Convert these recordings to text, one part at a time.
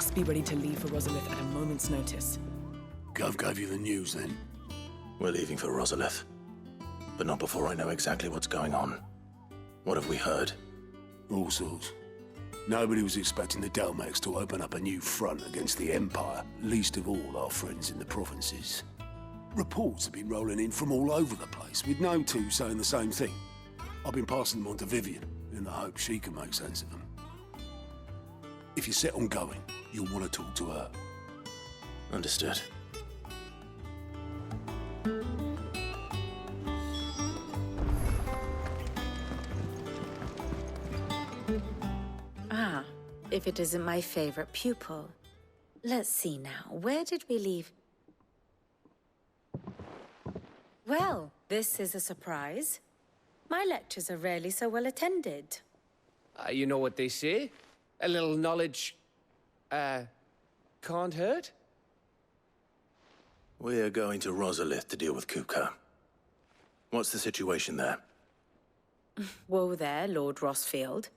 must be ready to leave for Rosalith at a moment's notice. Gov gave you the news, then? We're leaving for Rosalith, but not before I know exactly what's going on. What have we heard? All sorts. Nobody was expecting the Dalmex to open up a new front against the Empire, least of all our friends in the provinces. Reports have been rolling in from all over the place, with no two saying the same thing. I've been passing them on to Vivian, in the hope she can make sense of them. If you're set on going, you'll want to talk to her. Understood. Ah, if it isn't my favorite pupil. Let's see now, where did we leave? Well, this is a surprise. My lectures are rarely so well attended. You know what they say? A little knowledge, can't hurt? We're going to Rosalith to deal with Kupka. What's the situation there? Whoa there, Lord Rossfield.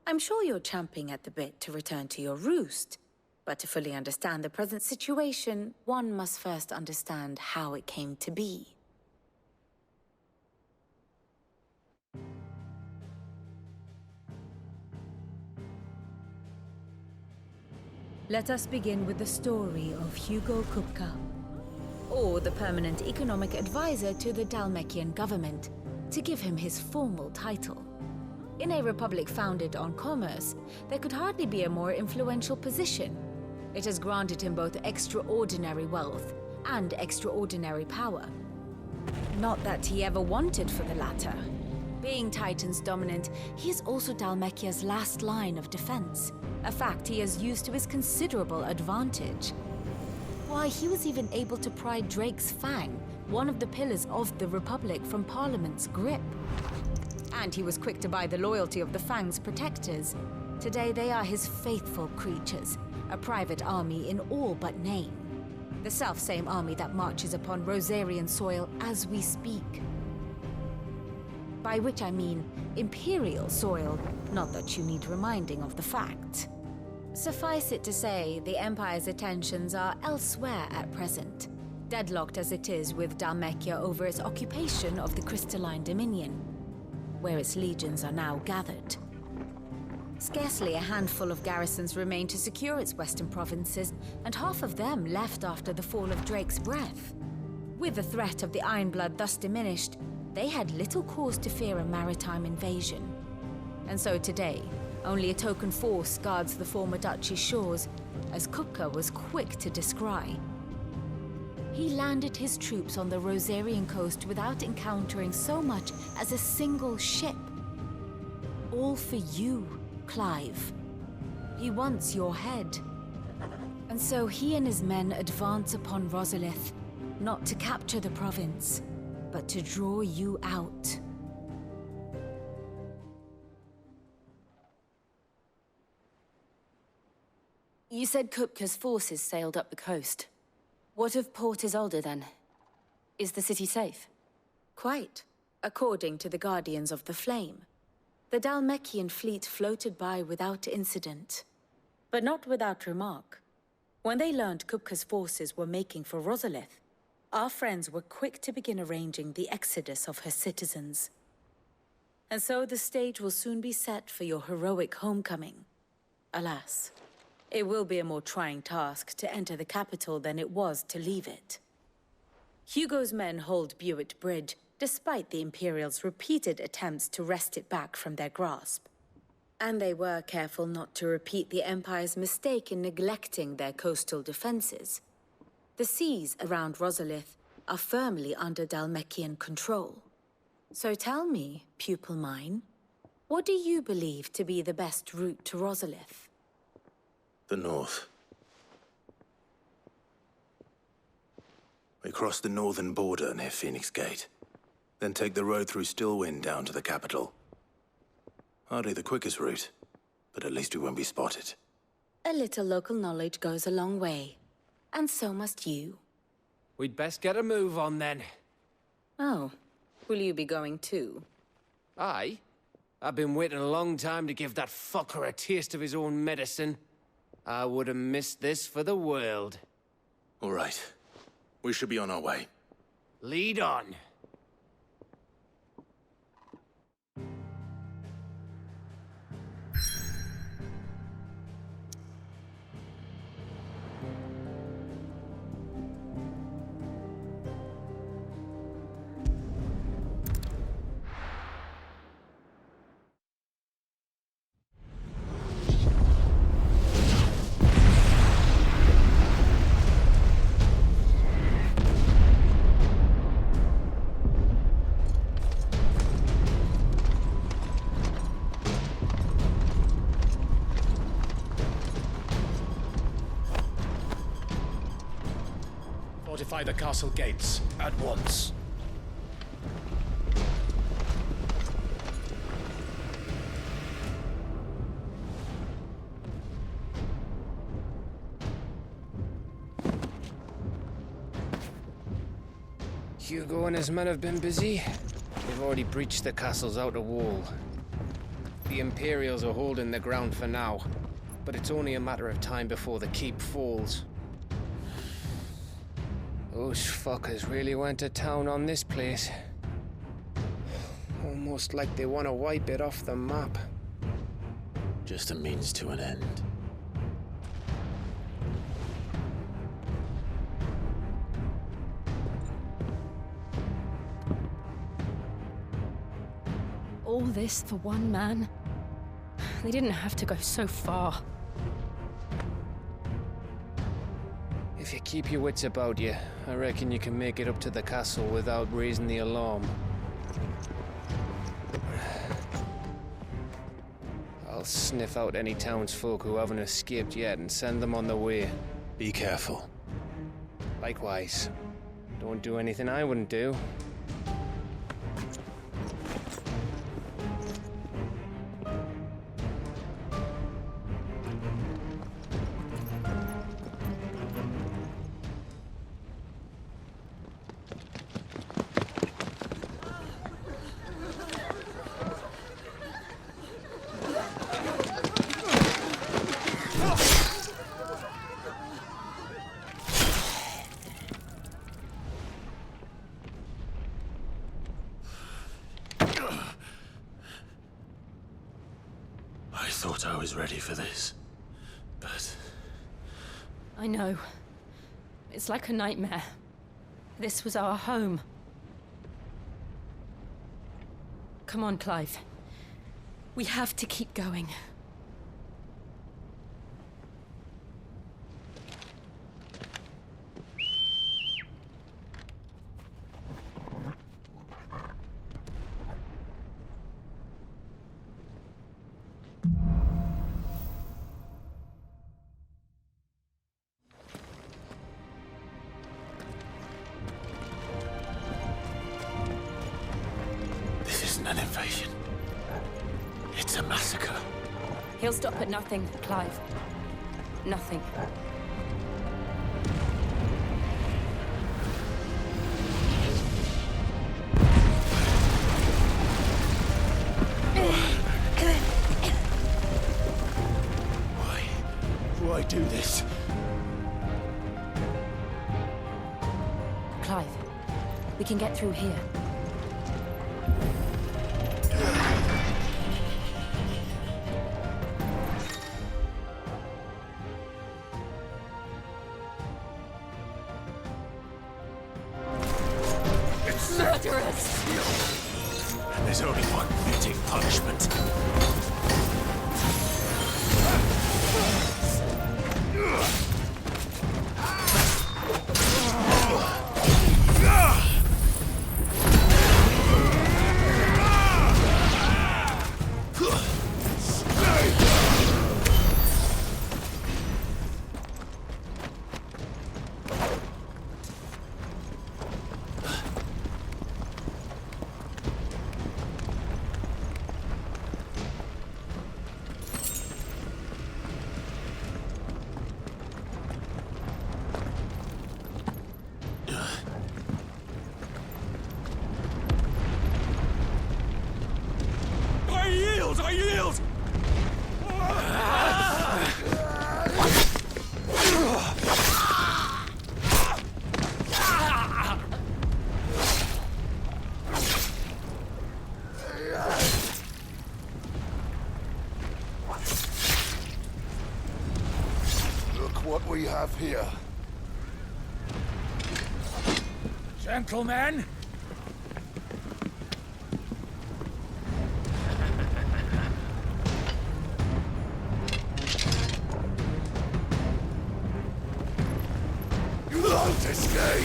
I'm sure you're champing at the bit to return to your roost. But to fully understand the present situation, one must first understand how it came to be. Let us begin with the story of Hugo Kupka, or the permanent economic advisor to the Dalmekian government, to give him his formal title. In a republic founded on commerce, there could hardly be a more influential position. It has granted him both extraordinary wealth and extraordinary power. Not that he ever wanted for the latter. Being Titan's dominant, he is also Dalmekia's last line of defense, a fact he has used to his considerable advantage. Why, he was even able to pry Drake's Fang, one of the pillars of the Republic, from Parliament's grip. And he was quick to buy the loyalty of the Fang's protectors. Today they are his faithful creatures, a private army in all but name. The self-same army that marches upon Rosarian soil as we speak. By which I mean Imperial soil, not that you need reminding of the fact. Suffice it to say, the Empire's attentions are elsewhere at present, deadlocked as it is with Dalmekia over its occupation of the Crystalline Dominion, where its legions are now gathered. Scarcely a handful of garrisons remain to secure its western provinces, and half of them left after the fall of Drake's Breath. With the threat of the Ironblood thus diminished, they had little cause to fear a maritime invasion. And so today, only a token force guards the former duchy's shores, as Kupka was quick to descry. He landed his troops on the Rosarian coast without encountering so much as a single ship. All for you, Clive. He wants your head. And so he and his men advance upon Rosalith, not to capture the province, but to draw you out. You said Kupka's forces sailed up the coast. What of Port Isolde, then? Is the city safe? Quite, according to the Guardians of the Flame. The Dalmekian fleet floated by without incident. But not without remark. When they learned Kupka's forces were making for Rosalith, our friends were quick to begin arranging the exodus of her citizens. And so the stage will soon be set for your heroic homecoming. Alas, it will be a more trying task to enter the capital than it was to leave it. Hugo's men hold Buett Bridge, despite the Imperials' repeated attempts to wrest it back from their grasp. And they were careful not to repeat the Empire's mistake in neglecting their coastal defenses. The seas around Rosalith are firmly under Dalmekian control. So tell me, pupil mine, what do you believe to be the best route to Rosalith? The north. We cross the northern border near Phoenix Gate, then take the road through Stillwind down to the capital. Hardly the quickest route, but at least we won't be spotted. A little local knowledge goes a long way, and so must you. We'd best get a move on then. Oh, will you be going too? Aye. I've been waiting a long time to give that fucker a taste of his own medicine. I would have missed this for the world. All right. We should be on our way. Lead on. Fortify the castle gates at once. Hugo and his men have been busy. They've already breached the castle's outer wall. The Imperials are holding the ground for now, but it's only a matter of time before the keep falls. Those fuckers really went to town on this place. Almost like they want to wipe it off the map. Just a means to an end. All this for one man? They didn't have to go so far. If you keep your wits about you, I reckon you can make it up to the castle without raising the alarm. I'll sniff out any townsfolk who haven't escaped yet and send them on their way. Be careful. Likewise. Don't do anything I wouldn't do. I thought I was ready for this, but... I know. It's like a nightmare. This was our home. Come on, Clive. We have to keep going. An invasion. It's a massacre. He'll stop at nothing, Clive. Nothing. Why do this? Clive, we can get through here. Murderers! And there's only one fitting punishment. I yield! we have here? Gentlemen! You won't escape!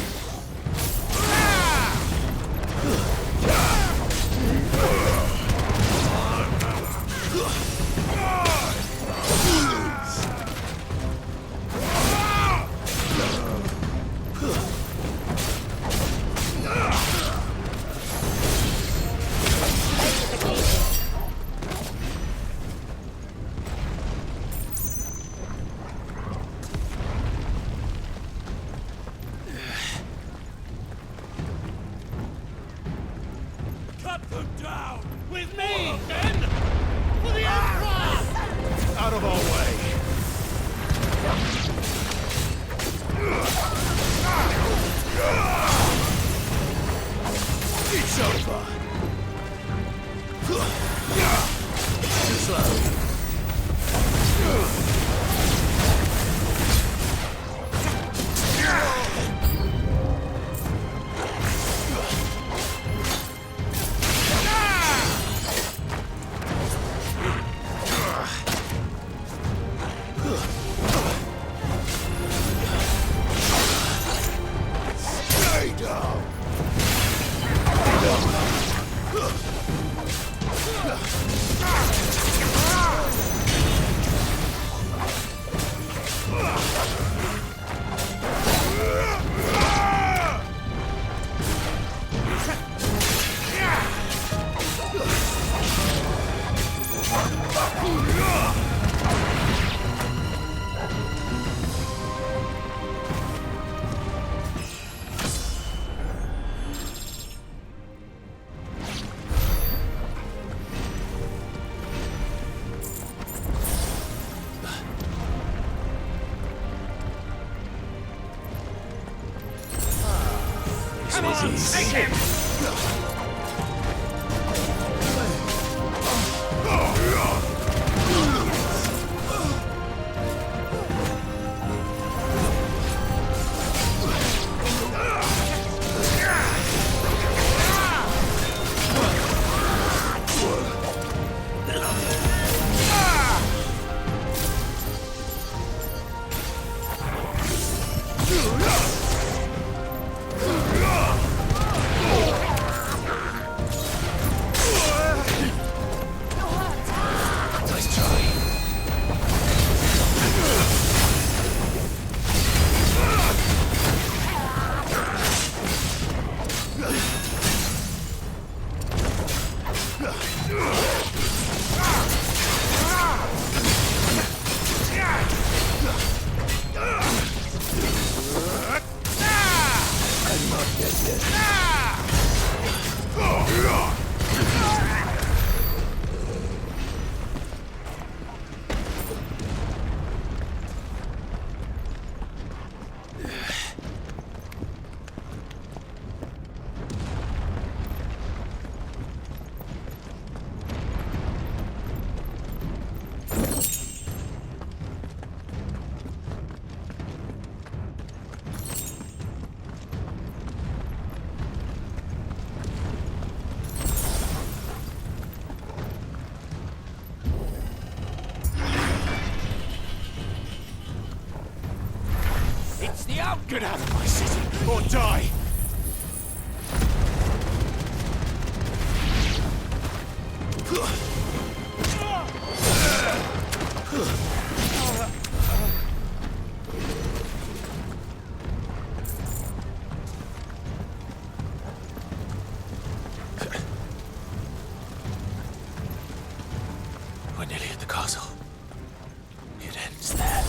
Cut them down! With me, men! For the Empire! Out of our way! It's over! Too slow. Take him! Get out of my city, or die! We're nearly at the castle. It ends there.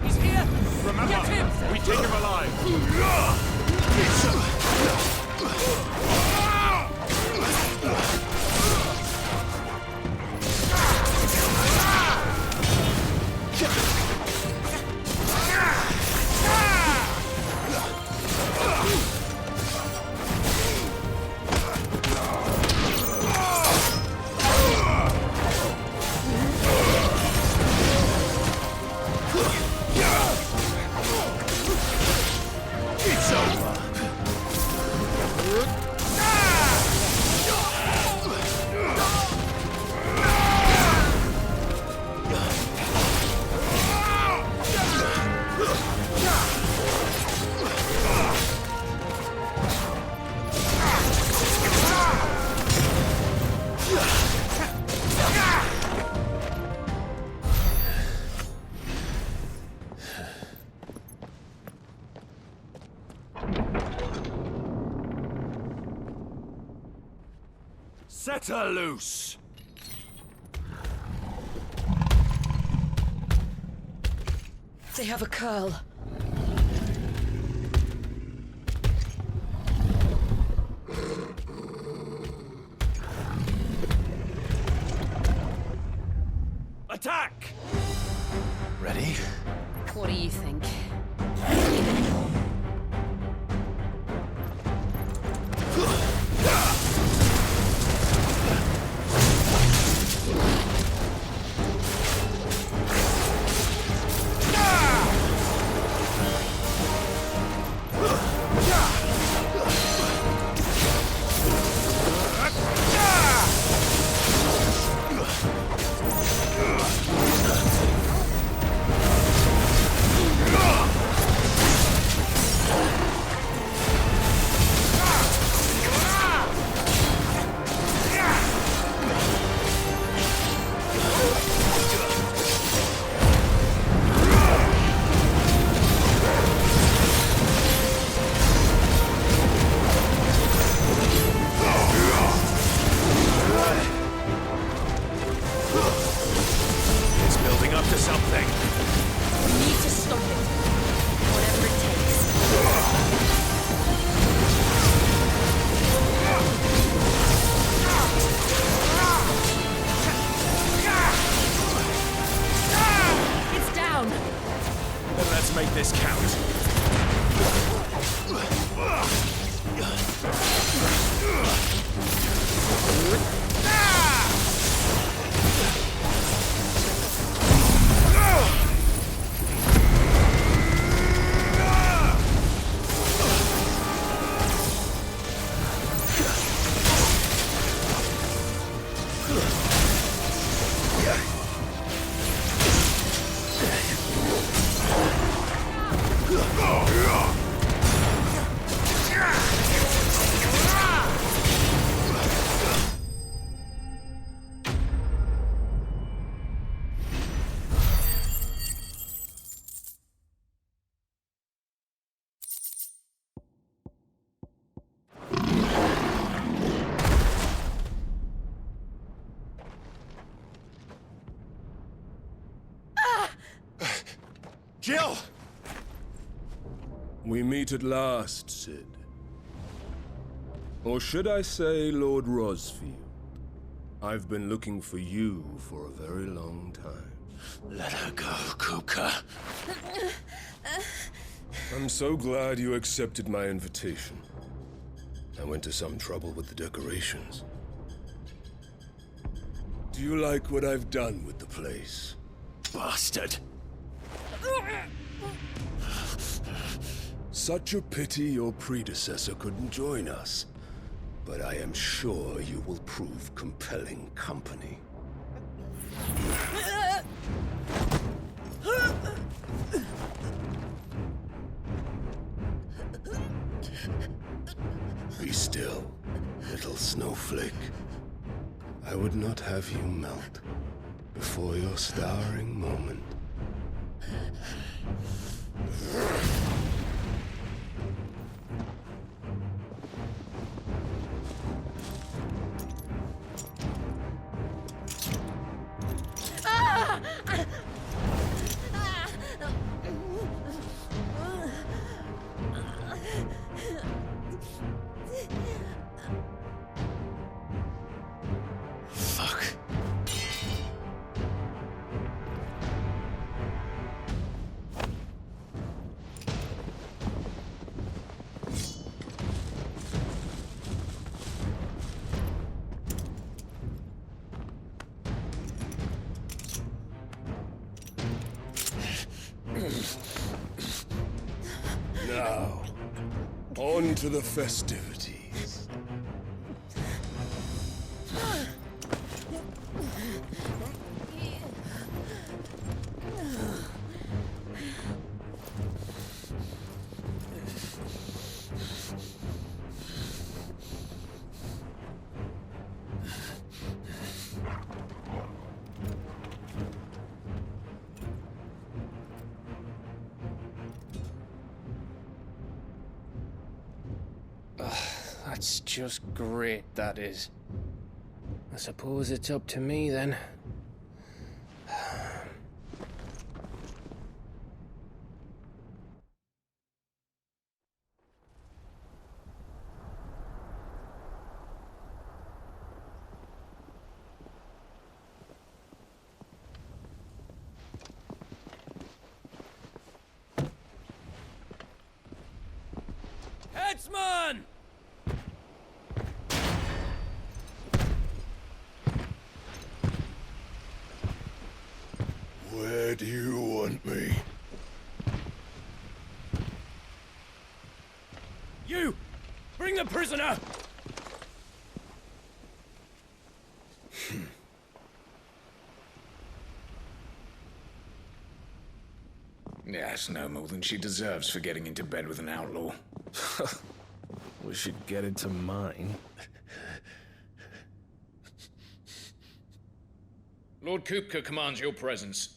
He's here! Remember, Get him! we take him alive. Set her loose! They have a curl. Attack! Ready? What do you think? Make this count. Jill! We meet at last, Sid. Or should I say, Lord Rosfield? I've been looking for you for a very long time. Let her go, Kupka. I'm so glad you accepted my invitation. I went to some trouble with the decorations. Do you like what I've done with the place? Bastard! Such a pity your predecessor couldn't join us. But I am sure you will prove compelling company. Be still, little snowflake. I would not have you melt before your starring moment. Now, on to the festivities. That's just great, that is. I suppose it's up to me then. Headsman! Where do you want me? You! Bring the prisoner! Yes, no more than she deserves for getting into bed with an outlaw. We should get into mine. Lord Kupka commands your presence.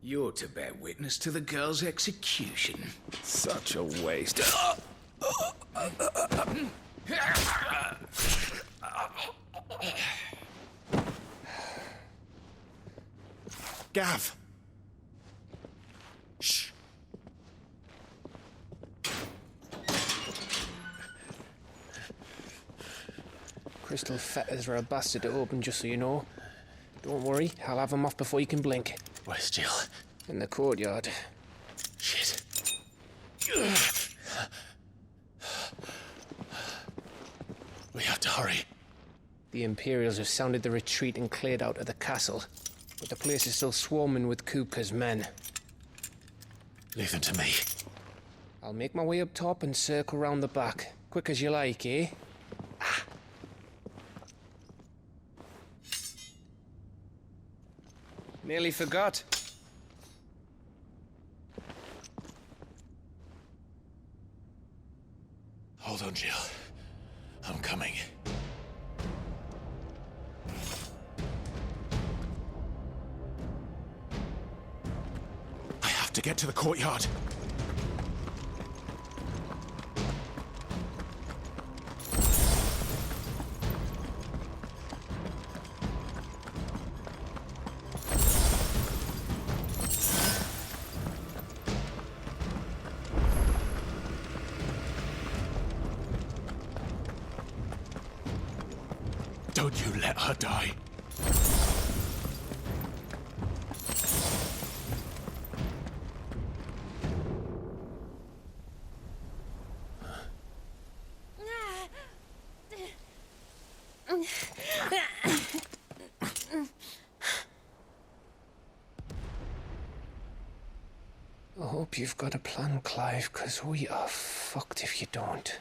You're to bear witness to the girl's execution. Such a waste. Gav! Shh! Crystal fetters are a bastard to open, just so you know. Don't worry, I'll have them off before you can blink. Where's Jill? In the courtyard. Shit. We have to hurry. The Imperials have sounded the retreat and cleared out of the castle, but the place is still swarming with Kupka's men. Leave them to me. I'll make my way up top and circle round the back. Quick as you like, eh? Nearly forgot. Hold on, Jill. I'm coming. I have to get to the courtyard. Don't you let her die. I hope you've got a plan, Clive, because we are fucked if you don't.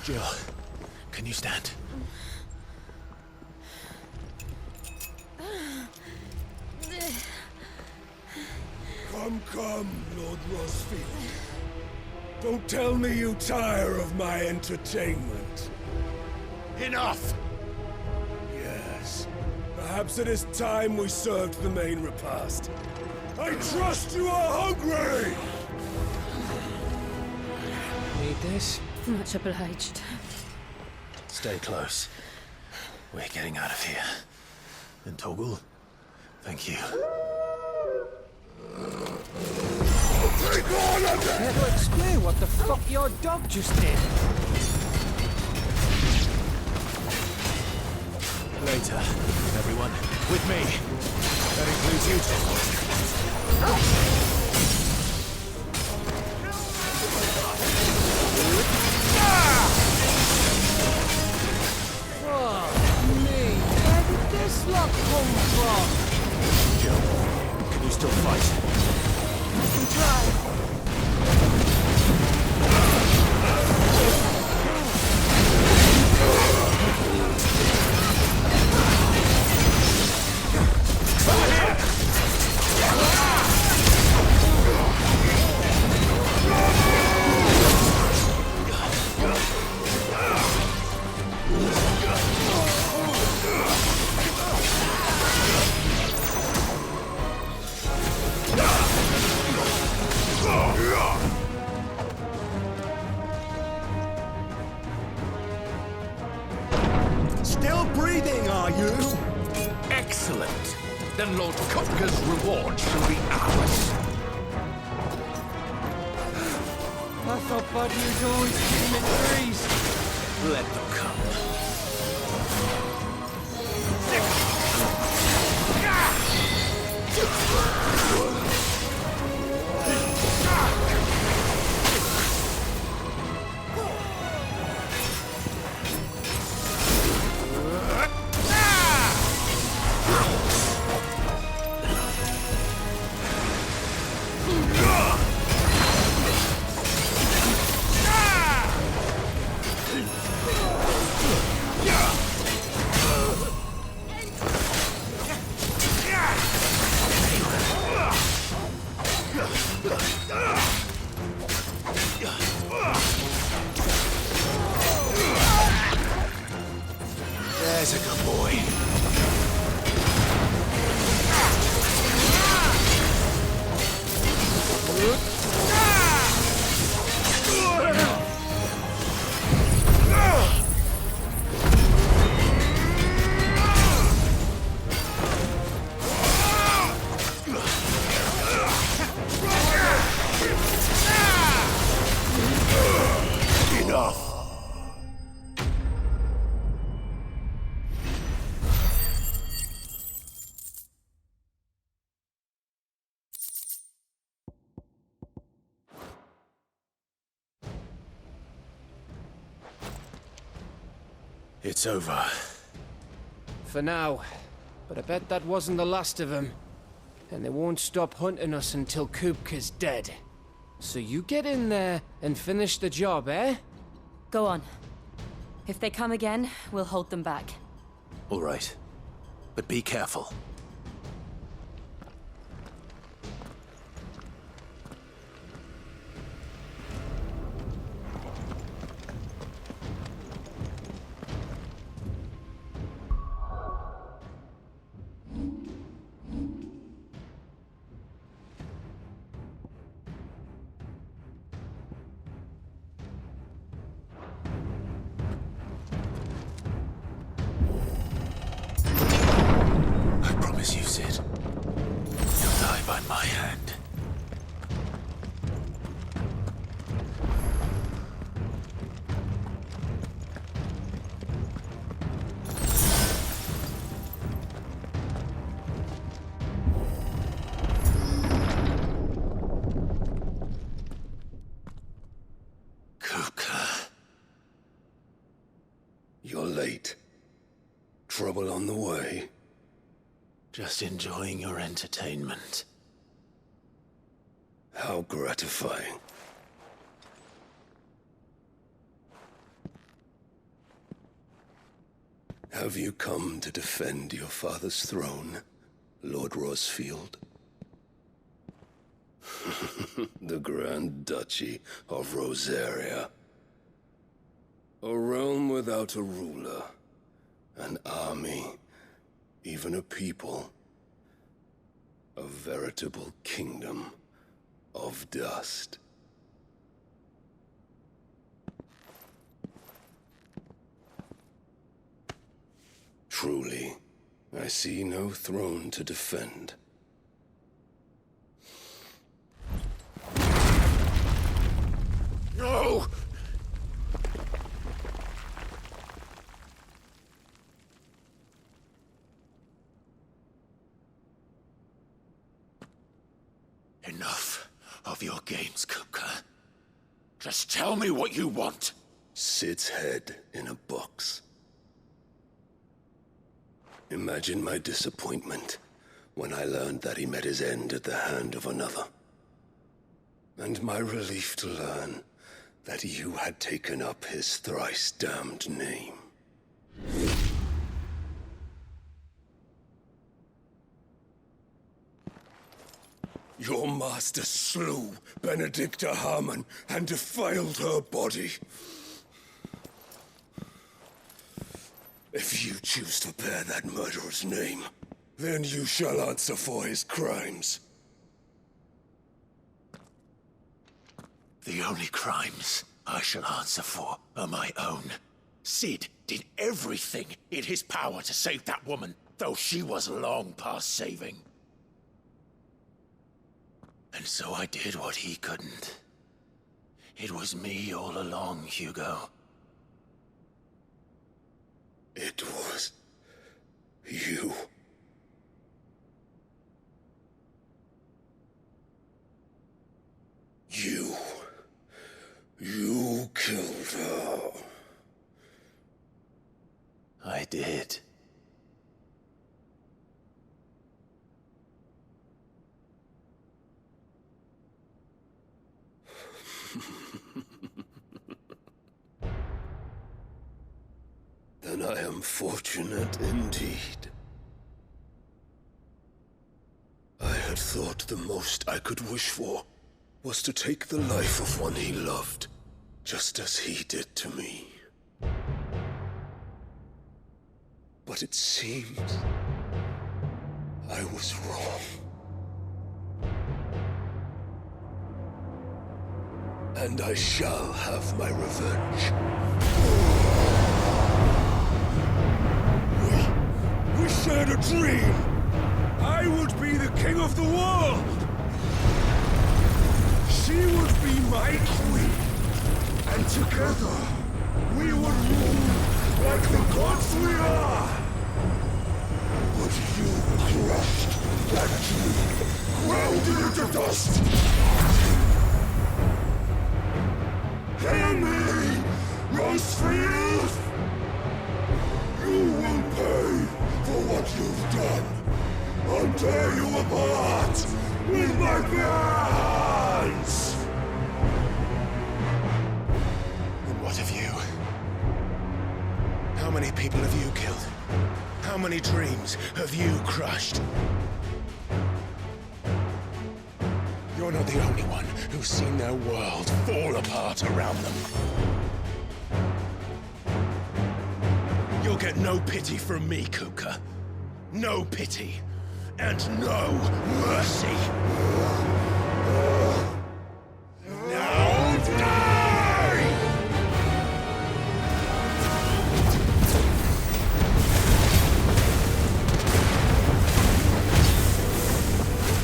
Jill, can you stand? Come, Lord Rosfield. Don't tell me you tire of my entertainment. Enough! Yes. Perhaps it is time we served the main repast. I trust you are hungry! Need this? Much obliged. Stay close. We're getting out of here. And Toggle, thank you. Take all of them! Care to explain what the fuck your dog just did? Later, everyone. With me. That includes you, Toggle. then Lord Kupka's reward shall be ours. I thought bad news always came in threes. Let them come. There's a good boy. Enough! It's over. For now. But I bet that wasn't the last of them. And they won't stop hunting us until Kupka's dead. So you get in there and finish the job, eh? Go on. If they come again, we'll hold them back. All right. But be careful. I promise you, Sid. You'll die by my hand. Kupka. You're late. Trouble on the way. Just enjoying your entertainment. How gratifying. Have you come to defend your father's throne, Lord Rosfield? The Grand Duchy of Rosaria. A realm without a ruler, an army, even a people. A veritable kingdom of dust. Truly, I see no throne to defend. No! Enough of your games, Kupka. Just tell me what you want. Sid's head in a box. Imagine my disappointment when I learned that he met his end at the hand of another. And my relief to learn that you had taken up his thrice-damned name. Your master slew Benedicta Harmon and defiled her body. If you choose to bear that murderer's name, then you shall answer for his crimes. The only crimes I shall answer for are my own. Sid did everything in his power to save that woman. though she was long past saving. And so I did what he couldn't. It was me all along, Hugo. It was you. You killed her. I did. Then I am fortunate indeed. I had thought the most I could wish for was to take the life of one he loved, just as he did to me. But it seems I was wrong. And I shall have my revenge. We shared a dream! I would be the king of the world! She would be my queen! And together, we would rule like the gods we are! But you crushed that dream, ground it into dust! Hear me, Rosefield! You will pay for what you've done. I'll tear you apart with my bare hands! And what of you? How many people have you killed? How many dreams have you crushed? You're not the only one who's seen their world fall apart around them. You'll get no pity from me, Kupka. No pity. And no mercy. Now die!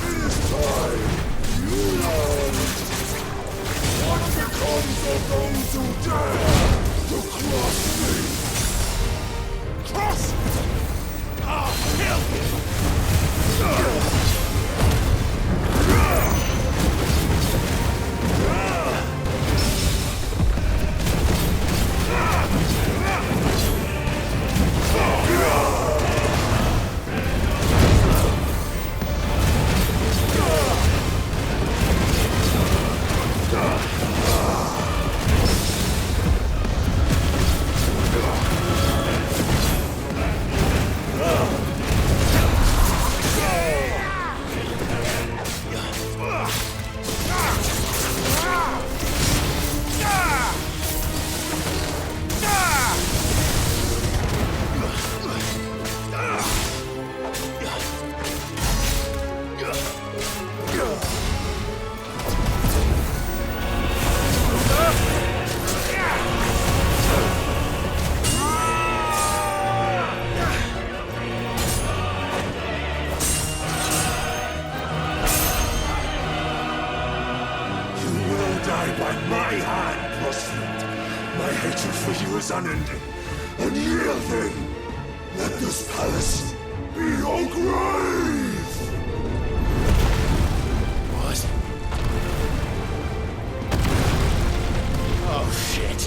It is time you learn what becomes of those who dare to cross me. Cross! I'll kill you! Unending, unyielding. Let this palace be your grave! What? Oh, shit.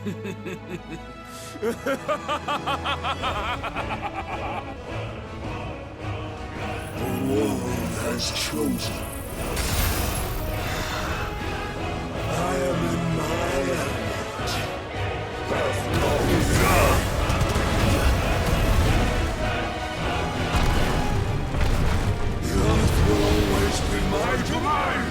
The world has chosen. I am in my element. Death knows. The earth will always be my domain.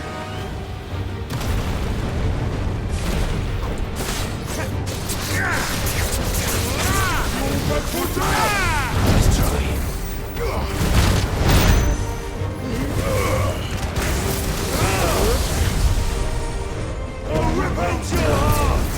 Let's try him. I'll rip out your heart!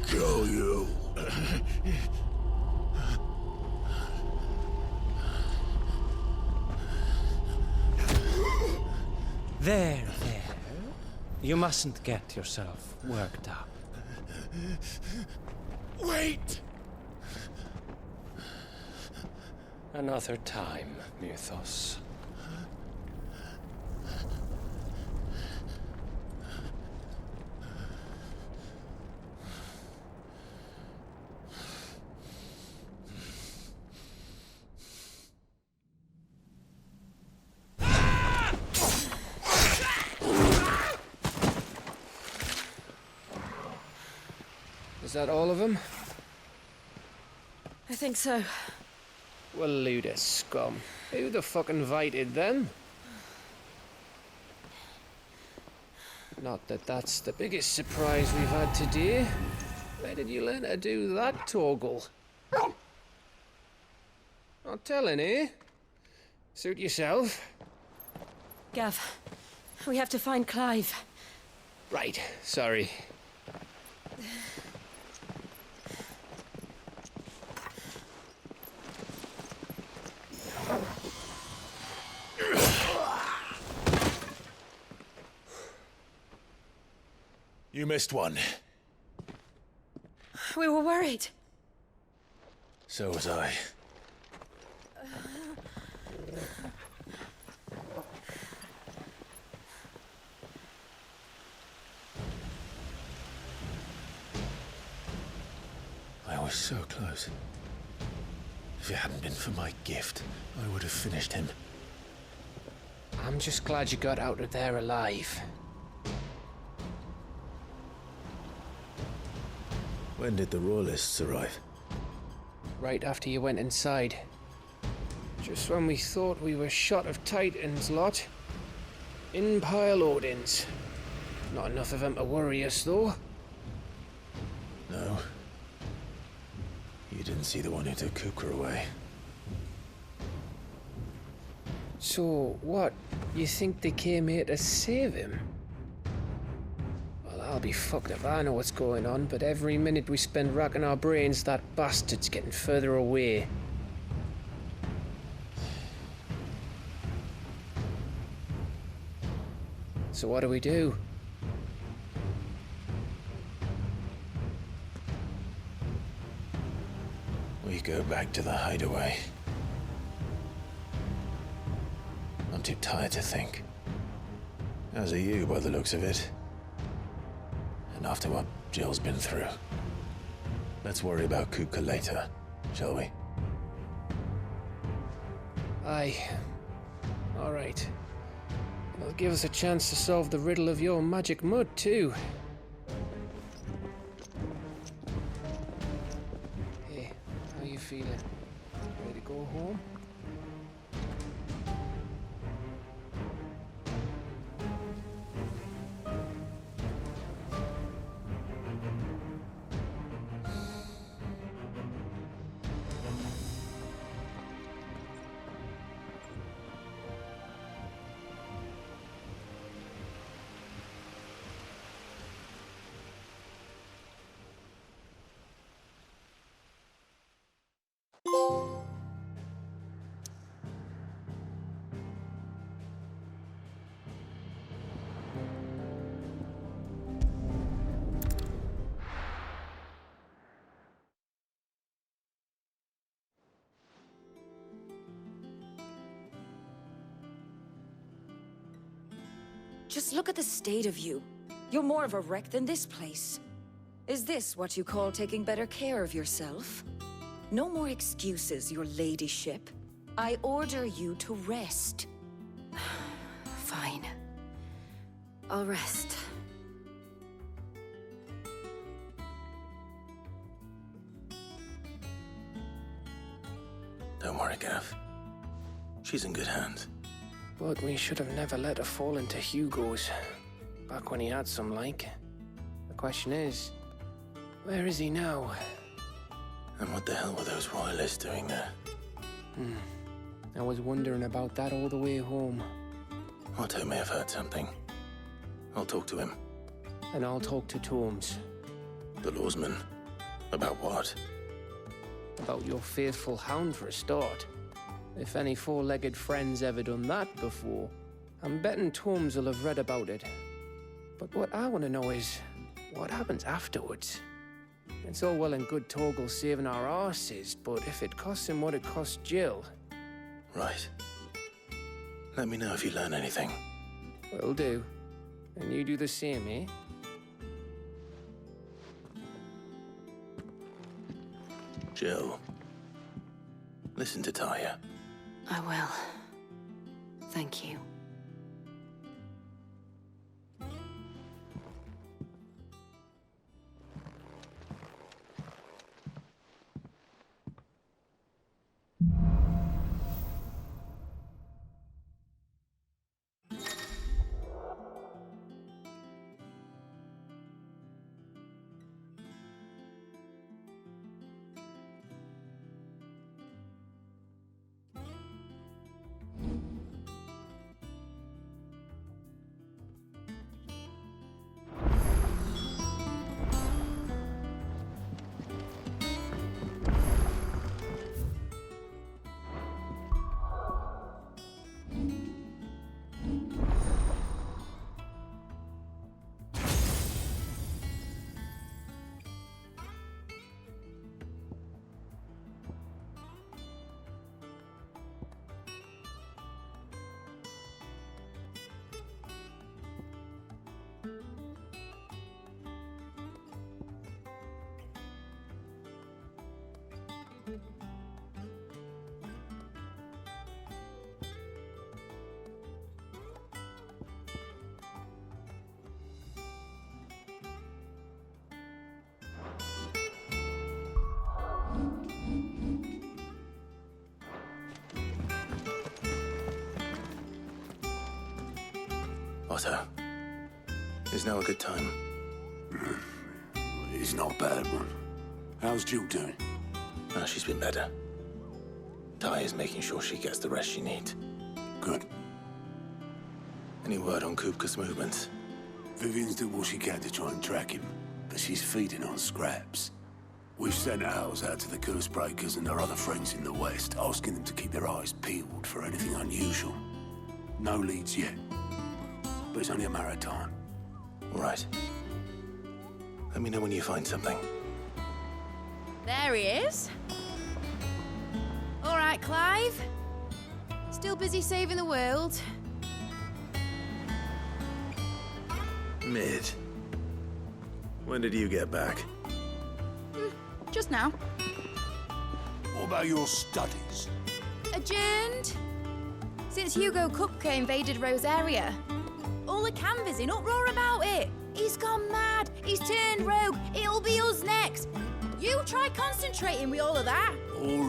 kill you. There. You mustn't get yourself worked up. Wait! Another time, Mythos. Is that all of them? I think so. Well, load of scum. Who the fuck invited them? Not that that's the biggest surprise we've had today. Where did you learn to do that, Torgal? Not telling, eh? Suit yourself. Gav, we have to find Clive. Right, sorry. You missed one. We were worried. So was I. I was so close. If it hadn't been for my gift, I would have finished him. I'm just glad you got out of there alive. When did the Royalists arrive? Right after you went inside. Just when we thought we were shot of Titans lot. In pile Odins. Not enough of them to worry us, though. No. You didn't see the one who took Kupka away. So, what? You think they came here to save him? Well, I'll be fucked if I know what's going on, but every minute we spend racking our brains, that bastard's getting further away. So what do we do? We go back to the hideaway. I'm too tired to think. As are you, by the looks of it. And after what Jill's been through. Let's worry about Kupka later, shall we? Aye. All right. It'll give us a chance to solve the riddle of your magic mud, too. Hey, how you feeling? Ready to go home? Just look at the state of you. You're more of a wreck than this place. Is this what you call taking better care of yourself? No more excuses, your ladyship. I order you to rest. Fine. I'll rest. Don't worry, Gav. She's in good hands. But we should have never let her fall into Hugo's. Back when he had some like. The question is, where is he now? And what the hell were those royalists doing there? I was wondering about that all the way home. Otto may have heard something. I'll talk to him. And I'll talk to Tomes. The lawsman. About what? About your faithful hound for a start. If any four-legged friend's ever done that before, I'm betting Torms will have read about it. But what I want to know is, what happens afterwards? It's all well and good Torgal saving our arses, but if it costs him what it cost Jill... Right. Let me know if you learn anything. Will do. And you do the same, eh? Jill, listen to Taya. I will. Thank you. Otto, is now a good time? It's not a bad one. How's Jill doing? Oh, she's been better. Taya's making sure she gets the rest she needs. Good. Any word on Kupka's movements? Vivian's did what she can to try and track him, but she's feeding on scraps. We've sent ours out to the Cursebreakers and our other friends in the West, asking them to keep their eyes peeled for anything unusual. No leads yet, but it's only a matter of time. All right. Let me know when you find something. There he is. All right, Clive. Still busy saving the world. Mid. When did you get back? Just now. What about your studies? Adjourned. Since Hugo Kupka invaded Rosaria. All the canvas in uproar about it. He's gone mad. He's turned rogue. It'll be us next. You try concentrating with all of that. All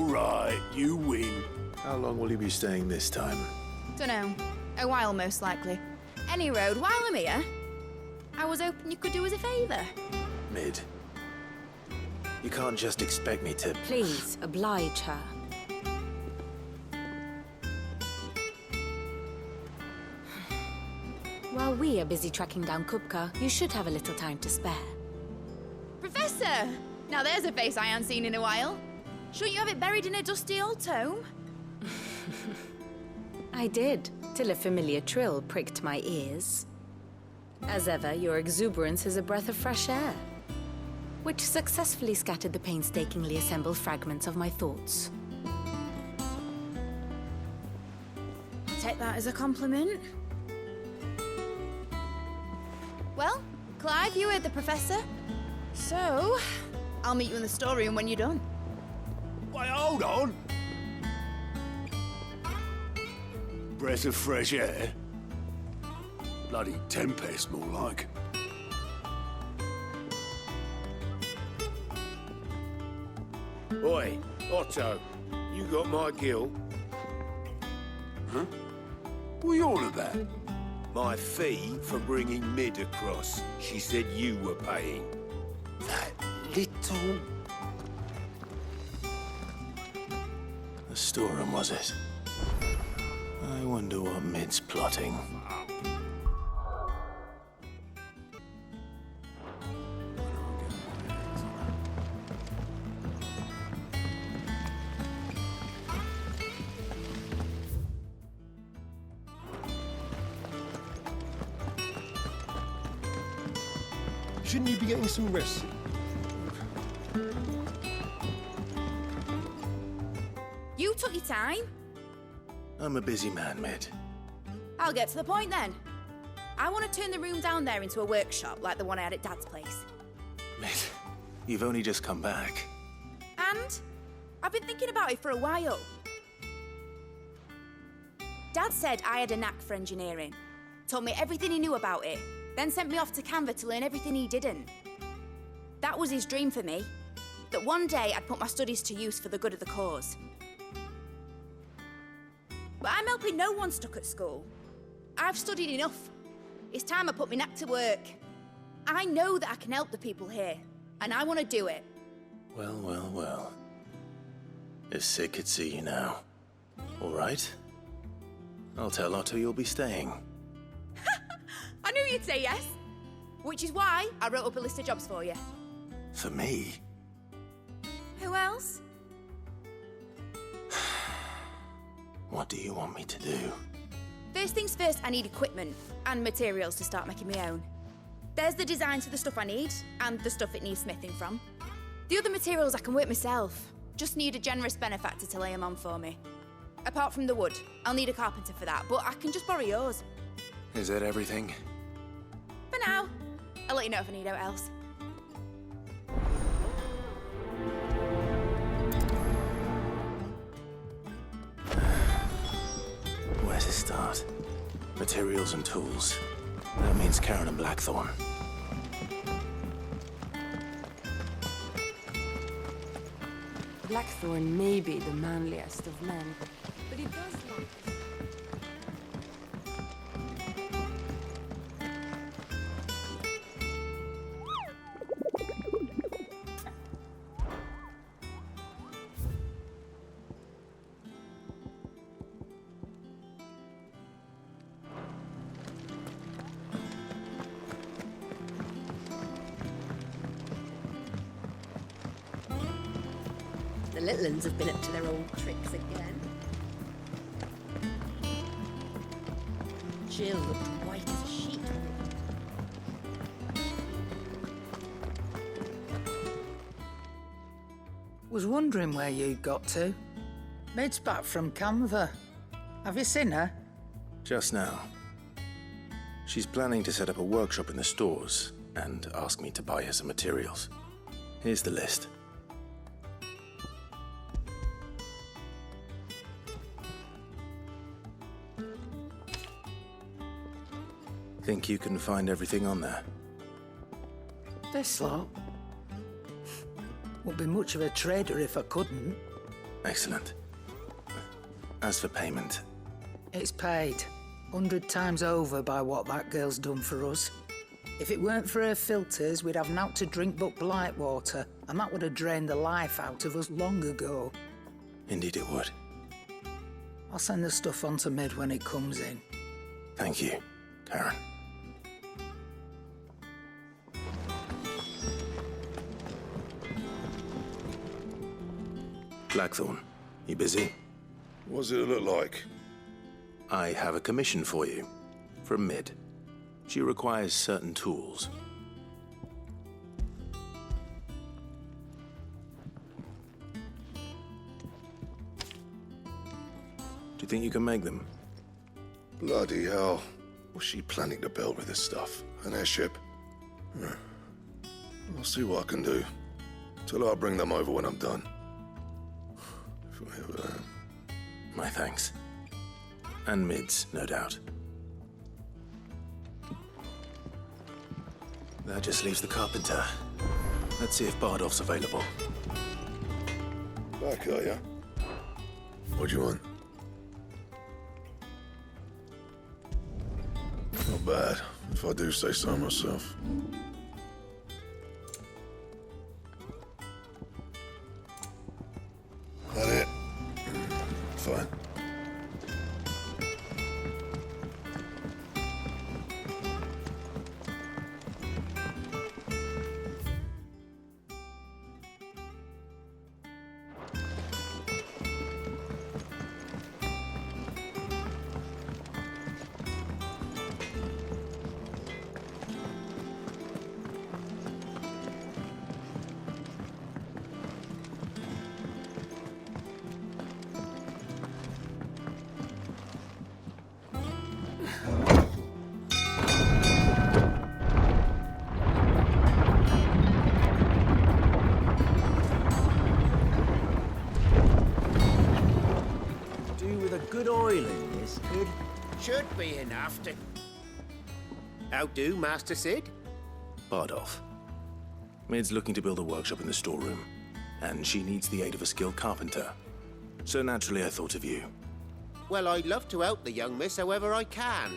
right. You win. How long will you be staying this time? Dunno. A while, most likely. Any road, while I'm here, I was hoping you could do us a favour. Mid. You can't just expect me to... Please, oblige her. While we are busy tracking down Kupka, you should have a little time to spare. Professor! Now there's a face I haven't seen in a while. Shouldn't you have it buried in a dusty old tome? I did, till a familiar trill pricked my ears. As ever, your exuberance is a breath of fresh air, which successfully scattered the painstakingly assembled fragments of my thoughts. I'll take that as a compliment. Well, Clive, you heard the professor. So, I'll meet you in the storeroom when you're done. Wait, hold on. Breath of fresh air? Bloody tempest, more like. Oi, Otto, you got my gill? Huh? What are you on about? My fee for bringing Mid across. She said you were paying. That little... The storeroom, was it? I wonder what Mid's plotting. Shouldn't you be getting some rest? You took your time. I'm a busy man, Mid. I'll get to the point then. I want to turn the room down there into a workshop like the one I had at Dad's place. Mid, you've only just come back. And I've been thinking about it for a while. Dad said I had a knack for engineering. Told me everything he knew about it, then sent me off to Canva to learn everything he didn't. That was his dream for me, that one day I'd put my studies to use for the good of the cause. But I'm helping no one stuck at school. I've studied enough. It's time I put my knack to work. I know that I can help the people here, and I want to do it. Well, well, well. If Sid could see you now. All right. I'll tell Otto you'll be staying. I knew you'd say yes. Which is why I wrote up a list of jobs for you. For me? Who else? What do you want me to do? First things first, I need equipment and materials to start making my own. There's the designs for the stuff I need and the stuff it needs smithing from. The other materials I can work myself. Just need a generous benefactor to lay them on for me. Apart from the wood, I'll need a carpenter for that, but I can just borrow yours. Is that everything? For now. I'll let you know if I need out else. Where to start? Materials and tools. That means Karen and Blackthorn. Blackthorn may be the manliest of men, but he does like... The little uns have been up to their old tricks again. Jill looked white as a sheet. Was wondering where you got to. Mid's back from Canva. Have you seen her? Just now. She's planning to set up a workshop in the stores and ask me to buy her some materials. Here's the list. Think you can find everything on there? This lot? Wouldn't be much of a trader if I couldn't. Excellent. As for payment... It's paid. 100 times over by what that girl's done for us. If it weren't for her filters, we'd have naught to drink but blight water, and that would have drained the life out of us long ago. Indeed it would. I'll send the stuff on to Mid when it comes in. Thank you, Karen. Blackthorn, you busy? What does it look like? I have a commission for you. From Mid. She requires certain tools. Do you think you can make them? Bloody hell. What's she planning to build with this stuff? An airship? I'll see what I can do. Tell her I'll bring them over when I'm done. If I ever am. My thanks. And Mid's, no doubt. That just leaves the carpenter. Let's see if Bardolph's available. Back, are ya? What do you want? Not bad, if I do say so myself. That it? Fine. good oil in this, kid? Should be enough to... How do, Master Sid? Bardolph. Mid's looking to build a workshop in the storeroom, and she needs the aid of a skilled carpenter. So naturally I thought of you. Well, I'd love to help the young miss however I can.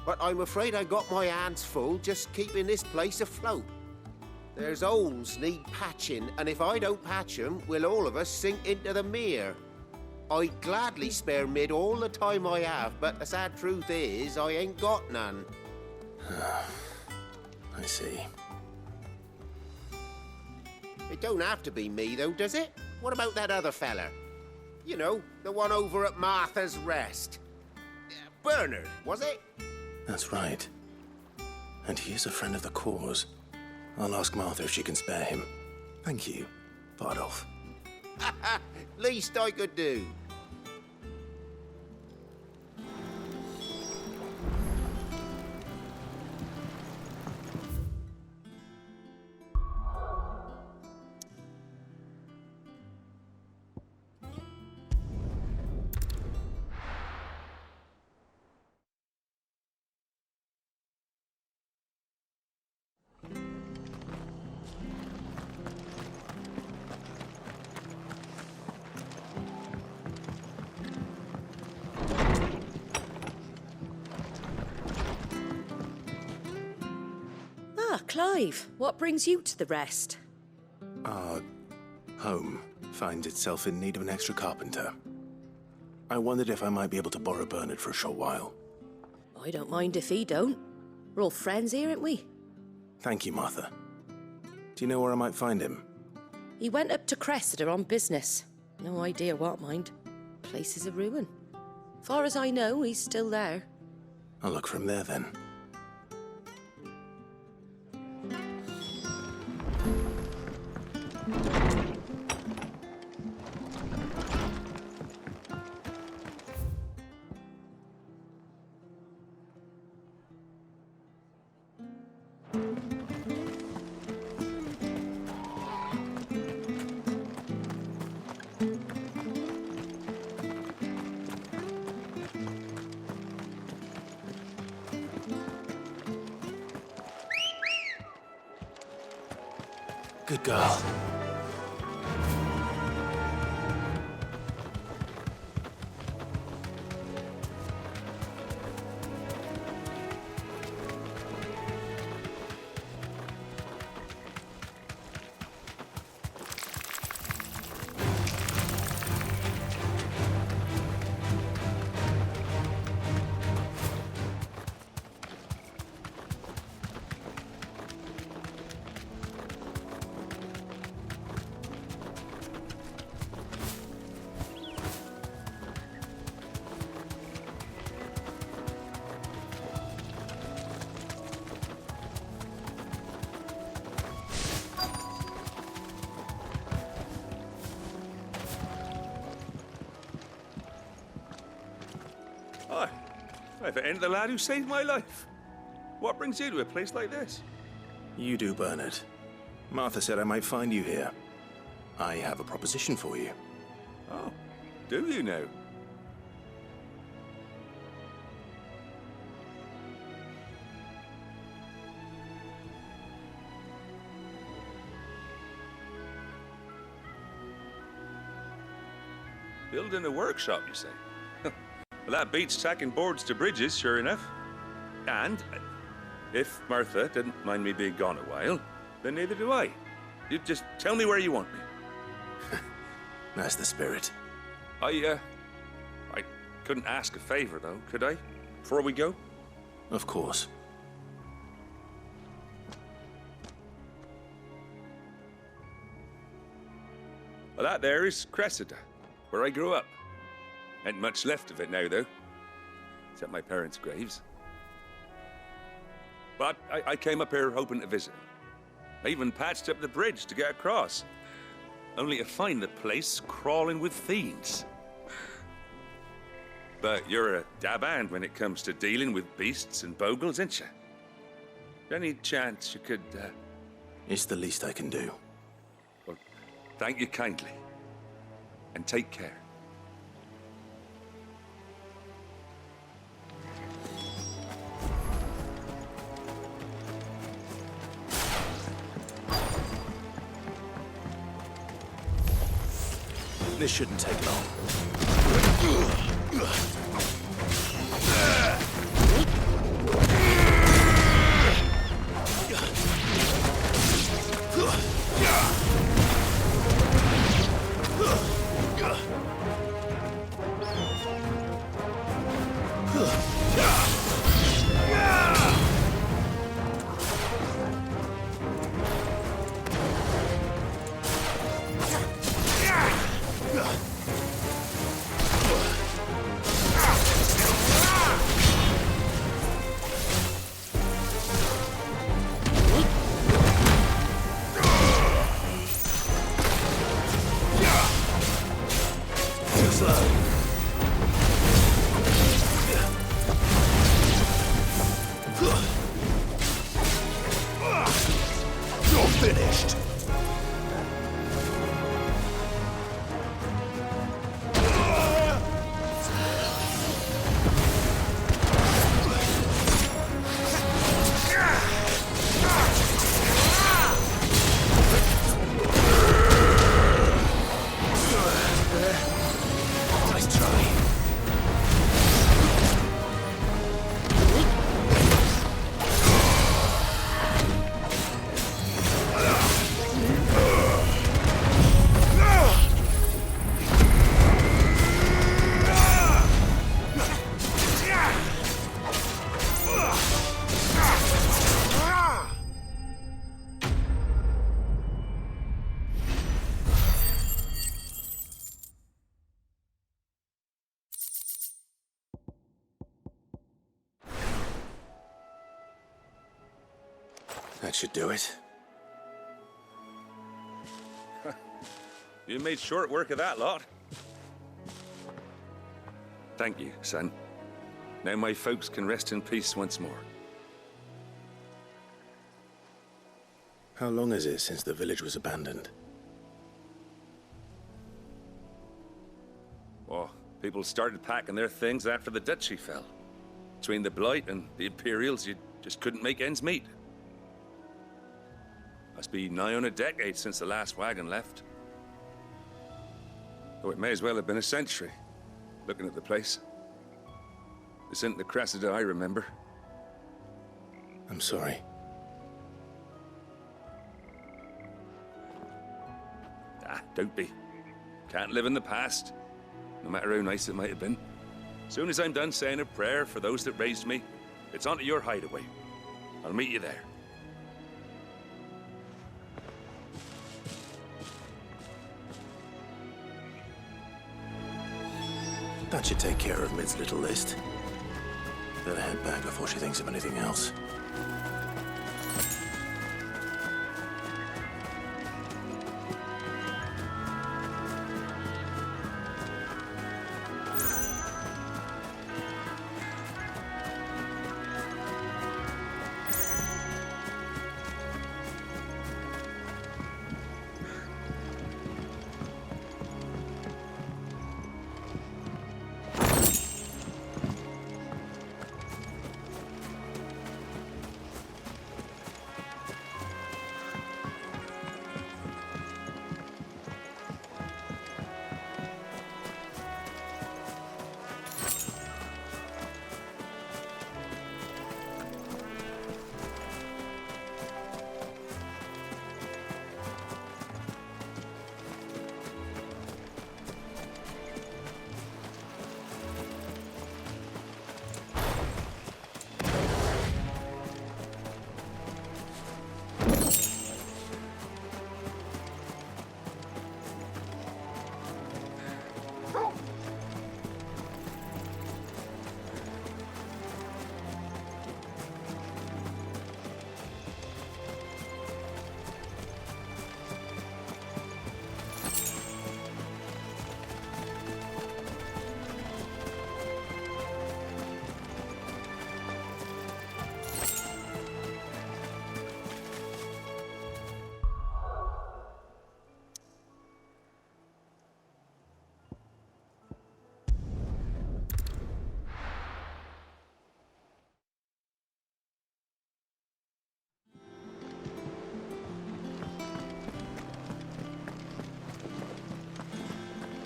But I'm afraid I got my hands full just keeping this place afloat. There's holes need patching, and if I don't patch them, we'll all of us sink into the mere. I'd gladly spare Mid all the time I have, but the sad truth is, I ain't got none. I see. It don't have to be me, though, does it? What about that other fella? You know, the one over at Martha's Rest. Bernard, was it? That's right. And he is a friend of the cause. I'll ask Martha if she can spare him. Thank you, Bardolph. Least I could do. Ah, Clive, what brings you to the rest? Our home finds itself in need of an extra carpenter. I wondered if I might be able to borrow Bernard for a short while. I don't mind if he don't. We're all friends here, aren't we? Thank you, Martha. Do you know where I might find him? He went up to Cressida on business. No idea what, mind. Place is a ruin. Far as I know, he's still there. I'll look for him there then. Good girl. Hi. I've entered the lad who saved my life. What brings you to a place like this? You do, Bernard. Martha said I might find you here. I have a proposition for you. Oh, do you now? Building a workshop, you say? Well, that beats tacking boards to bridges, sure enough. And if Martha didn't mind me being gone a while, then neither do I. You just tell me where you want me. That's the spirit. I couldn't ask a favor, though, could I? Before we go? Of course. Well, that there is Cressida, where I grew up. Ain't much left of it now, though. Except my parents' graves. But I came up here hoping to visit. I even patched up the bridge to get across. Only to find the place crawling with fiends. But you're a dab hand when it comes to dealing with beasts and bogles, ain't you? Any chance you could, It's the least I can do. Well, thank you kindly. And take care. This shouldn't take long. That should do it. You made short work of that lot. Thank you, son. Now my folks can rest in peace once more. How long is it since the village was abandoned? Oh, people started packing their things after the duchy fell. Between the Blight and the Imperials, you just couldn't make ends meet. Must be nigh on a decade since the last wagon left. Though it may as well have been a century, looking at the place. This isn't the Cressida I remember. I'm sorry. Ah, don't be. Can't live in the past, no matter how nice it might have been. Soon as I'm done saying a prayer for those that raised me, it's onto your hideaway. I'll meet you there. That should take care of Mid's little list. Better head back before she thinks of anything else.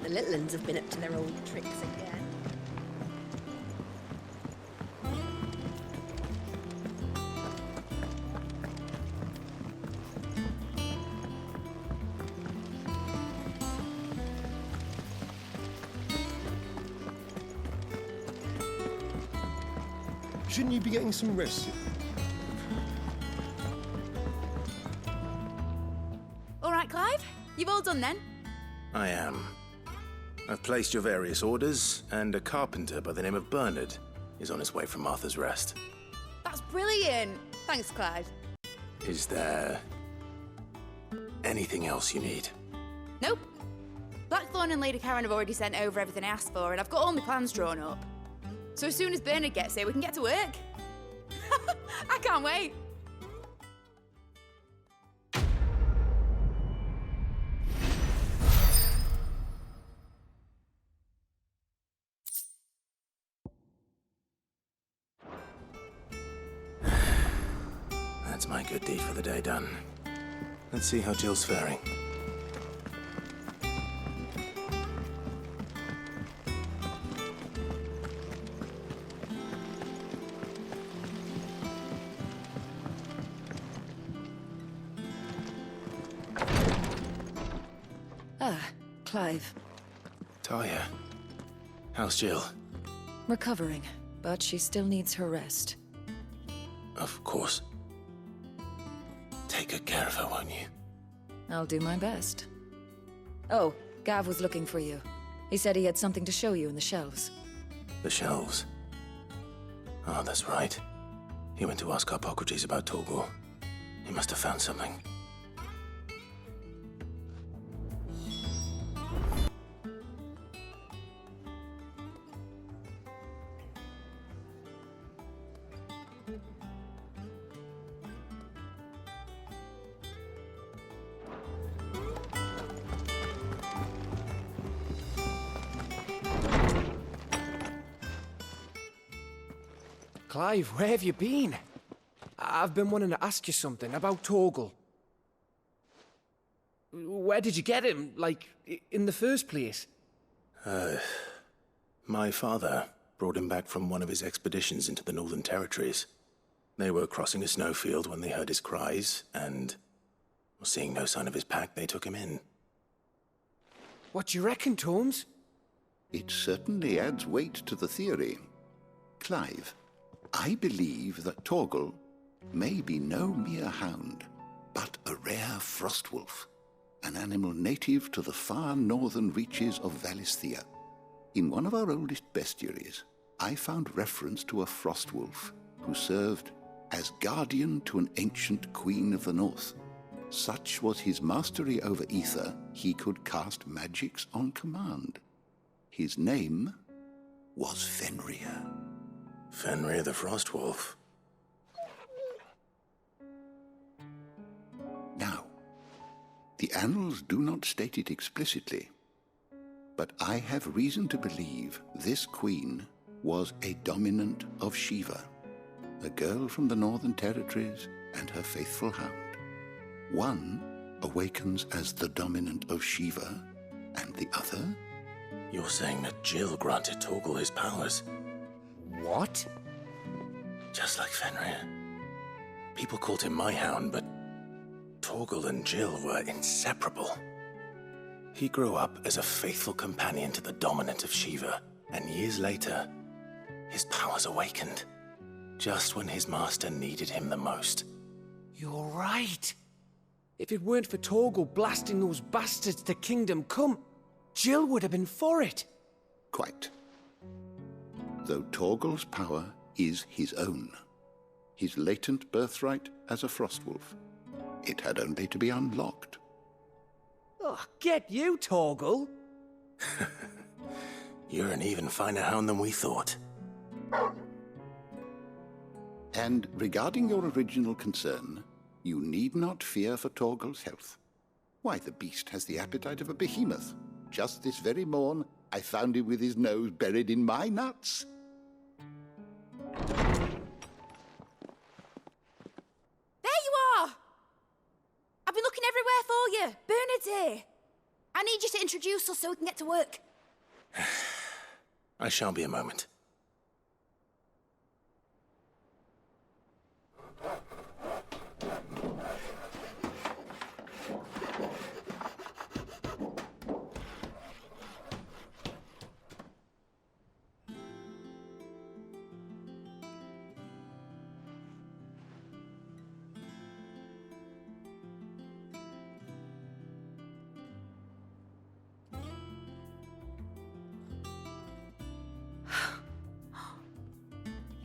The little uns have been up to their old tricks again. Shouldn't you be getting some rest? All right, Clive. You've all done then? I am. I've placed your various orders, and a carpenter by the name of Bernard is on his way from Arthur's Rest. That's brilliant. Thanks, Clive. Is there anything else you need? Nope. Blackthorn and Lady Karen have already sent over everything I asked for, and I've got all my plans drawn up. So as soon as Bernard gets here, we can get to work. I can't wait. That's my good deed for the day done. Let's see how Jill's faring. Clive. Talia, how's Jill? Recovering, but she still needs her rest. Of course. Take good care of her, won't you? I'll do my best. Oh, Gav was looking for you. He said he had something to show you in the shelves. The shelves? Oh, that's right. He went to ask Harpocrates about Torgal. He must have found something. Clive, where have you been? I've been wanting to ask you something about Torgal. Where did you get him, like, in the first place? My father brought him back from one of his expeditions into the Northern Territories. They were crossing a snowfield when they heard his cries, and seeing no sign of his pack, they took him in. What do you reckon, Tomes? It certainly adds weight to the theory. Clive, I believe that Torgal may be no mere hound, but a rare frostwolf, an animal native to the far northern reaches of Valisthea. In one of our oldest bestiaries, I found reference to a frostwolf who served as guardian to an ancient queen of the north. Such was his mastery over ether, he could cast magics on command. His name was Fenrir. Fenrir the Frostwolf. Now, the annals do not state it explicitly, but I have reason to believe this queen was a dominant of Shiva, a girl from the Northern Territories and her faithful hound. One awakens as the dominant of Shiva, and the other? You're saying that Jill granted Torgal his powers? What? Just like Fenrir. People called him my hound, but Torgal and Jill were inseparable. He grew up as a faithful companion to the dominant of Shiva, and years later, his powers awakened, just when his master needed him the most. You're right. If it weren't for Torgal blasting those bastards to Kingdom Come, Jill would have been for it. Quite. Though Torgal's power is his own, his latent birthright as a frostwolf. It had only to be unlocked. Oh, get you, Torgal! You're an even finer hound than we thought. And regarding your original concern, you need not fear for Torgal's health. Why, the beast has the appetite of a behemoth. Just this very morn, I found him with his nose buried in my nuts. There you are! I've been looking everywhere for you. Bernard's here. I I need you to introduce us so we can get to work. I shan't be a moment.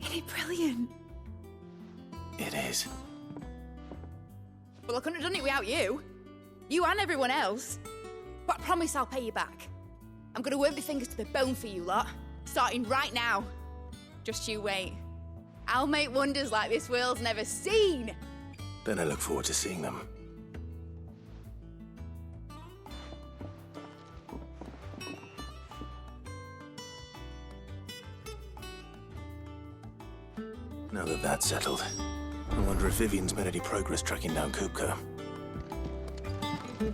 Isn't it brilliant? It is. Well, I couldn't have done it without you. You and everyone else. But I promise I'll pay you back. I'm gonna work my fingers to the bone for you lot, starting right now. Just you wait. I'll make wonders like this world's never seen. Then I look forward to seeing them. Now that that's settled, I wonder if Vivian's made any progress tracking down Kupka.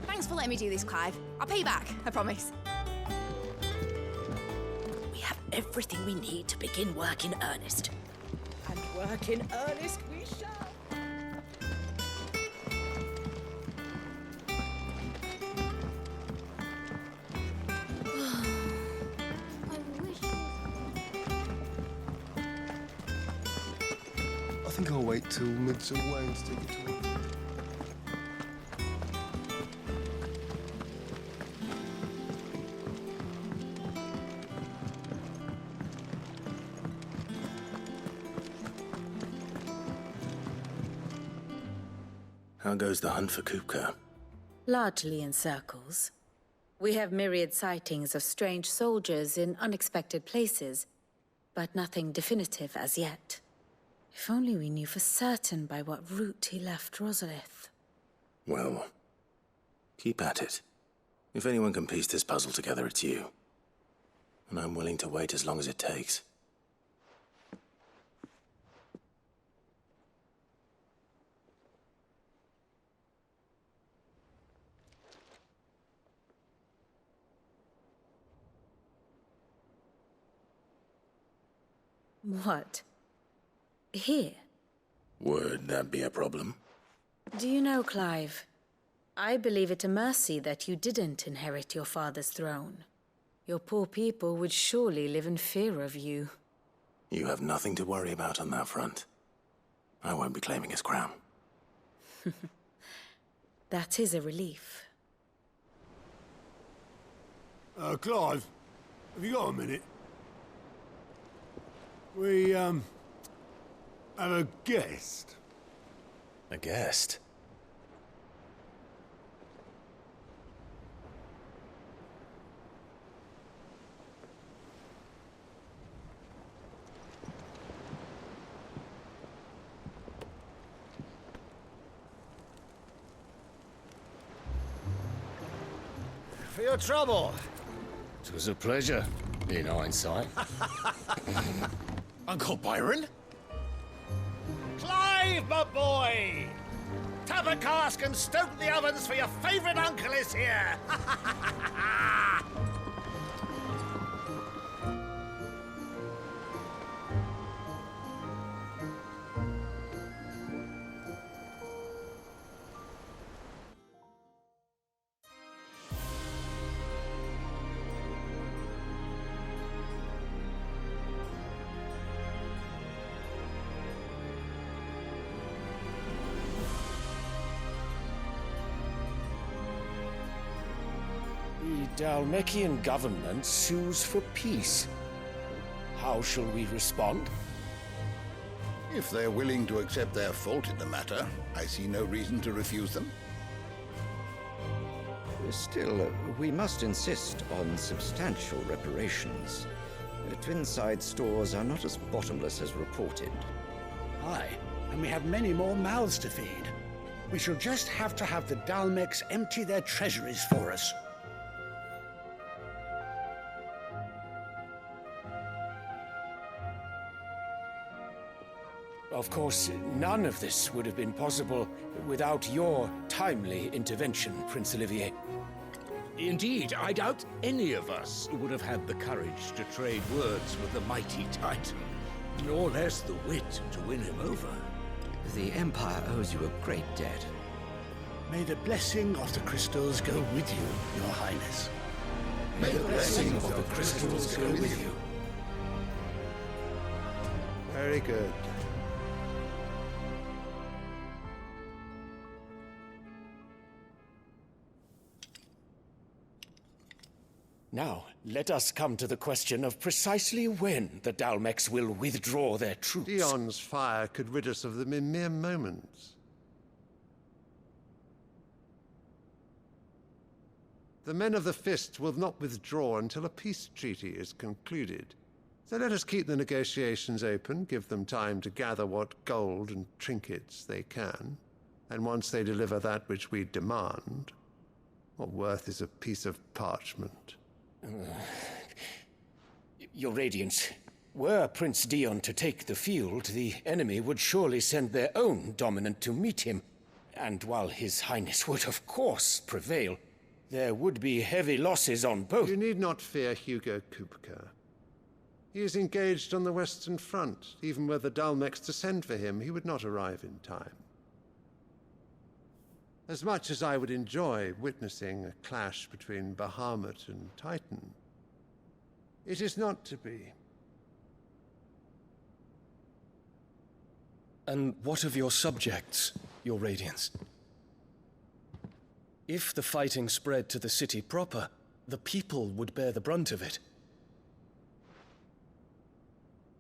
Thanks for letting me do this, Clive. I'll pay you back, I promise. We have everything we need to begin work in earnest. And work in earnest we shall. I think I'll wait till mid's away and take it to work. How goes the hunt for Kupka? Largely in circles. We have myriad sightings of strange soldiers in unexpected places, but nothing definitive as yet. If only we knew for certain by what route he left Rosalith. Well, keep at it. If anyone can piece this puzzle together, it's you. And I'm willing to wait as long as it takes. What? Here? Would that be a problem? Do you know, Clive, I believe it a mercy that you didn't inherit your father's throne. Your poor people would surely live in fear of you. You have nothing to worry about on that front. I won't be claiming his crown. That is a relief. Clive, have you got a minute? We, have a guest. A guest? For your trouble. It was a pleasure, in hindsight. Uncle Byron? Clive, my boy! Tap a cask and stoke the ovens for your favourite uncle is here! The Dalmekian government sues for peace. How shall we respond? If they're willing to accept their fault in the matter, I see no reason to refuse them. Still, we must insist on substantial reparations. Twinside stores are not as bottomless as reported. Aye, and we have many more mouths to feed. We shall just have to have the Dalmecs empty their treasuries for us. Of course, none of this would have been possible without your timely intervention, Prince Olivier. Indeed, I doubt any of us would have had the courage to trade words with the mighty Titan, nor less the wit to win him over. The Empire owes you a great debt. May the blessing of the crystals go with you, Your Highness. May the blessing of the crystals go with you. Very good. Now, let us come to the question of precisely when the Dalmex will withdraw their troops. Dion's fire could rid us of them in mere moments. The men of the Fist will not withdraw until a peace treaty is concluded. So let us keep the negotiations open, give them time to gather what gold and trinkets they can, and once they deliver that which we demand, what worth is a piece of parchment? Your Radiance, were Prince Dion to take the field, the enemy would surely send their own dominant to meet him. And while His Highness would of course prevail, there would be heavy losses on both. You need not fear Hugo Kupka. He is engaged on the Western Front. Even were the Dalmex to send for him, he would not arrive in time. As much as I would enjoy witnessing a clash between Bahamut and Titan, it is not to be. And what of your subjects, Your Radiance? If the fighting spread to the city proper, the people would bear the brunt of it.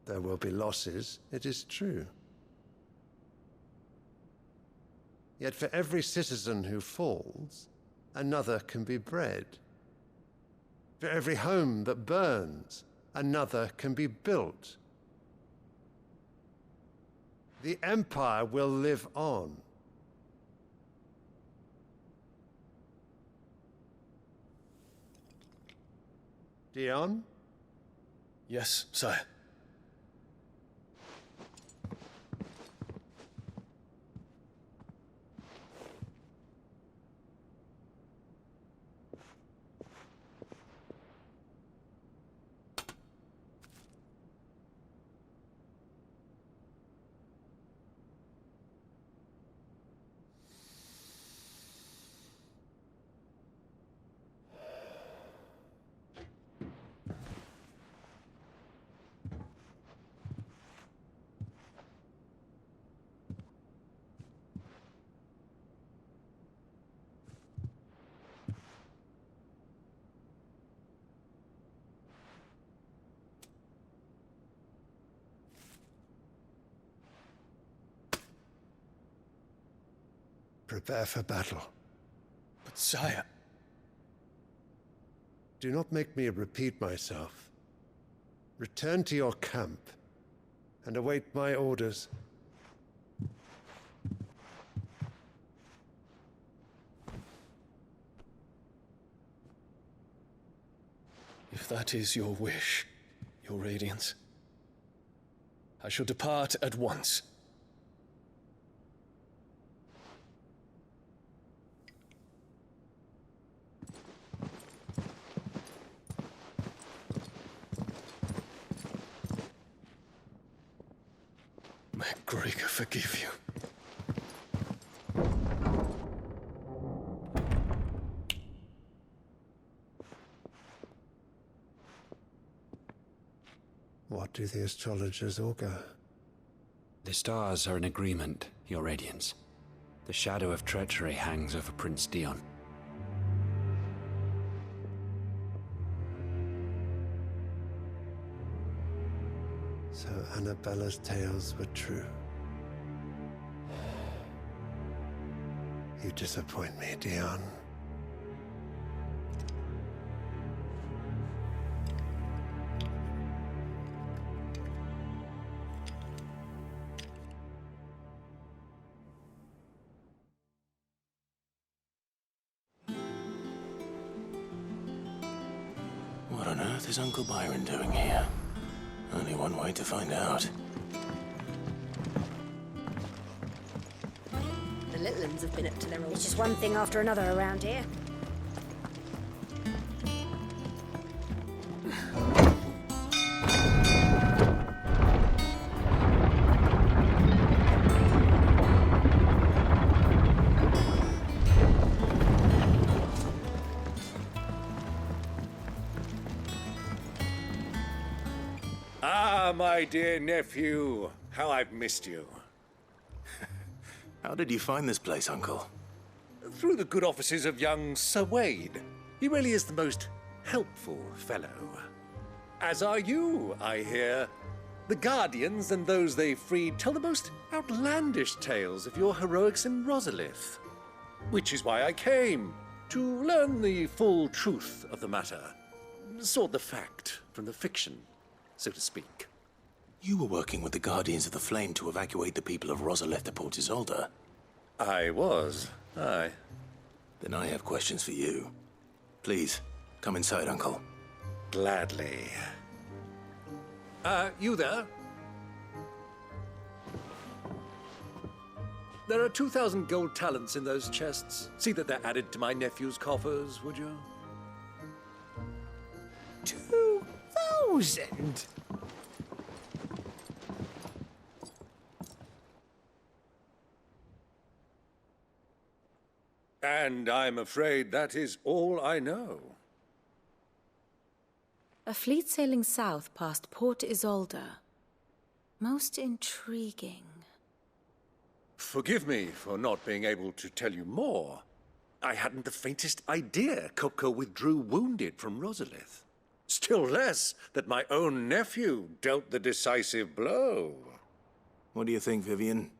There will be losses, it is true. Yet for every citizen who falls, another can be bred. For every home that burns, another can be built. The Empire will live on. Dion? Yes, sire. Prepare for battle. But sire... Do not make me repeat myself. Return to your camp and await my orders. If that is your wish, Your Radiance, I shall depart at once. May Gregor forgive you. What do the astrologers augur? The stars are in agreement, Your Radiance. The shadow of treachery hangs over Prince Dion. So Annabella's tales were true. You disappoint me, Dion. What on earth is Uncle Byron doing here? Only one way to find out. The little ones have been up to their old... It's just one thing after another around here. Ah, my dear nephew. How I've missed you. How did you find this place, Uncle? Through the good offices of young Sir Wade. He really is the most helpful fellow. As are you, I hear. The Guardians and those they freed tell the most outlandish tales of your heroics in Rosalith. Which is why I came, to learn the full truth of the matter. Sort the fact from the fiction, so to speak. You were working with the Guardians of the Flame to evacuate the people of Rosalith to Port Isolde. I was, aye. Then I have questions for you. Please, come inside, Uncle. Gladly. You there? There are 2,000 gold talents in those chests. See that they're added to my nephew's coffers, would you? 2,000? And I'm afraid that is all I know. A fleet sailing south past Port Isolde. Most intriguing. Forgive me for not being able to tell you more. I hadn't the faintest idea Kupka withdrew wounded from Rosalith. Still less that my own nephew dealt the decisive blow. What do you think, Vivian?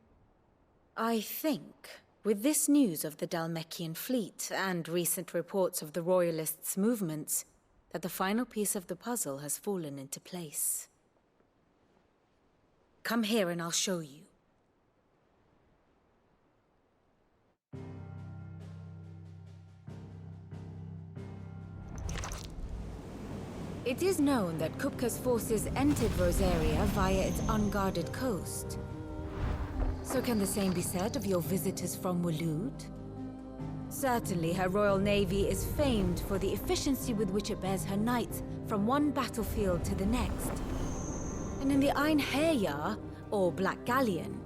I think, with this news of the Dhalmekian fleet and recent reports of the Royalists' movements, that the final piece of the puzzle has fallen into place. Come here and I'll show you. It is known that Kupka's forces entered Rosaria via its unguarded coast. So can the same be said of your visitors from Waloed? Certainly, her Royal Navy is famed for the efficiency with which it bears her knights from one battlefield to the next. And in the Einherjar, or Black Galleon,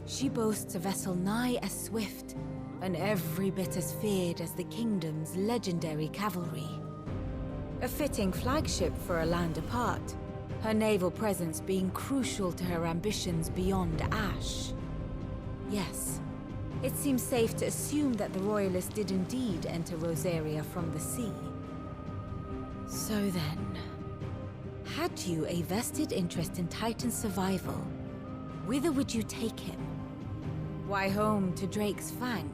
she boasts a vessel nigh as swift and every bit as feared as the kingdom's legendary cavalry. A fitting flagship for a land apart, her naval presence being crucial to her ambitions beyond Ash. Yes, it seems safe to assume that the Royalists did indeed enter Rosaria from the sea. So then, had you a vested interest in Titan's survival, whither would you take him? Why, home to Drake's Fang,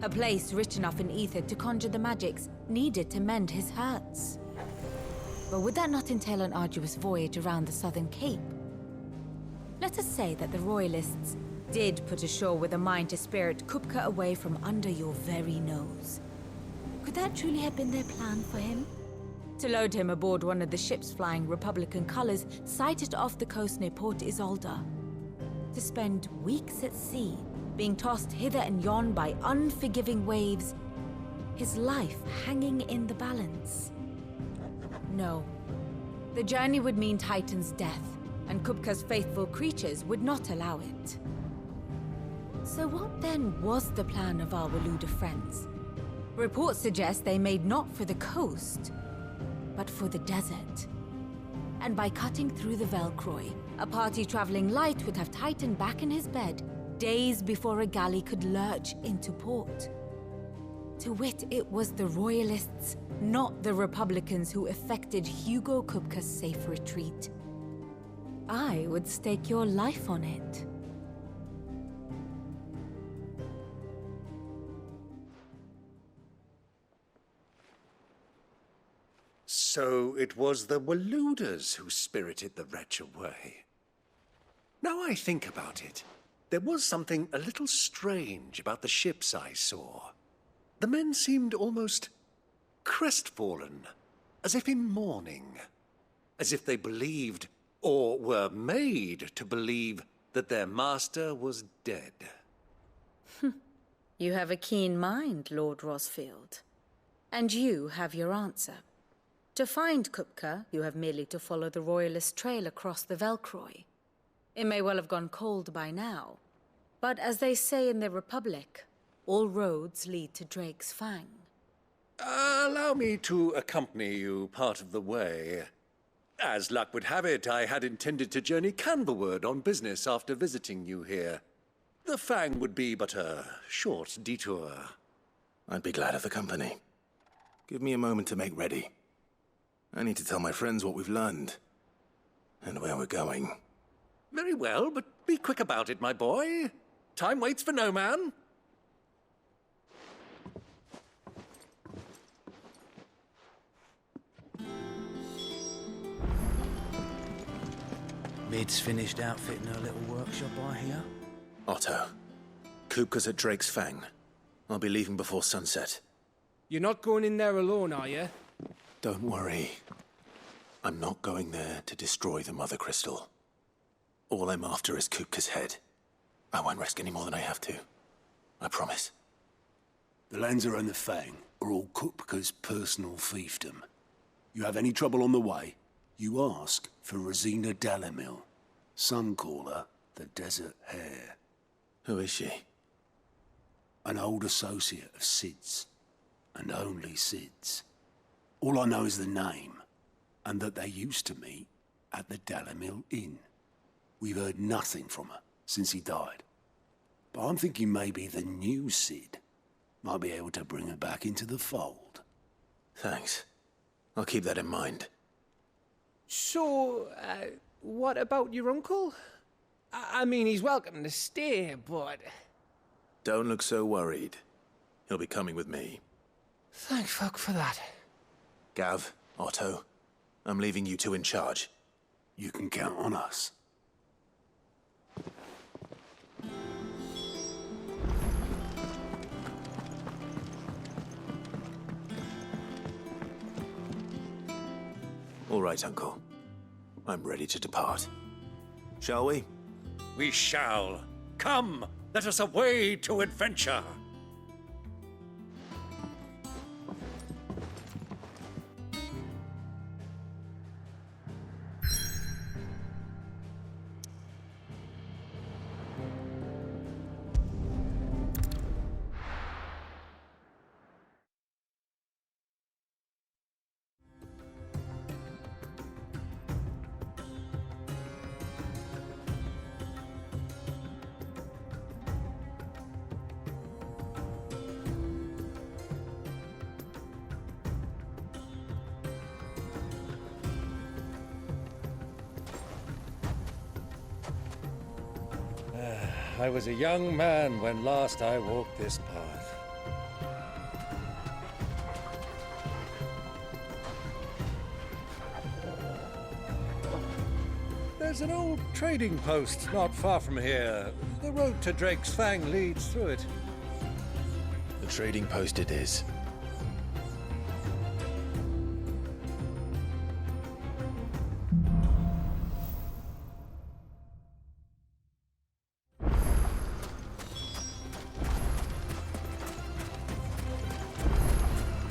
a place rich enough in ether to conjure the magics needed to mend his hurts. But would that not entail an arduous voyage around the southern cape? Let us say that the Royalists did put ashore with a mind to spirit Kupka away from under your very nose. Could that truly have been their plan for him? To load him aboard one of the ships flying Republican colors sighted off the coast near Port Isolde? To spend weeks at sea, being tossed hither and yon by unforgiving waves, his life hanging in the balance? No. The journey would mean Titan's death, and Kupka's faithful creatures would not allow it. So what then was the plan of our Waluda friends? Reports suggest they made not for the coast, but for the desert. And by cutting through the Velcroy, a party traveling light would have Titan back in his bed days before a galley could lurch into port. To wit, it was the Royalists, not the Republicans, who effected Hugo Kupka's safe retreat. I would stake your life on it. So it was the Waluders who spirited the wretch away. Now I think about it, there was something a little strange about the ships I saw. The men seemed almost crestfallen, as if in mourning, as if they believed, or were made to believe, that their master was dead. You have a keen mind, Lord Rosfield. And you have your answer. To find Kupka, you have merely to follow the Royalist trail across the Velcroy. It may well have gone cold by now, but as they say in the Republic, all roads lead to Drake's Fang. Allow me to accompany you part of the way. As luck would have it, I had intended to journey Canberward on business after visiting you here. The Fang would be but a short detour. I'd be glad of the company. Give me a moment to make ready. I need to tell my friends what we've learned. And where we're going. Very well, but be quick about it, my boy. Time waits for no man. Mid's finished outfitting her little workshop, I hear. Otto, Kupka's at Drake's Fang. I'll be leaving before sunset. You're not going in there alone, are you? Don't worry. I'm not going there to destroy the Mother Crystal. All I'm after is Kupka's head. I won't risk any more than I have to. I promise. The Lanza and the Fang are all Kupka's personal fiefdom. You have any trouble on the way, you ask for Rosina Dalamil. Some call her the Desert Hare. Who is she? An old associate of Sid's, and only Sid's. All I know is the name, and that they used to meet at the Dalamil Inn. We've heard nothing from her since he died. But I'm thinking maybe the new Sid might be able to bring her back into the fold. Thanks. I'll keep that in mind. So, what about your uncle? I mean, he's welcome to stay, but... Don't look so worried. He'll be coming with me. Thank fuck for that. Gav, Otto, I'm leaving you two in charge. You can count on us. All right, Uncle. I'm ready to depart. Shall we? We shall. Come, let us away to adventure. I was a young man when last I walked this path. There's an old trading post not far from here. The road to Drake's Fang leads through it. The trading post it is.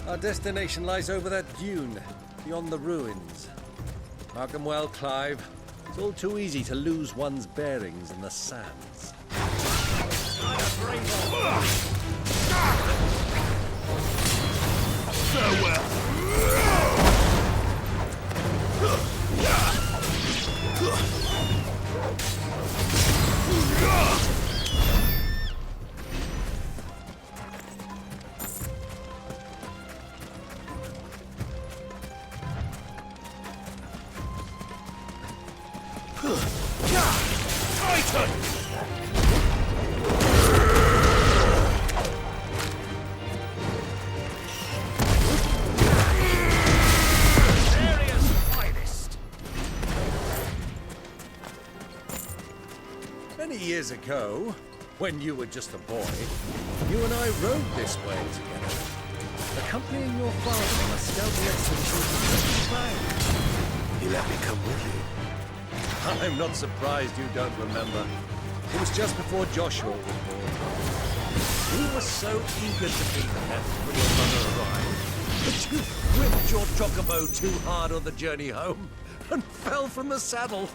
Our destination lies over that dune, beyond the ruins. Mark 'em well, Clive. It's all too easy to lose one's bearings in the sands. Farewell. Many years ago, when you were just a boy, you and I rode this way together, accompanying your father on a stealthy expedition to Fang. He let me come with you. I'm not surprised you don't remember. It was just before Joshua was born. You were so eager to be there when your mother arrived, but you whipped your chocobo too hard on the journey home and fell from the saddle.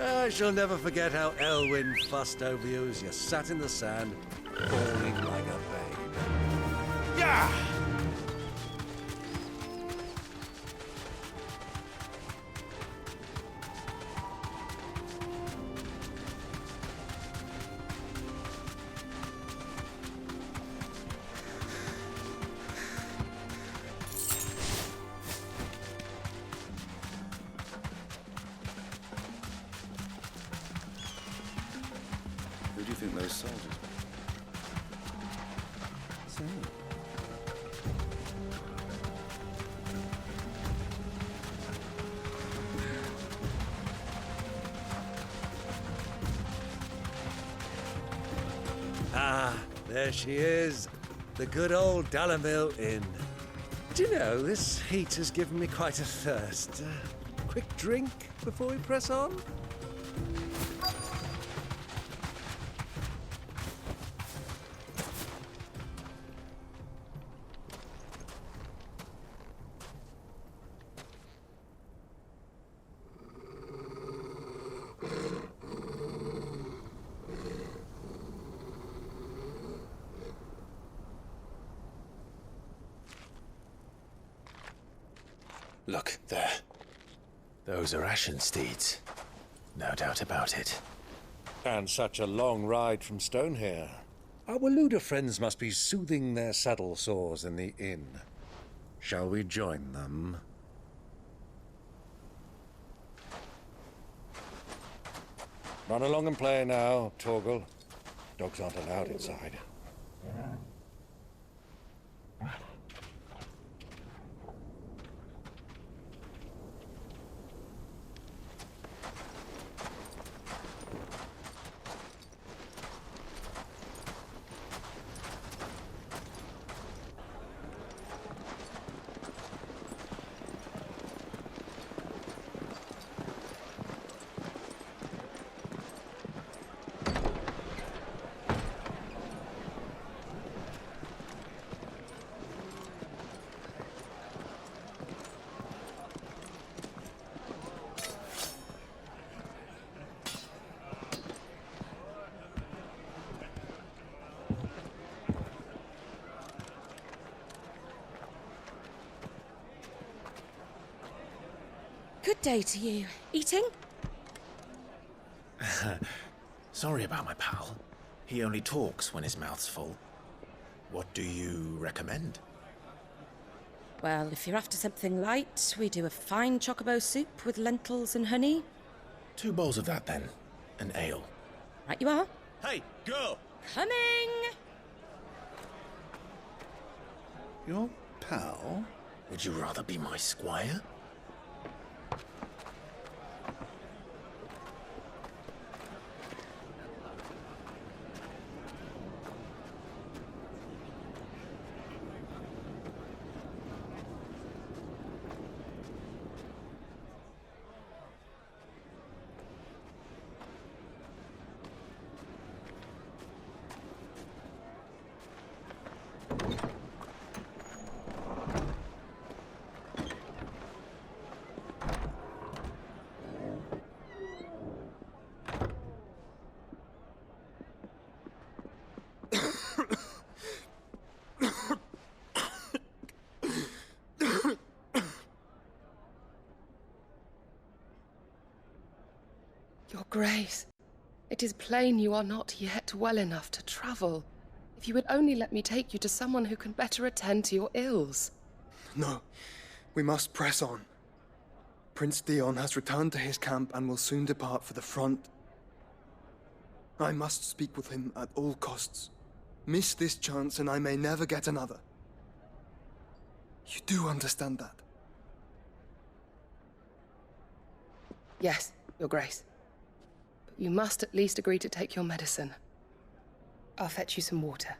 I shall never forget how Elwyn fussed over you as you sat in the sand, bawling like a babe. Yeah! think those soldiers... Say... Ah, there she is. The good old Dalamil Inn. Do you know, this heat has given me quite a thirst. Quick drink before we press on? Look, there. Those are Ashen steeds. No doubt about it. And such a long ride from Stonehair. Our Luda friends must be soothing their saddle sores in the inn. Shall we join them? Run along and play now, Torgal. Dogs aren't allowed inside. Good day to you. Eating? Sorry about my pal. He only talks when his mouth's full. What do you recommend? Well, if you're after something light, we do a fine chocobo soup with lentils and honey. 2 bowls of that, then. An ale. Right you are. Hey, girl! Coming! Your pal? Would you rather be my squire? Your Grace, it is plain you are not yet well enough to travel. If you would only let me take you to someone who can better attend to your ills. No, we must press on. Prince Dion has returned to his camp and will soon depart for the front. I must speak with him at all costs. Miss this chance and I may never get another. You do understand that? Yes, Your Grace. But you must at least agree to take your medicine. I'll fetch you some water.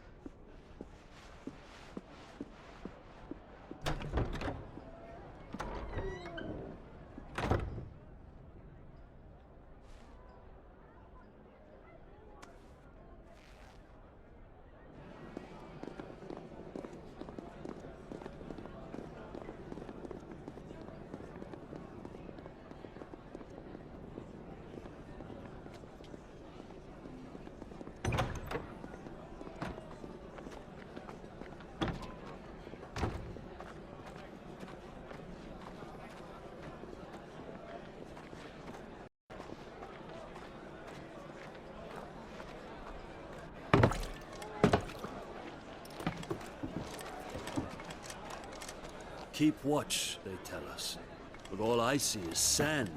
Keep watch, they tell us. But all I see is sand.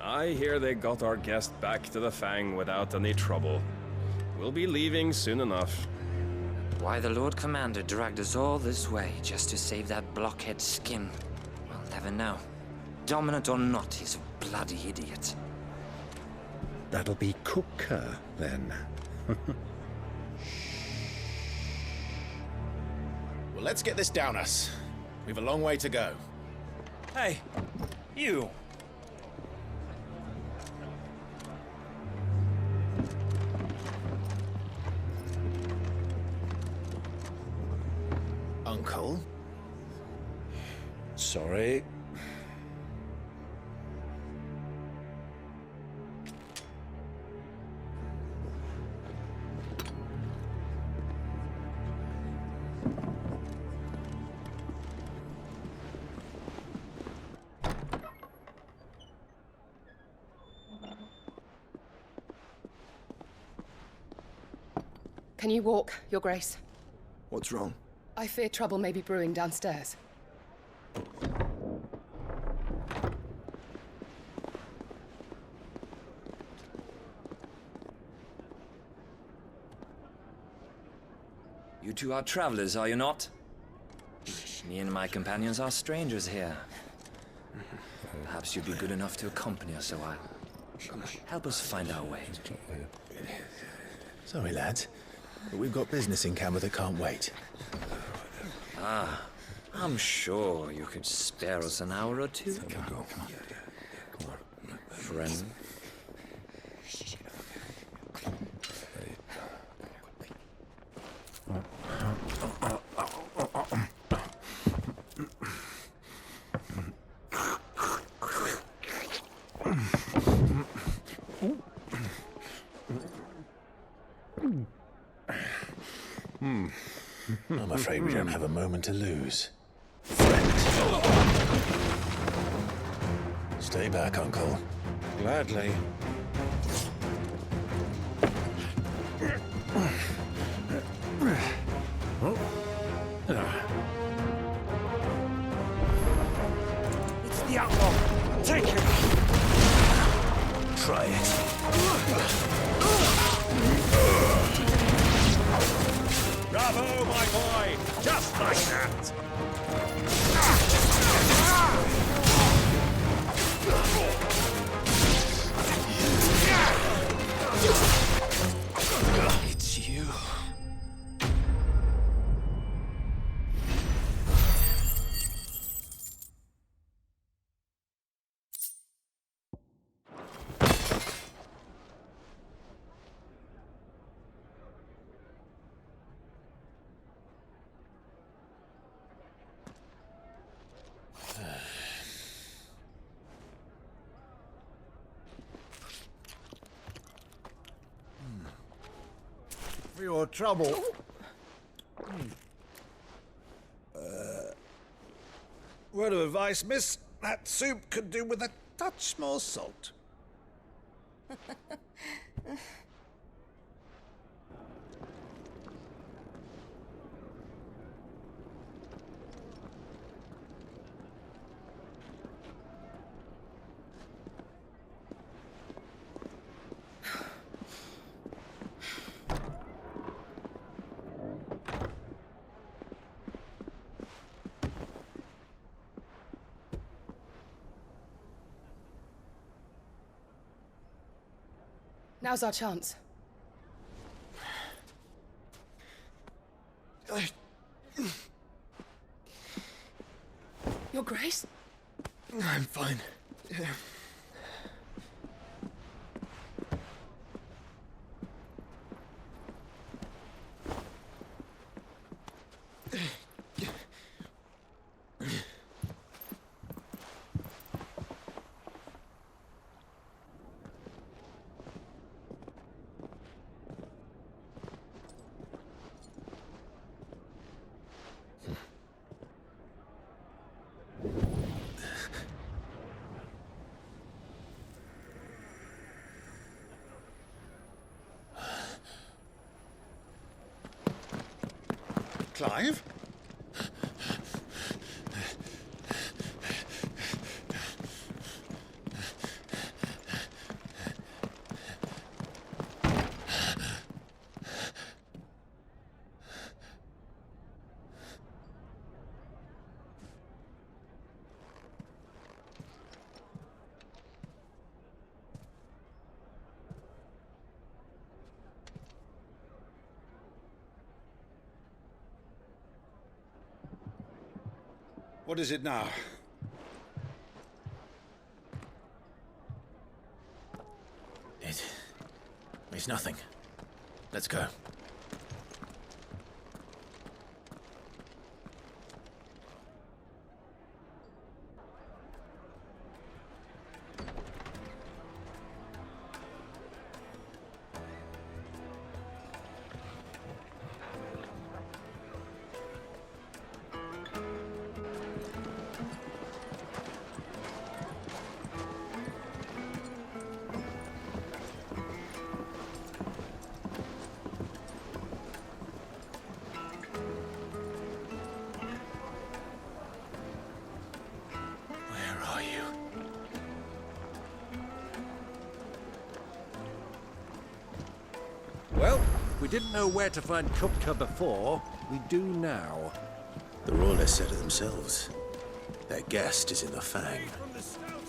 I hear they got our guest back to the Fang without any trouble. We'll be leaving soon enough. Why the Lord Commander dragged us all this way just to save that blockhead skin, we'll never know. Dominant or not, he's a bloody idiot. That'll be Cooker, then. Well, let's get this down us. We've a long way to go. Hey, you! Uncle? Sorry. Can you walk, Your Grace? What's wrong? I fear trouble may be brewing downstairs. You two are travelers, are you not? Me and my companions are strangers here. Perhaps you'd be good enough to accompany us a while. Help us find our way. Sorry, lads, but we've got business in camera that can't wait. Ah, I'm sure you could spare us an hour or two. Come on. Friend. I'm afraid we don't have a moment to lose. Stay back, Uncle. Gladly. It's the outlaw. Take him. Try it. Bravo, my boy! Just like that! It's you. For your trouble. Word of advice, miss. That soup could do with a touch more salt. Now's our chance. Your Grace? I'm fine. Yeah. Clive? What is it now? It's nothing. Let's go. Well, we didn't know where to find Kupka before. We do now. The Royalists said it themselves. Their guest is in the Fang.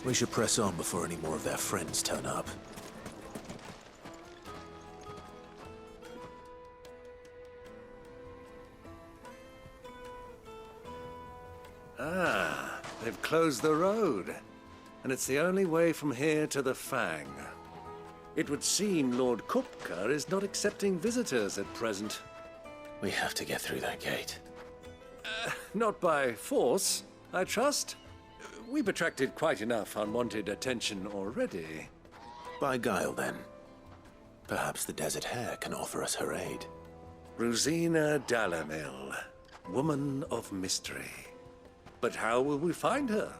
We should press on before any more of their friends turn up. Ah, they've closed the road. And it's the only way from here to the Fang. It would seem Lord Kupka is not accepting visitors at present. We have to get through that gate. Not by force, I trust. We've attracted quite enough unwanted attention already. By guile, then. Perhaps the Desert Hare can offer us her aid. Rosina Dalamil, woman of mystery. But how will we find her?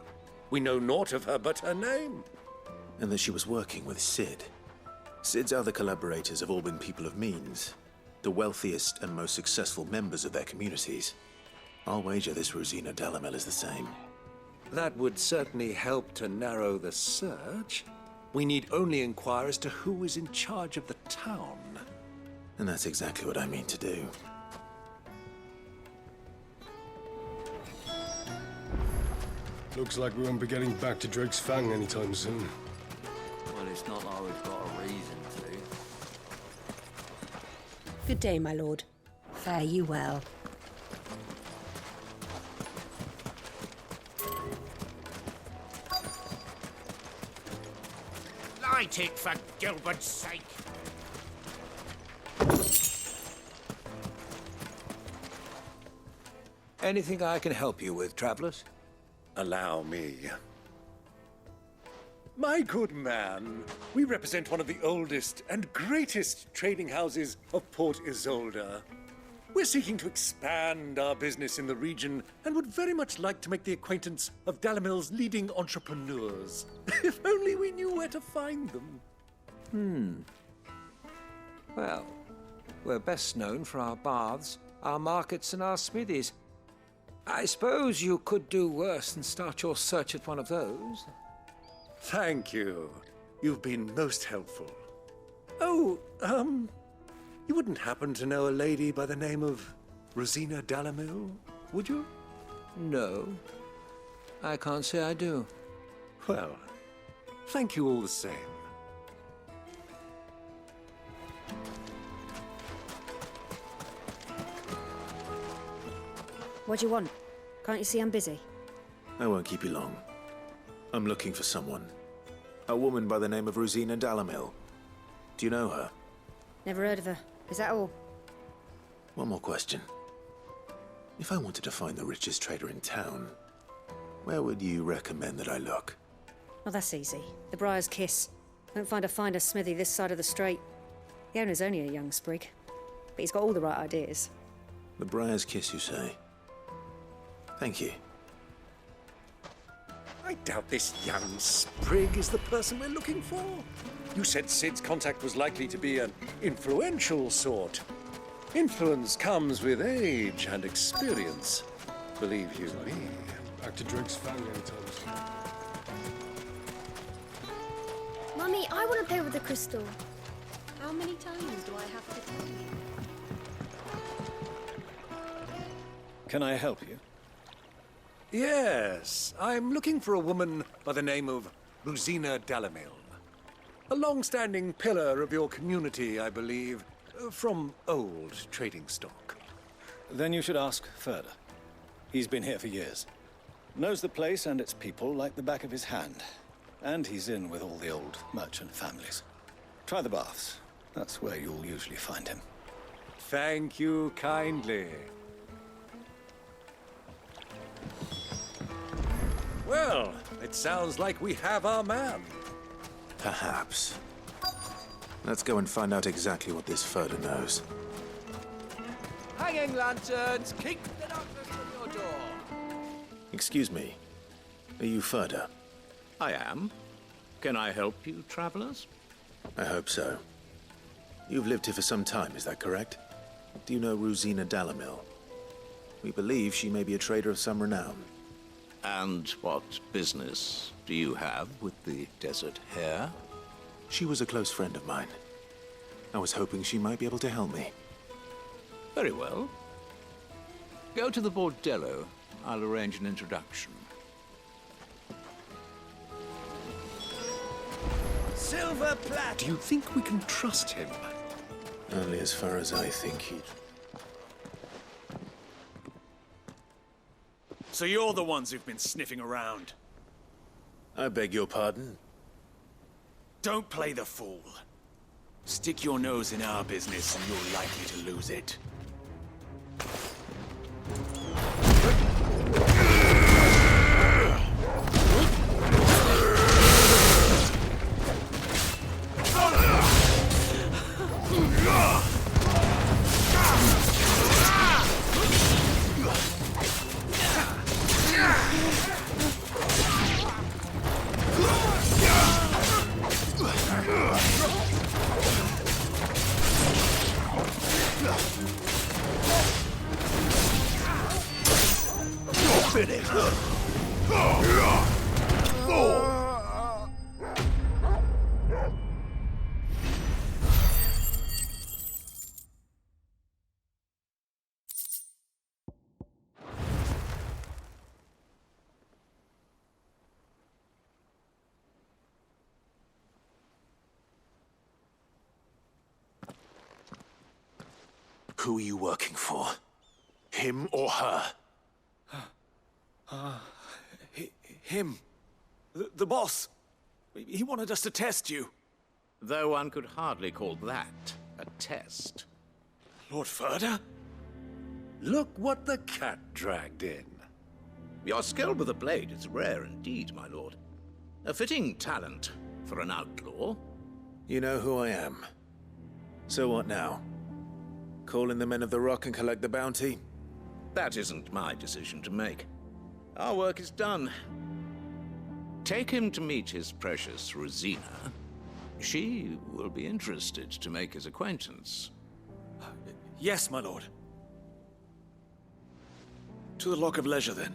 We know naught of her but her name. And that she was working with Sid. Sid's other collaborators have all been people of means, the wealthiest and most successful members of their communities. I'll wager this Rosina Dalamil is the same. That would certainly help to narrow the search. We need only inquire as to who is in charge of the town. And that's exactly what I mean to do. Looks like we won't be getting back to Drake's Fang anytime soon. Well, it's not like we've got a reason to. Good day, my lord. Fare you well. Light it, for Gilbert's sake! Anything I can help you with, travelers? Allow me. My good man, we represent one of the oldest and greatest trading houses of Port Isolde. We're seeking to expand our business in the region and would very much like to make the acquaintance of Dalamil's leading entrepreneurs. If only we knew where to find them. Well, we're best known for our baths, our markets, and our smithies. I suppose you could do worse than start your search at one of those. Thank you. You've been most helpful. Oh, you wouldn't happen to know a lady by the name of Rosina Dalamil, would you? No. I can't say I do. Well, thank you all the same. What do you want? Can't you see I'm busy? I won't keep you long. I'm looking for someone. A woman by the name of Rosina Dalamil. Do you know her? Never heard of her. Is that all? One more question. If I wanted to find the richest trader in town, where would you recommend that I look? Well, that's easy. The Briar's Kiss. Won't find a finer smithy this side of the strait. The owner's only a young sprig, but he's got all the right ideas. The Briar's Kiss, you say? Thank you. I doubt this young sprig is the person we're looking for. You said Sid's contact was likely to be an influential sort. Influence comes with age and experience. Believe you me. Back to Drake's Fang anytime soon. Mummy, I want to play with the crystal. How many times do I have to tell you? Can I help you? Yes, I'm looking for a woman by the name of Rosina Dalamil. A long-standing pillar of your community, I believe, from old trading stock. Then you should ask further. He's been here for years. Knows the place and its people like the back of his hand. And he's in with all the old merchant families. Try the baths. That's where you'll usually find him. Thank you kindly. Well, it sounds like we have our man. Perhaps. Let's go and find out exactly what this Furder knows. Hanging lanterns, keep the darkness from your door. Excuse me. Are you Furder? I am. Can I help you, travelers? I hope so. You've lived here for some time, is that correct? Do you know Rosina Dalamil? We believe she may be a trader of some renown. And what business do you have with the Desert Hare? She was a close friend of mine. I was hoping she might be able to help me. Very well. Go to the Bordello. I'll arrange an introduction. Silver plat! Do you think we can trust him? Only as far as I think he'd... So you're the ones who've been sniffing around? I beg your pardon? Don't play the fool. Stick your nose in our business and you're likely to lose it. Who are you working for? Him or her? Him. The boss. He wanted us to test you. Though one could hardly call that a test. Lord Furder? Look what the cat dragged in. Your skill with a blade is rare indeed, my lord. A fitting talent for an outlaw. You know who I am. So what now? Call in the Men of the Rock and collect the bounty? That isn't my decision to make. Our work is done. Take him to meet his precious Rosina. She will be interested to make his acquaintance. Yes, my lord. To the Lock of Leisure, then.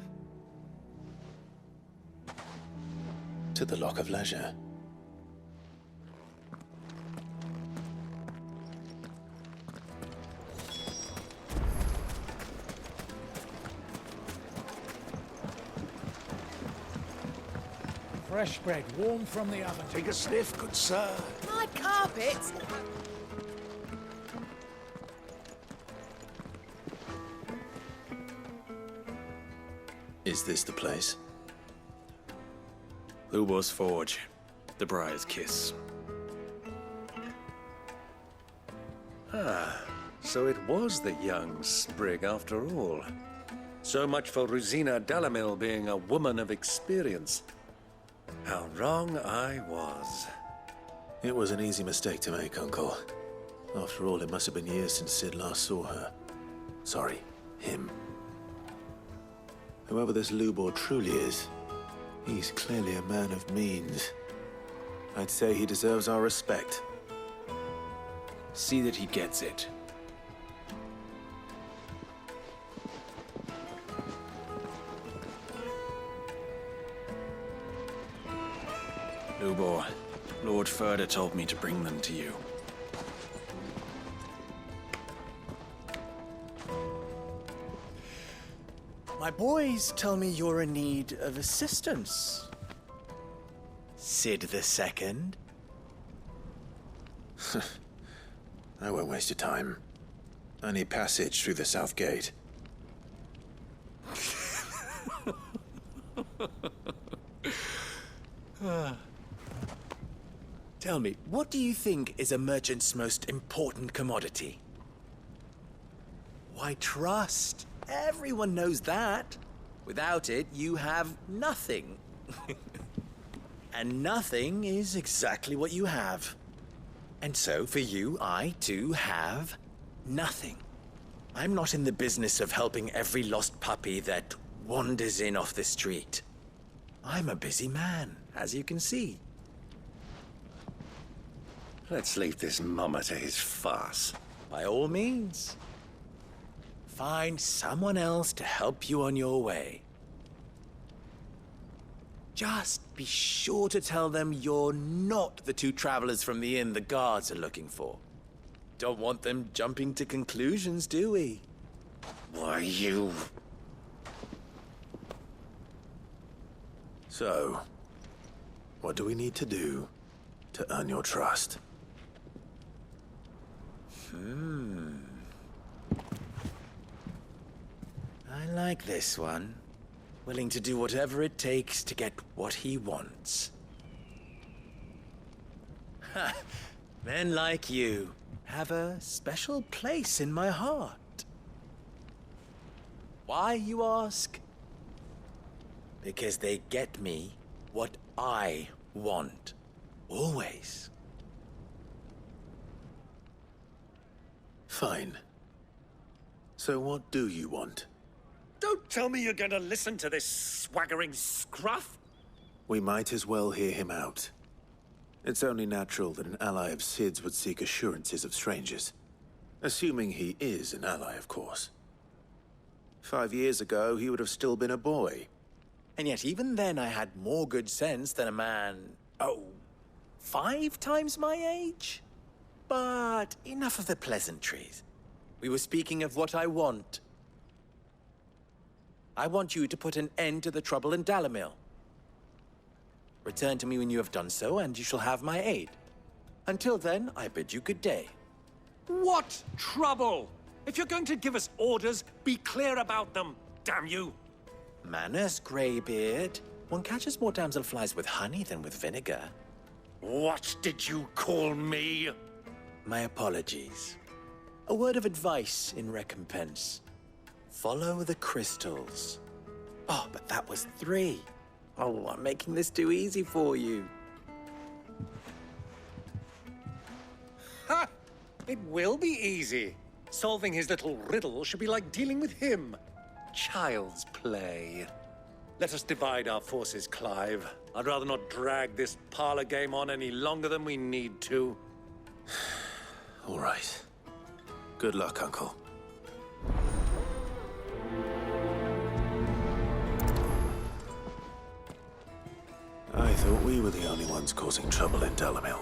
To the Lock of Leisure. Fresh bread, warm from the oven. Take a sniff, good sir. My carpets! Is this the place? Lubo's Forge. The Briar's Kiss. Ah, so it was the young sprig after all. So much for Rosina Dalamil being a woman of experience. How wrong I was. It was an easy mistake to make, Uncle. After all, it must have been years since Sid last saw her. Sorry, him. Whoever this Lubor truly is, he's clearly a man of means. I'd say he deserves our respect. See that he gets it. Lubor, Lord Furder told me to bring them to you. My boys tell me you're in need of assistance. Sid II? I won't waste your time. I need passage through the south gate. Tell me, what do you think is a merchant's most important commodity? Why, trust. Everyone knows that. Without it, you have nothing. And nothing is exactly what you have. And so, for you, I, too, have nothing. I'm not in the business of helping every lost puppy that wanders in off the street. I'm a busy man, as you can see. Let's leave this mummer to his farce. By all means. Find someone else to help you on your way. Just be sure to tell them you're not the two travelers from the inn the guards are looking for. Don't want them jumping to conclusions, do we? Why, you... So, what do we need to do to earn your trust? I like this one. Willing to do whatever it takes to get what he wants. Ha! Men like you have a special place in my heart. Why, you ask? Because they get me what I want. Always. Fine. So what do you want? Don't tell me you're gonna listen to this swaggering scruff! We might as well hear him out. It's only natural that an ally of Sid's would seek assurances of strangers. Assuming he is an ally, of course. 5 years ago, he would have still been a boy. And yet even then I had more good sense than a man, 5 times my age? But enough of the pleasantries. We were speaking of what I want. I want you to put an end to the trouble in Dalamil. Return to me when you have done so, and you shall have my aid. Until then, I bid you good day. What trouble? If you're going to give us orders, be clear about them, damn you! Manners, Greybeard. One catches more damselflies with honey than with vinegar. What did you call me? My apologies. A word of advice in recompense. Follow the crystals. Oh, but that was 3. Oh, I'm making this too easy for you. Ha! It will be easy. Solving his little riddle should be like dealing with him. Child's play. Let us divide our forces, Clive. I'd rather not drag this parlor game on any longer than we need to. All right. Good luck, Uncle. I thought we were the only ones causing trouble in Dalamil.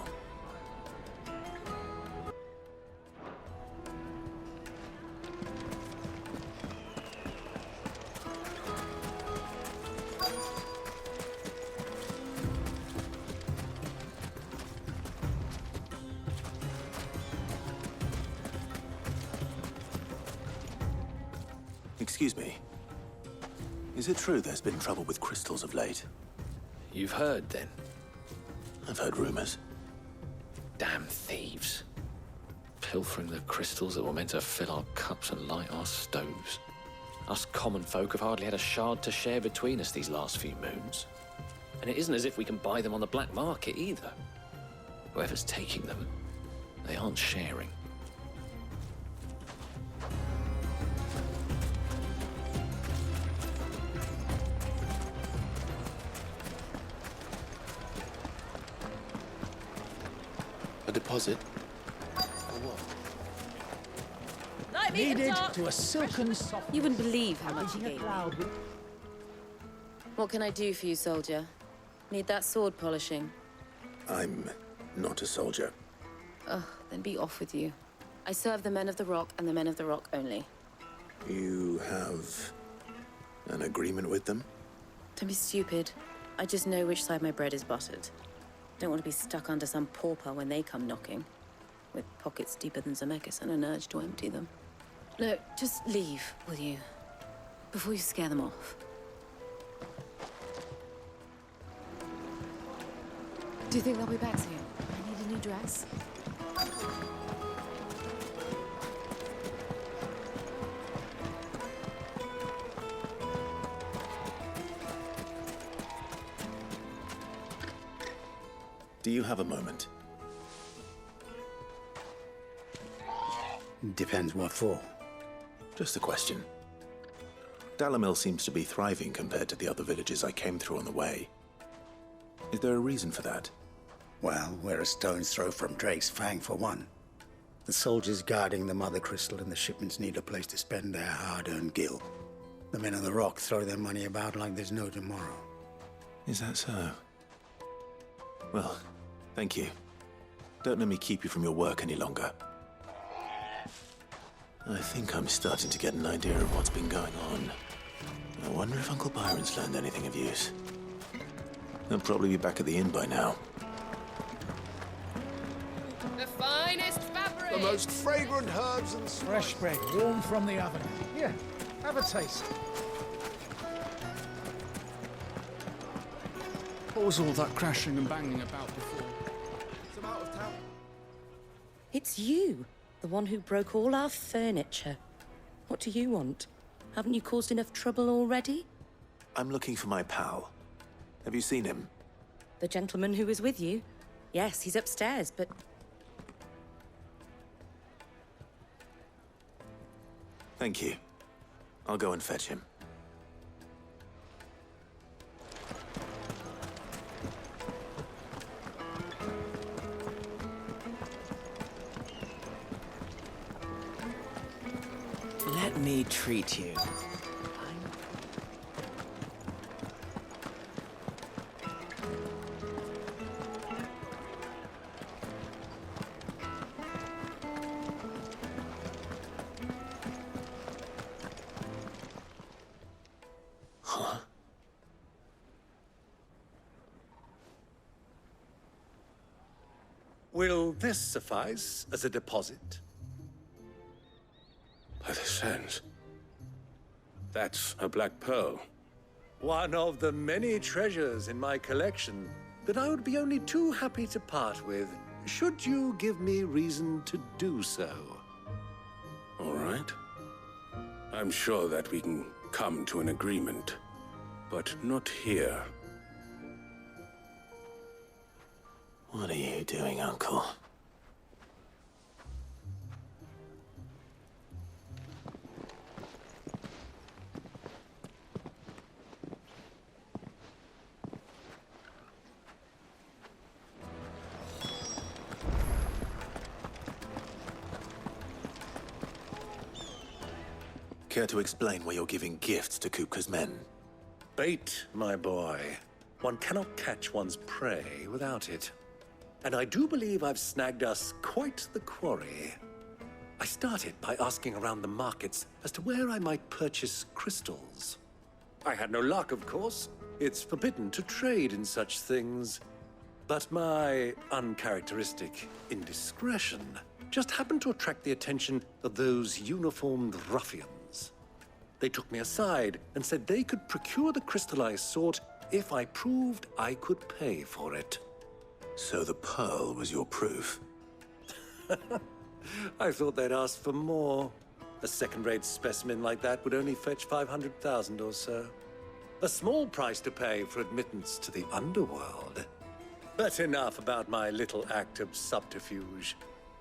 Excuse me. Is it true there's been trouble with crystals of late? You've heard, then? I've heard rumors. Damn thieves. Pilfering the crystals that were meant to fill our cups and light our stoves. Us common folk have hardly had a shard to share between us these last few moons. And it isn't as if we can buy them on the black market, either. Whoever's taking them, they aren't sharing. A deposit? Light me Needed top. to a silken soft... You wouldn't believe how much he gave me. What can I do for you, soldier? Need that sword polishing? I'm not a soldier. Ugh, then be off with you. I serve the men of the Rock and the men of the Rock only. You have an agreement with them? Don't be stupid. I just know which side my bread is buttered. Don't want to be stuck under some pauper when they come knocking, with pockets deeper than Zemeckis and an urge to empty them. Look, just leave, will you? Before you scare them off. Do you think they'll be back soon? I need a new dress. Do you have a moment? Depends what for. Just a question. Dalamil seems to be thriving compared to the other villages I came through on the way. Is there a reason for that? Well, we're a stone's throw from Drake's Fang, for one. The soldiers guarding the Mother Crystal and the shipments need a place to spend their hard-earned gil. The men of the Rock throw their money about like there's no tomorrow. Is that so? Well, thank you. Don't let me keep you from your work any longer. I think I'm starting to get an idea of what's been going on. I wonder if Uncle Byron's learned anything of use. He'll probably be back at the inn by now. The finest fabric! The most fragrant herbs and fresh bread, warm from the oven. Here, have a taste. What was all that crashing and banging about before? Some out of town. It's you, the one who broke all our furniture. What do you want? Haven't you caused enough trouble already? I'm looking for my pal. Have you seen him? The gentleman who was with you? Yes, he's upstairs, but... Thank you. I'll go and fetch him. Let me treat you. Huh? Will this suffice as a deposit? By the sands. That's a black pearl. One of the many treasures in my collection that I would be only too happy to part with, should you give me reason to do so. All right. I'm sure that we can come to an agreement, but not here. What are you doing, Uncle? Care to explain why you're giving gifts to Kupka's men? Bait, my boy. One cannot catch one's prey without it. And I do believe I've snagged us quite the quarry. I started by asking around the markets as to where I might purchase crystals. I had no luck, of course. It's forbidden to trade in such things. But my uncharacteristic indiscretion just happened to attract the attention of those uniformed ruffians. They took me aside and said they could procure the crystal I sought if I proved I could pay for it. So the pearl was your proof? I thought they'd ask for more. A second-rate specimen like that would only fetch 500,000 or so. A small price to pay for admittance to the underworld. But enough about my little act of subterfuge.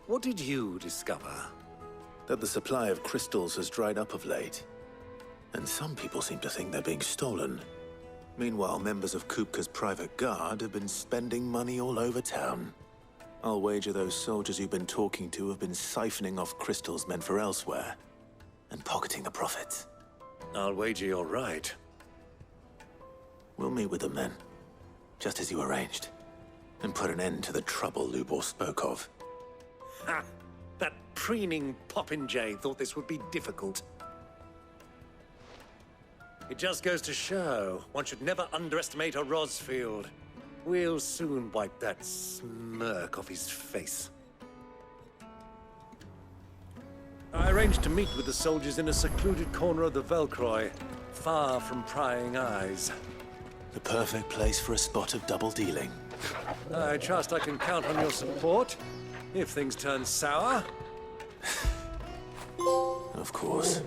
What did you discover? That the supply of crystals has dried up of late. And some people seem to think they're being stolen. Meanwhile, members of Kupka's private guard have been spending money all over town. I'll wager those soldiers you've been talking to have been siphoning off crystals meant for elsewhere, and pocketing the profits. I'll wager you're right. We'll meet with them then, just as you arranged, and put an end to the trouble Lubor spoke of. Ha! That preening popinjay thought this would be difficult. It just goes to show, one should never underestimate a Rosfield. We'll soon wipe that smirk off his face. I arranged to meet with the soldiers in a secluded corner of the Velcroy, far from prying eyes. The perfect place for a spot of double dealing. I trust I can count on your support if things turn sour. Of course.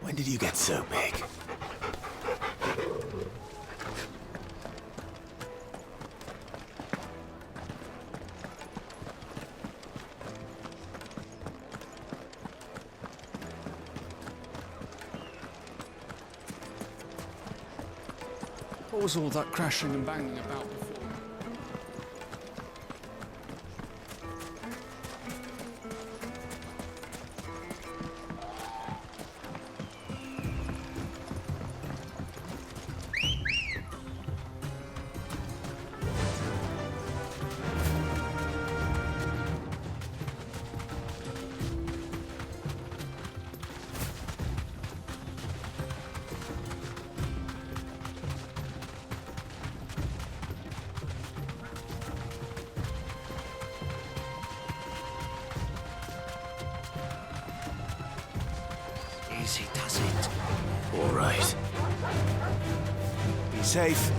When did you get so big? What was all that crashing and banging about before? Easy does it. All right. Be safe.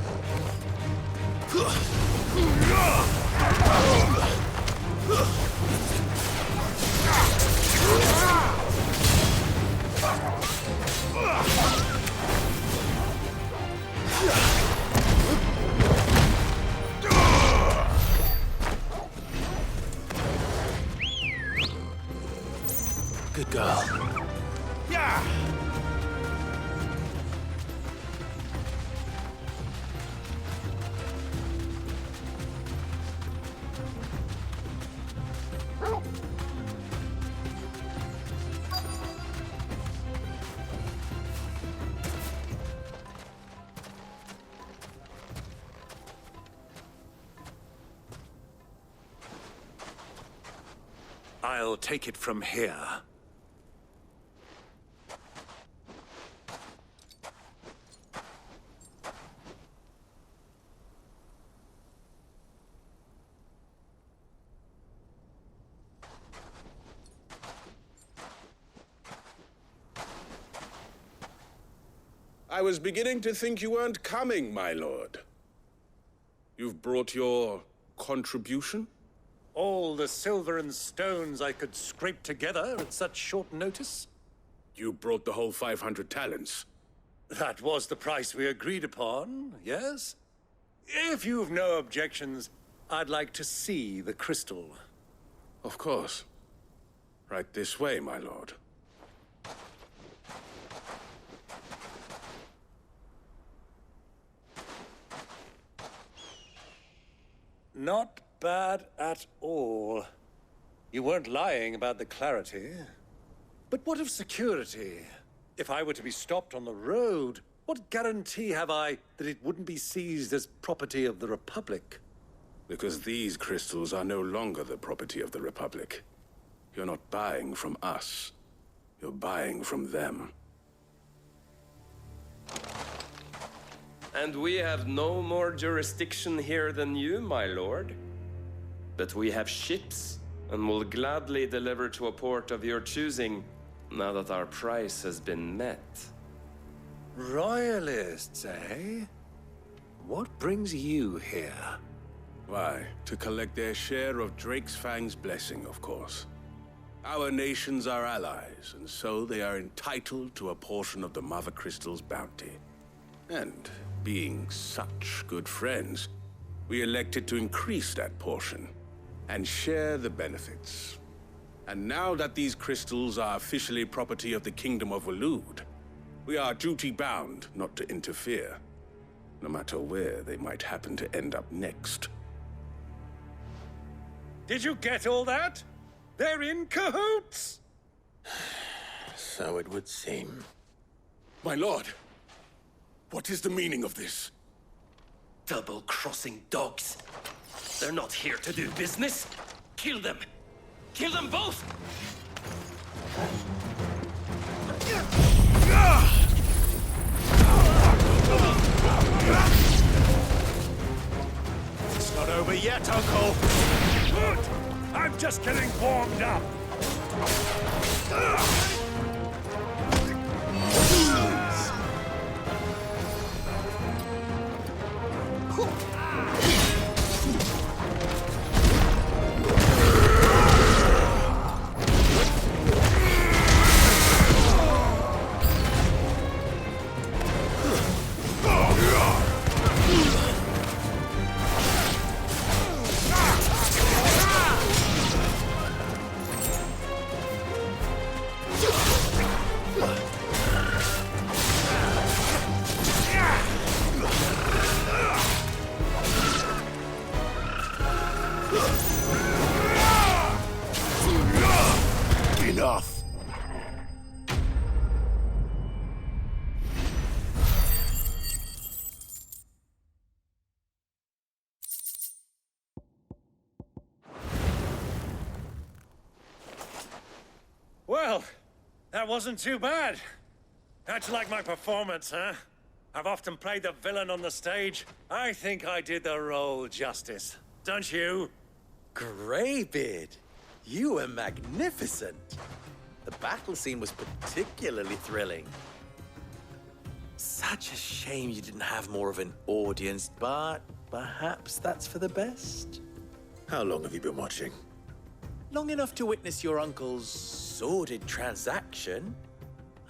Good girl. Yeah! I'll take it from here. I was beginning to think you weren't coming, my lord. You've brought your contribution? All the silver and stones I could scrape together at such short notice? You brought the whole 500 talents. That was the price we agreed upon, yes? If you've no objections, I'd like to see the crystal. Of course. Right this way, my lord. Not bad at all. You weren't lying about the clarity. But what of security? If I were to be stopped on the road, what guarantee have I that it wouldn't be seized as property of the Republic? Because these crystals are no longer the property of the Republic. You're not buying from us. You're buying from them. And we have no more jurisdiction here than you, my lord. But we have ships, and will gladly deliver to a port of your choosing, now that our price has been met. Royalists, eh? What brings you here? Why, to collect their share of Drake's Fang's blessing, of course. Our nations are allies, and so they are entitled to a portion of the Mother Crystal's bounty. And being such good friends, we elected to increase that portion and share the benefits. And now that these crystals are officially property of the Kingdom of Waloed, we are duty-bound not to interfere, no matter where they might happen to end up next. Did you get all that? They're in cahoots! So it would seem. My lord, what is the meaning of this? Double-crossing dogs. They're not here to do business. Kill them! Kill them both! It's not over yet, Uncle! Good! I'm just getting warmed up! Well, that wasn't too bad. How'd you like my performance, huh? I've often played the villain on the stage. I think I did the role justice. Don't you? Greybeard, you were magnificent. The battle scene was particularly thrilling. Such a shame you didn't have more of an audience, but perhaps that's for the best. How long have you been watching? Long enough to witness your uncle's sordid transaction.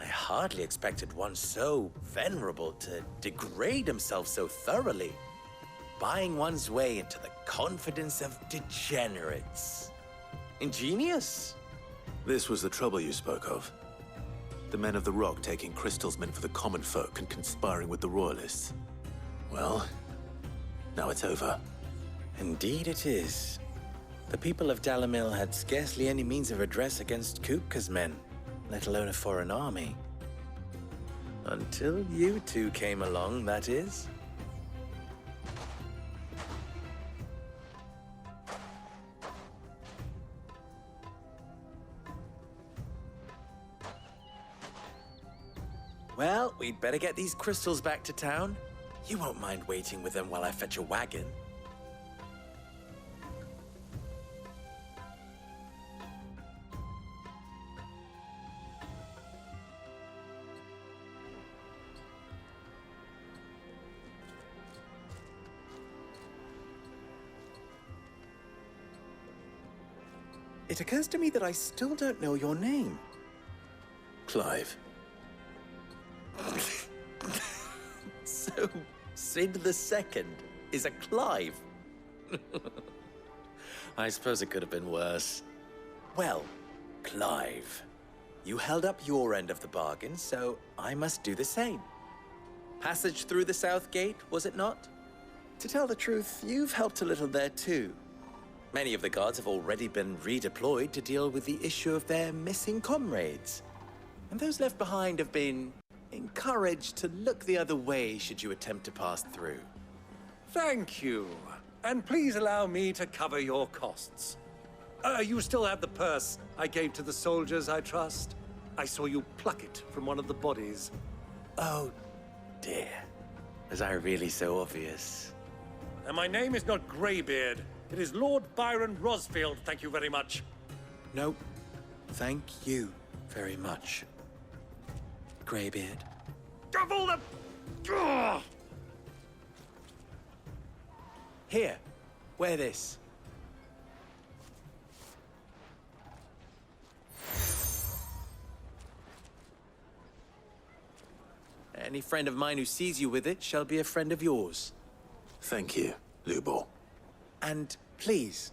I hardly expected one so venerable to degrade himself so thoroughly, buying one's way into the confidence of degenerates. Ingenious. This was the trouble you spoke of. The men of the Rock taking crystals meant for the common folk and conspiring with the Royalists. Well, now it's over. Indeed it is. The people of Dalamil had scarcely any means of redress against Kupka's men, let alone a foreign army. Until you two came along, that is. Well, we'd better get these crystals back to town. You won't mind waiting with them while I fetch a wagon. It occurs to me that I still don't know your name. Clive. So, Sid the Second is a Clive? I suppose it could have been worse. Well, Clive, you held up your end of the bargain, so I must do the same. Passage through the South Gate, was it not? To tell the truth, you've helped a little there too. Many of the guards have already been redeployed to deal with the issue of their missing comrades. And those left behind have been encouraged to look the other way should you attempt to pass through. Thank you. And please allow me to cover your costs. You still have the purse I gave to the soldiers, I trust? I saw you pluck it from one of the bodies. Oh, dear. Was I really so obvious? And my name is not Greybeard. It is Lord Byron Rosfield, thank you very much. No, thank you very much, Greybeard. Of all the... Ugh! Here, wear this. Any friend of mine who sees you with it shall be a friend of yours. Thank you, Lubor. And please,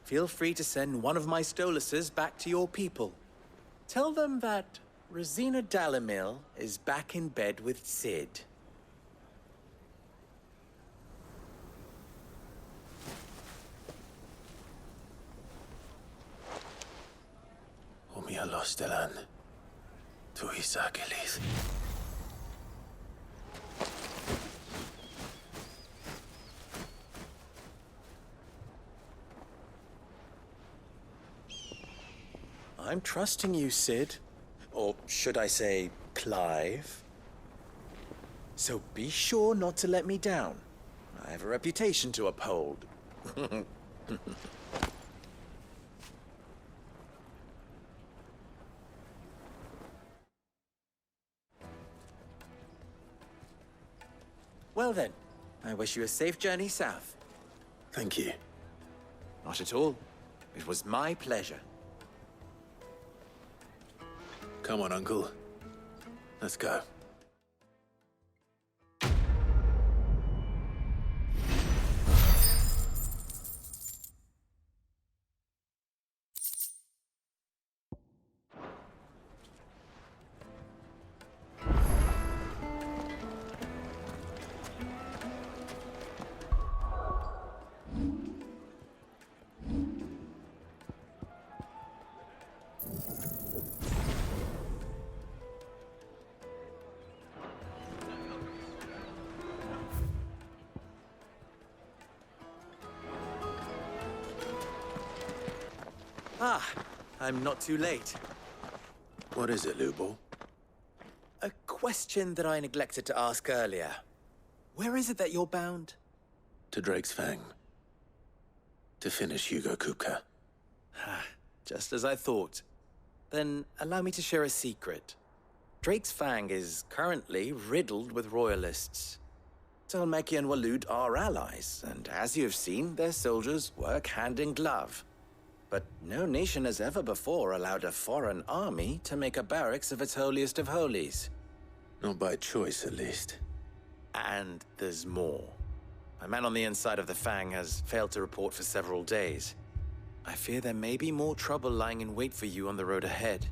feel free to send one of my Stoluses back to your people. Tell them that Rosina Dalamil is back in bed with Sid. Omia Lostelan. Tuisa Kelith. I'm trusting you, Sid. Or should I say, Clive? So be sure not to let me down. I have a reputation to uphold. Well then, I wish you a safe journey south. Thank you. Not at all. It was my pleasure. Come on, Uncle. Let's go. Ah, I'm not too late. What is it, Lubor? A question that I neglected to ask earlier. Where is it that you're bound? To Drake's Fang. To finish Hugo Kupka. Just as I thought. Then allow me to share a secret. Drake's Fang is currently riddled with royalists. Dhalmekia and Waloed are allies, and as you have seen, their soldiers work hand in glove. But no nation has ever before allowed a foreign army to make a barracks of its holiest of holies. Not by choice, at least. And there's more. A man on the inside of the Fang has failed to report for several days. I fear there may be more trouble lying in wait for you on the road ahead.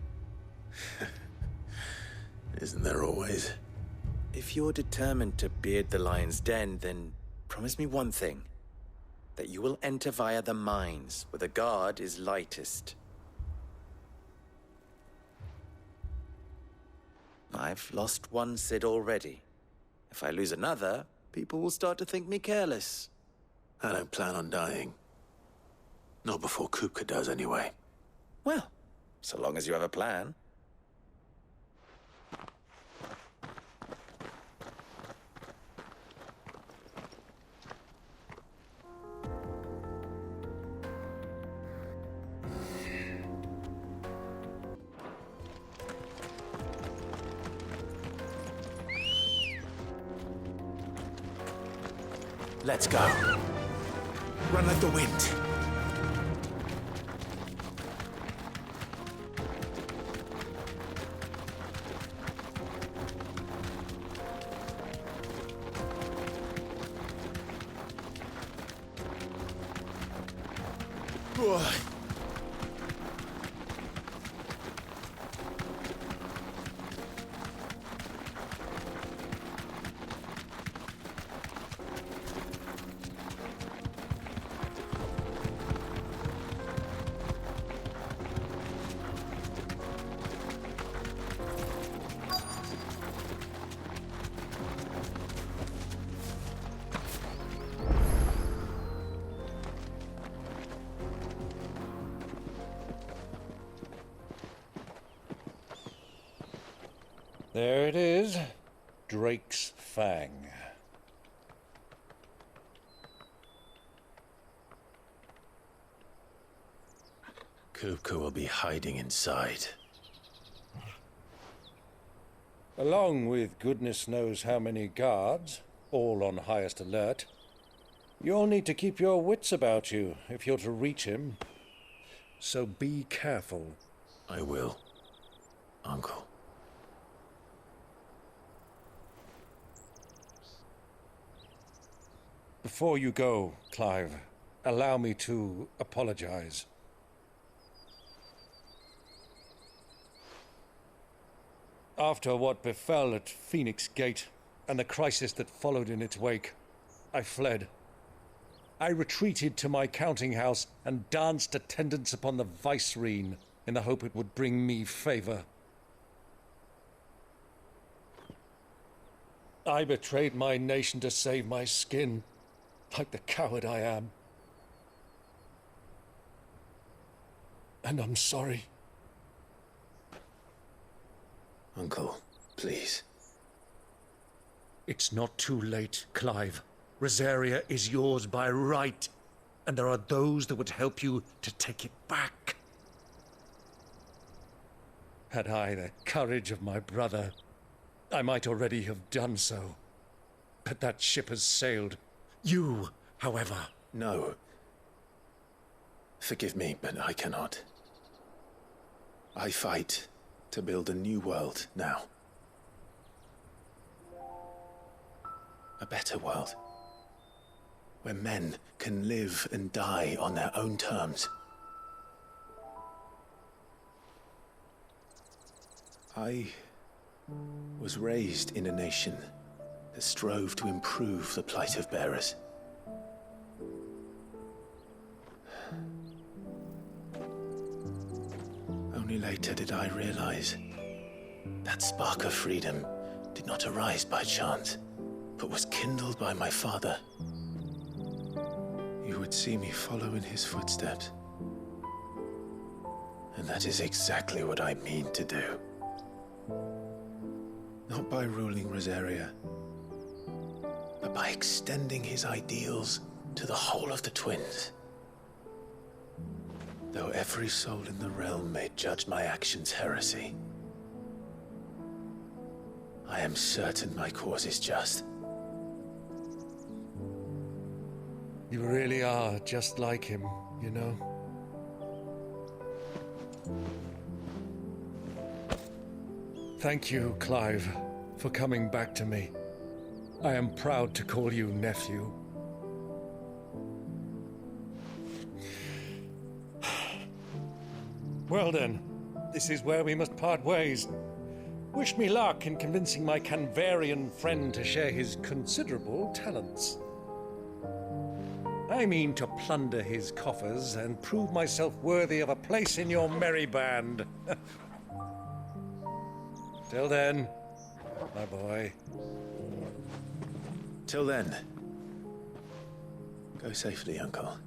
Isn't there always? If you're determined to beard the lion's den, then promise me one thing. That you will enter via the mines, where the guard is lightest. I've lost one Cid already. If I lose another, people will start to think me careless. I don't plan on dying. Not before Kupka does, anyway. Well, so long as you have a plan. Let's go. Run like the wind. There it is. Drake's Fang. Kupka will be hiding inside. Along with goodness knows how many guards, all on highest alert. You'll need to keep your wits about you if you're to reach him. So be careful. I will, Uncle. Before you go, Clive, allow me to apologize. After what befell at Phoenix Gate and the crisis that followed in its wake, I fled. I retreated to my counting house and danced attendance upon the vicereine in the hope it would bring me favor. I betrayed my nation to save my skin, like the coward I am. And I'm sorry. Uncle, please. It's not too late, Clive. Rosaria is yours by right, and there are those that would help you to take it back. Had I the courage of my brother, I might already have done so. But that ship has sailed. You, however... No. Forgive me, but I cannot. I fight to build a new world now. A better world. Where men can live and die on their own terms. I was raised in a nation that strove to improve the plight of bearers. Only later did I realize that spark of freedom did not arise by chance, but was kindled by my father. You would see me follow in his footsteps. And that is exactly what I mean to do. Not by ruling Rosaria, but by extending his ideals to the whole of the twins. Though every soul in the realm may judge my actions heresy, I am certain my cause is just. You really are just like him, you know? Thank you, Clive, for coming back to me. I am proud to call you nephew. Well then, this is where we must part ways. Wish me luck in convincing my Canvarian friend to share his considerable talents. I mean to plunder his coffers and prove myself worthy of a place in your merry band. Till then, my boy. Till then, go safely, Uncle.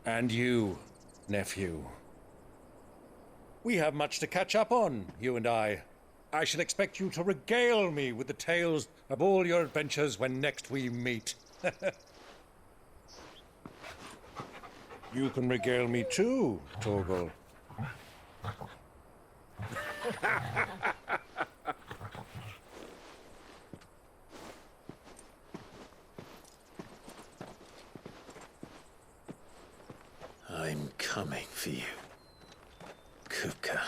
And you, nephew. We have much to catch up on, you and I. I shall expect you to regale me with the tales of all your adventures when next we meet. You can regale me too, Torgal. I'm coming for you, Kupka.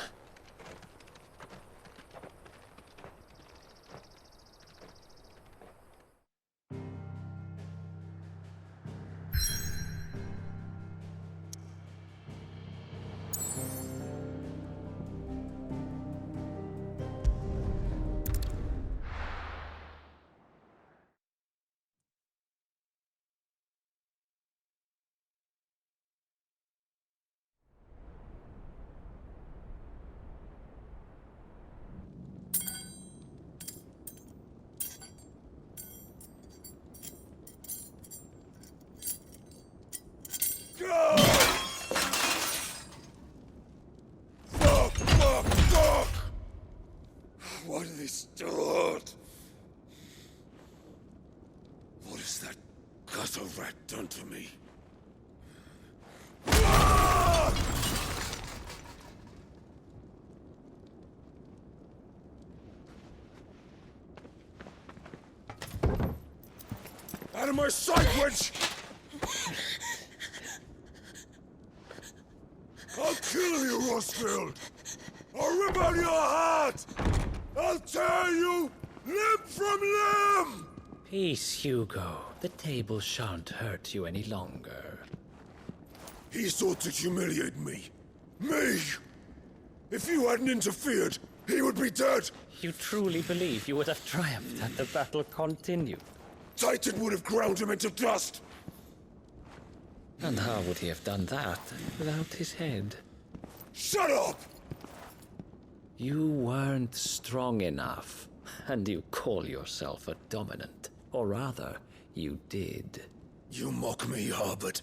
Why do they start? What has that gutter rat done to me? Out of my sight, wench! I'll kill you, Rosfield! I'll rip out your heart! I'll tear you limb from limb! Peace, Hugo. The table shan't hurt you any longer. He sought to humiliate me. Me! If you hadn't interfered, he would be dead! You truly believe you would have triumphed had the battle continued? Titan would have ground him into dust! And how would he have done that without his head? Shut up! You weren't strong enough, and you call yourself a dominant. Or rather, you did. You mock me, Harbert.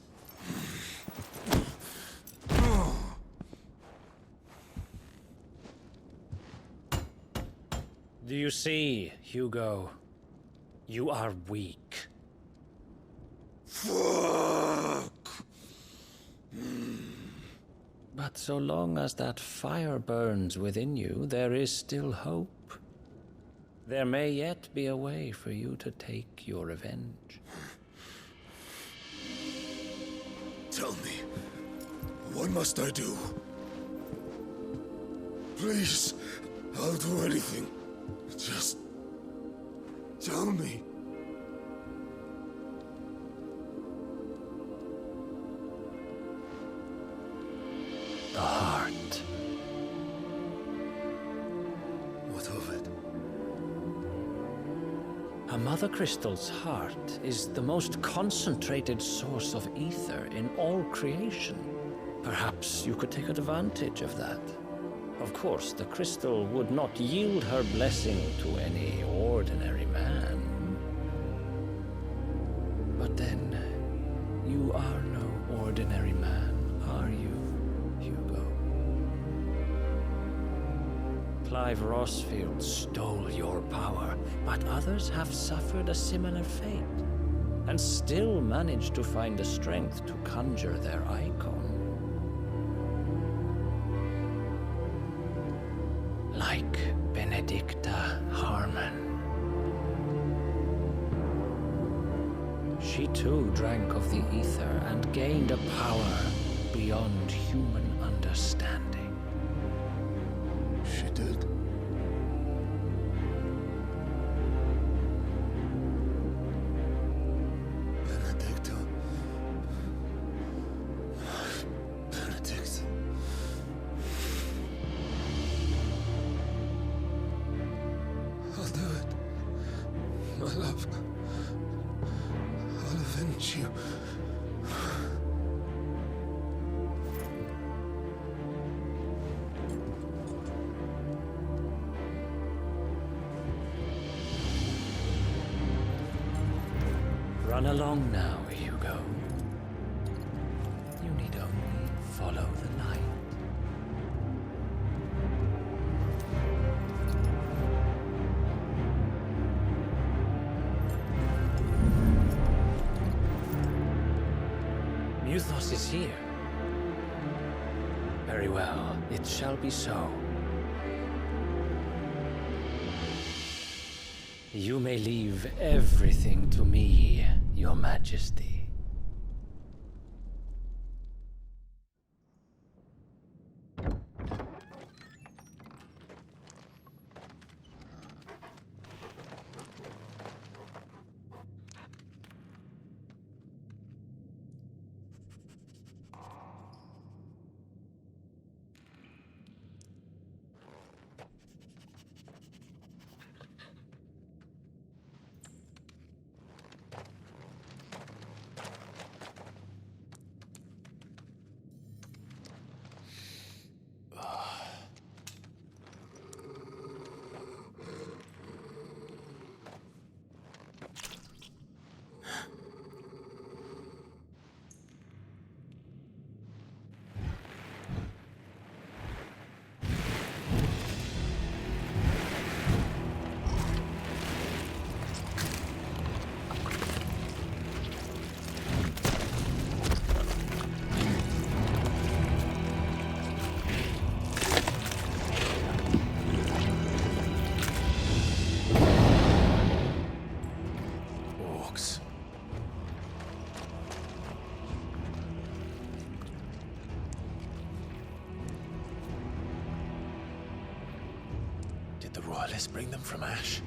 Do you see, Hugo? You are weak. Fuck! But so long as that fire burns within you, there is still hope. There may yet be a way for you to take your revenge. Tell me, what must I do? Please, I'll do anything. Just tell me. The heart. What of it? A mother crystal's heart is the most concentrated source of ether in all creation. Perhaps you could take advantage of that. Of course, the crystal would not yield her blessing to any ordinary man. But then, you are no ordinary man, are you, Hugo? Clive Rossfield stole your power, but others have suffered a similar fate, and still managed to find the strength to conjure their icon. Like Benedicta Harmon. She too drank of the ether and gained a power beyond human understanding. She did. Benedicta. Benedict. I'll do it. My love. I'll avenge you. Run along now, Hugo. You need only follow the light. Muthos is here. Very well, it shall be so. You may leave everything to me, Your Majesty. Did the Royalists bring them from Ash?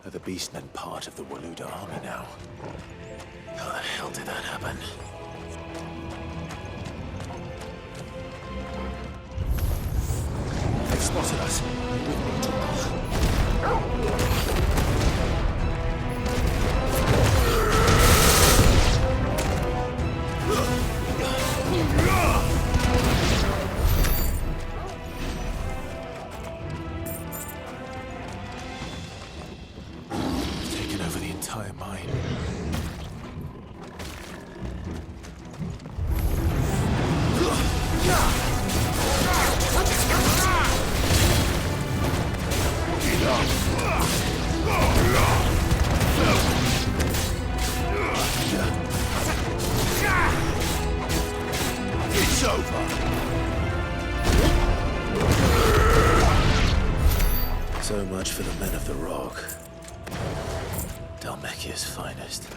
Are the Beastmen part of the Waluda army now? How the hell did that happen? They've spotted us. Taken over the entire mine. It's over. So much for the men of the Rock. Dhalmekia's finest.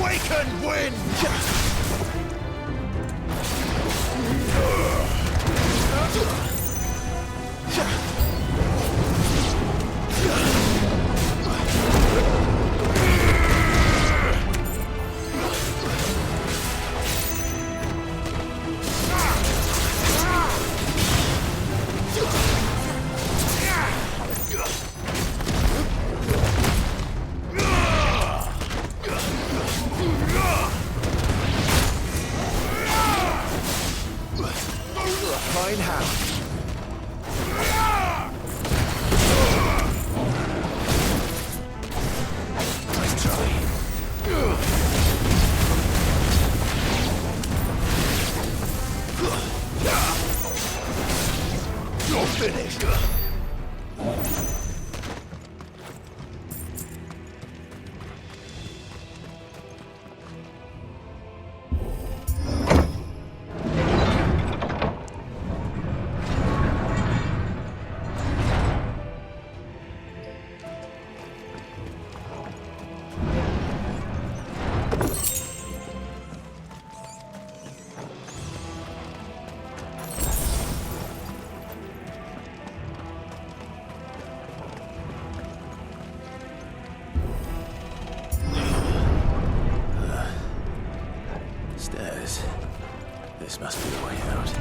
Awaken wind! Fine hand. Nice try. You're finished. Stairs. This must be the way out.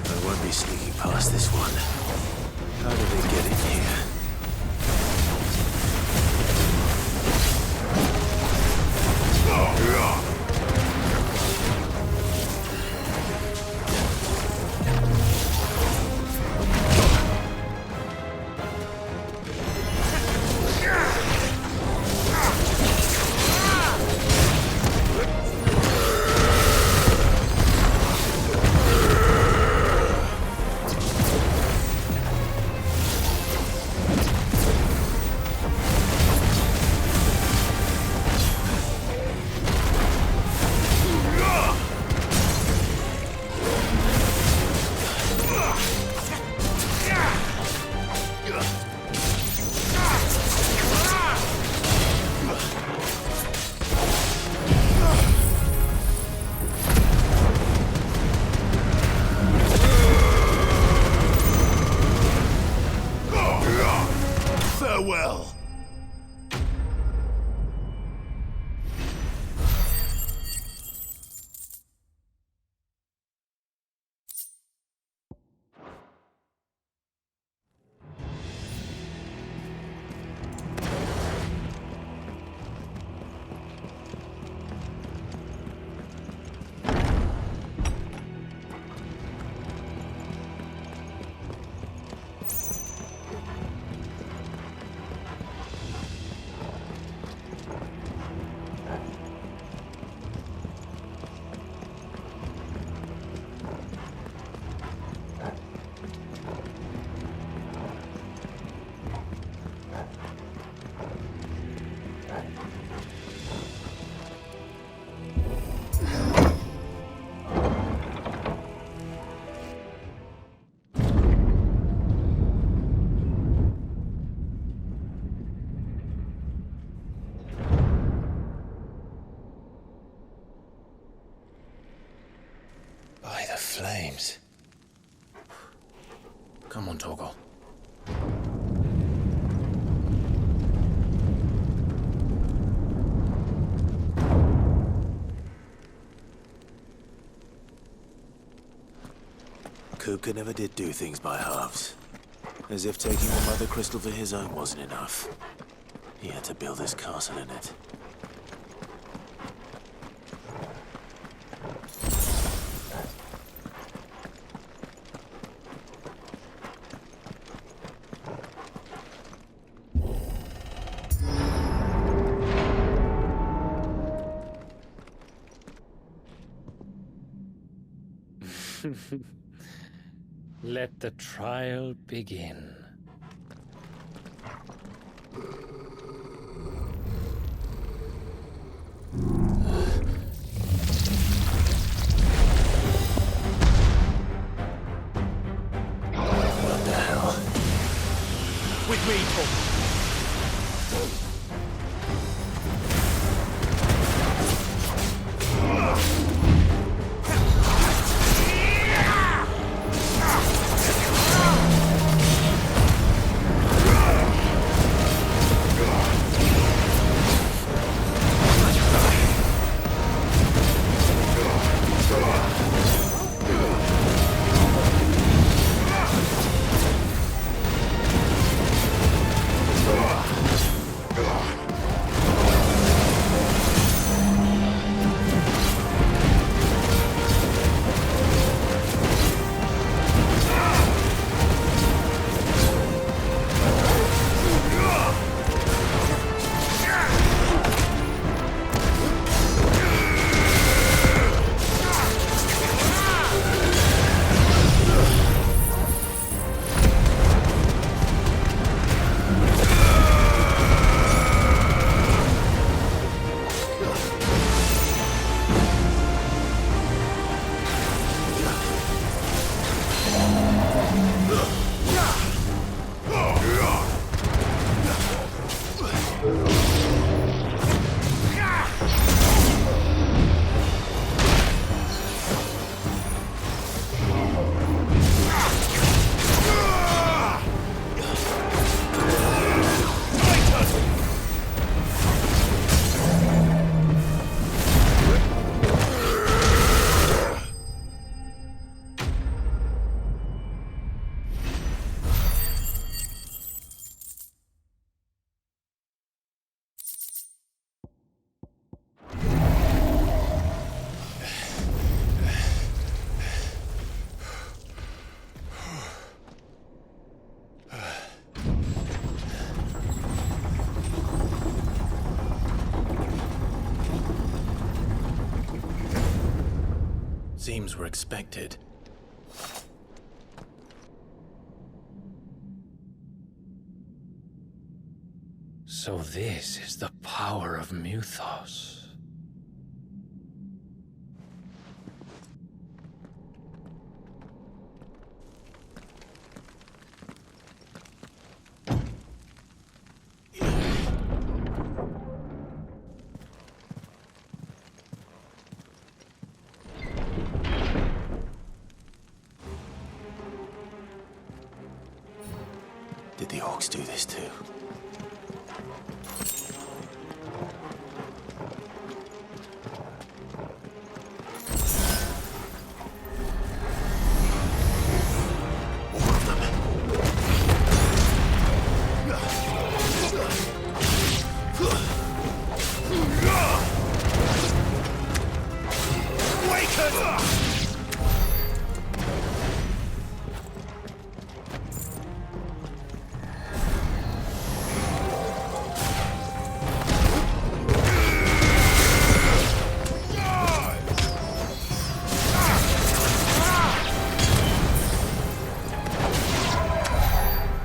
I won't be sneaking past this one. How did they get in here? Farewell. By the flames. Come on, Torgal. Kuka never did do things by halves. As if taking the Mother Crystal for his own wasn't enough. He had to build his castle in it. Let the trial begin. What the hell? With me, Torgal. Seems we're expected. So this is the power of Mythos. Did the orcs do this too?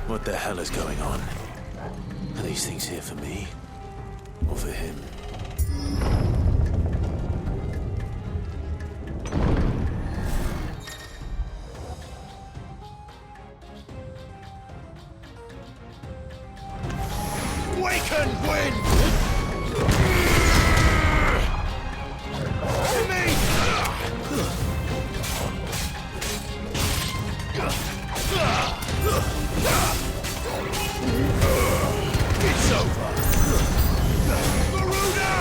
What the hell is going on? Are these things here for me? Or for him? Waken, wind! It's over! Garuda!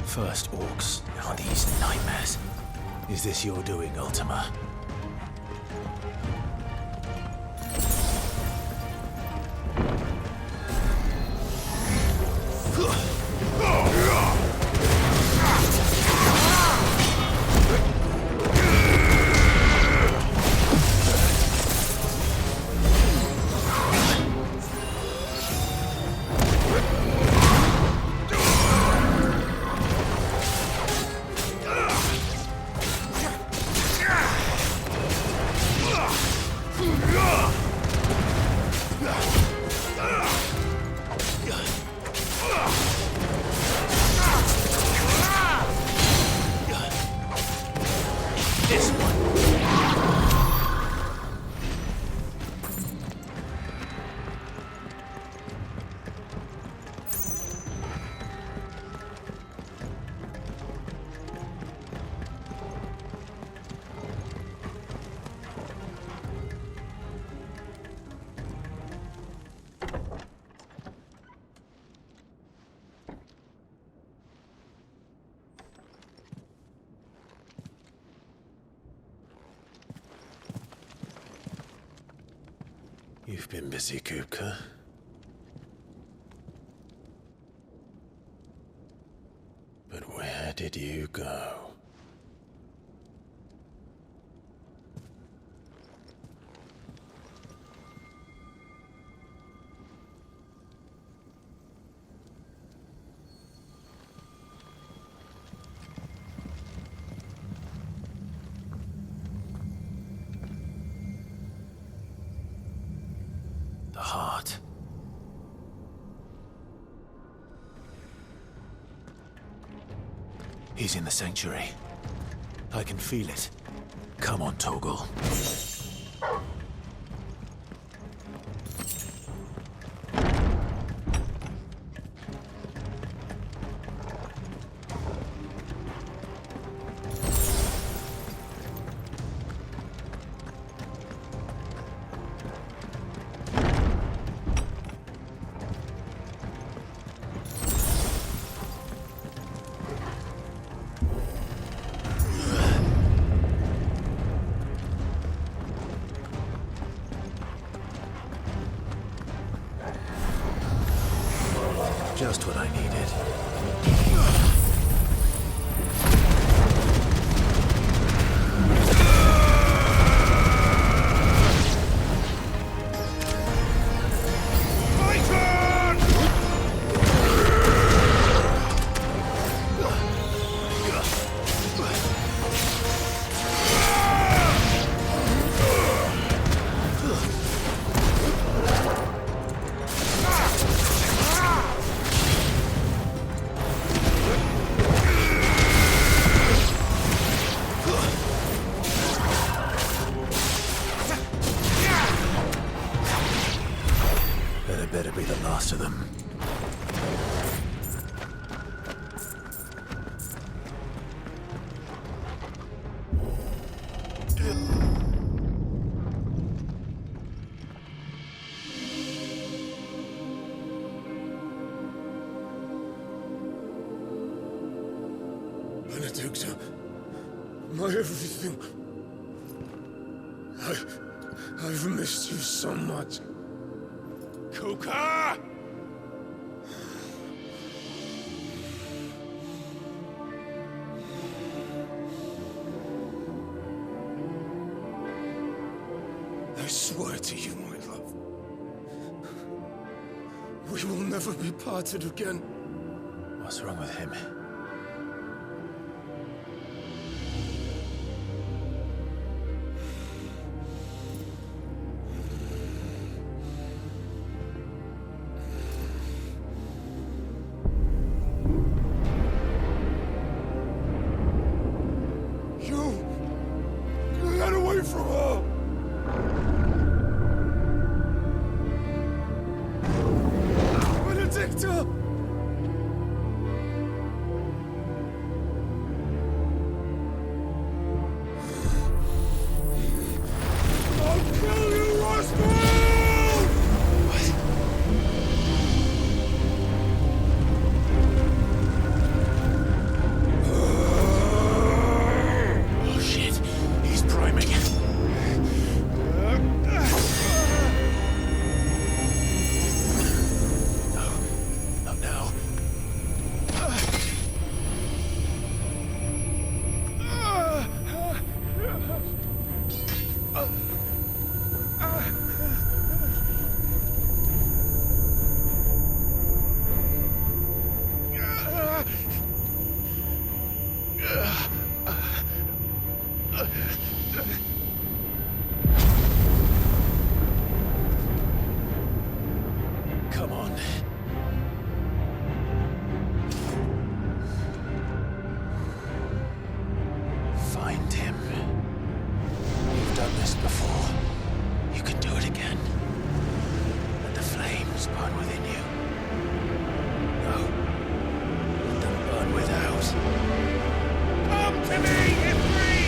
First orcs, now Are these nightmares? Is this your doing, Ultima? You've been busy, Kupka. But where did you go? The heart. He's in the sanctuary. I can feel it. Come on, Torgal. Just what I needed. Better be the last of them. Benedicta, my everything. I've missed you so much. Kuka! I swear to you, my love, we will never be parted again. What's wrong with him? Get away from her! Benedicta! I'll kill you, Rasputin! What? Come on. Find him. You've done this before. You can do it again. Let the flames burn within you. No. Let them burn without. Come to me, Ifrit!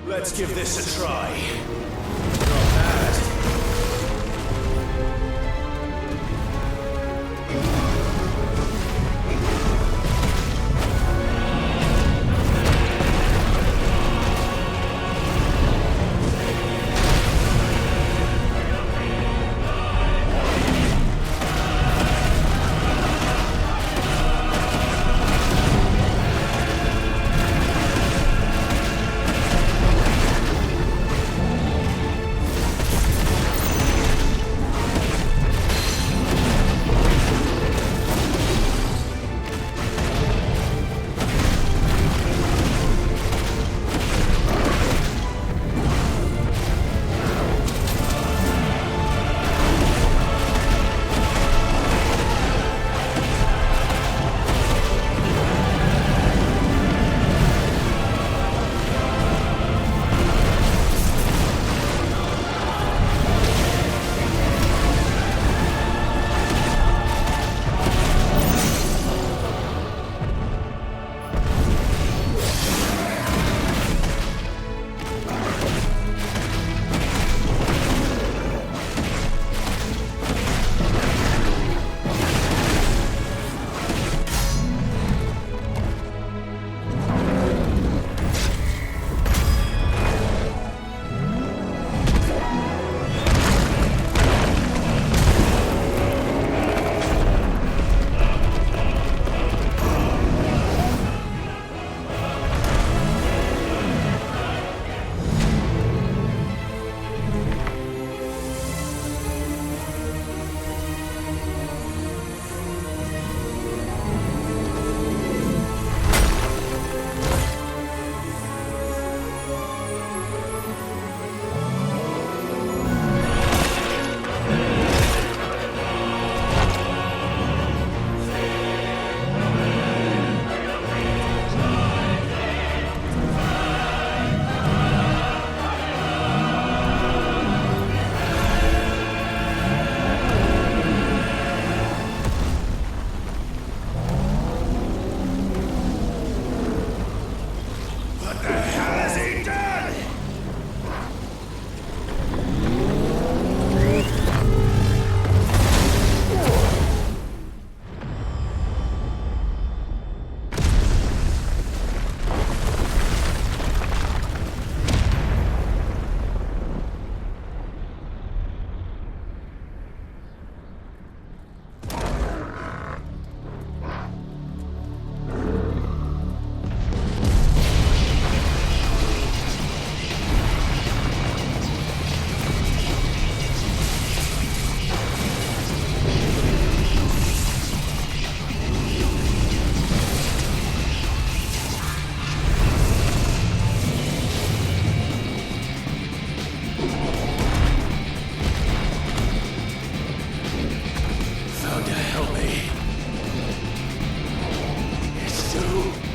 Let's give this a try. Not bad.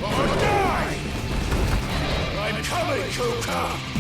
or die! I'm coming, Kuka!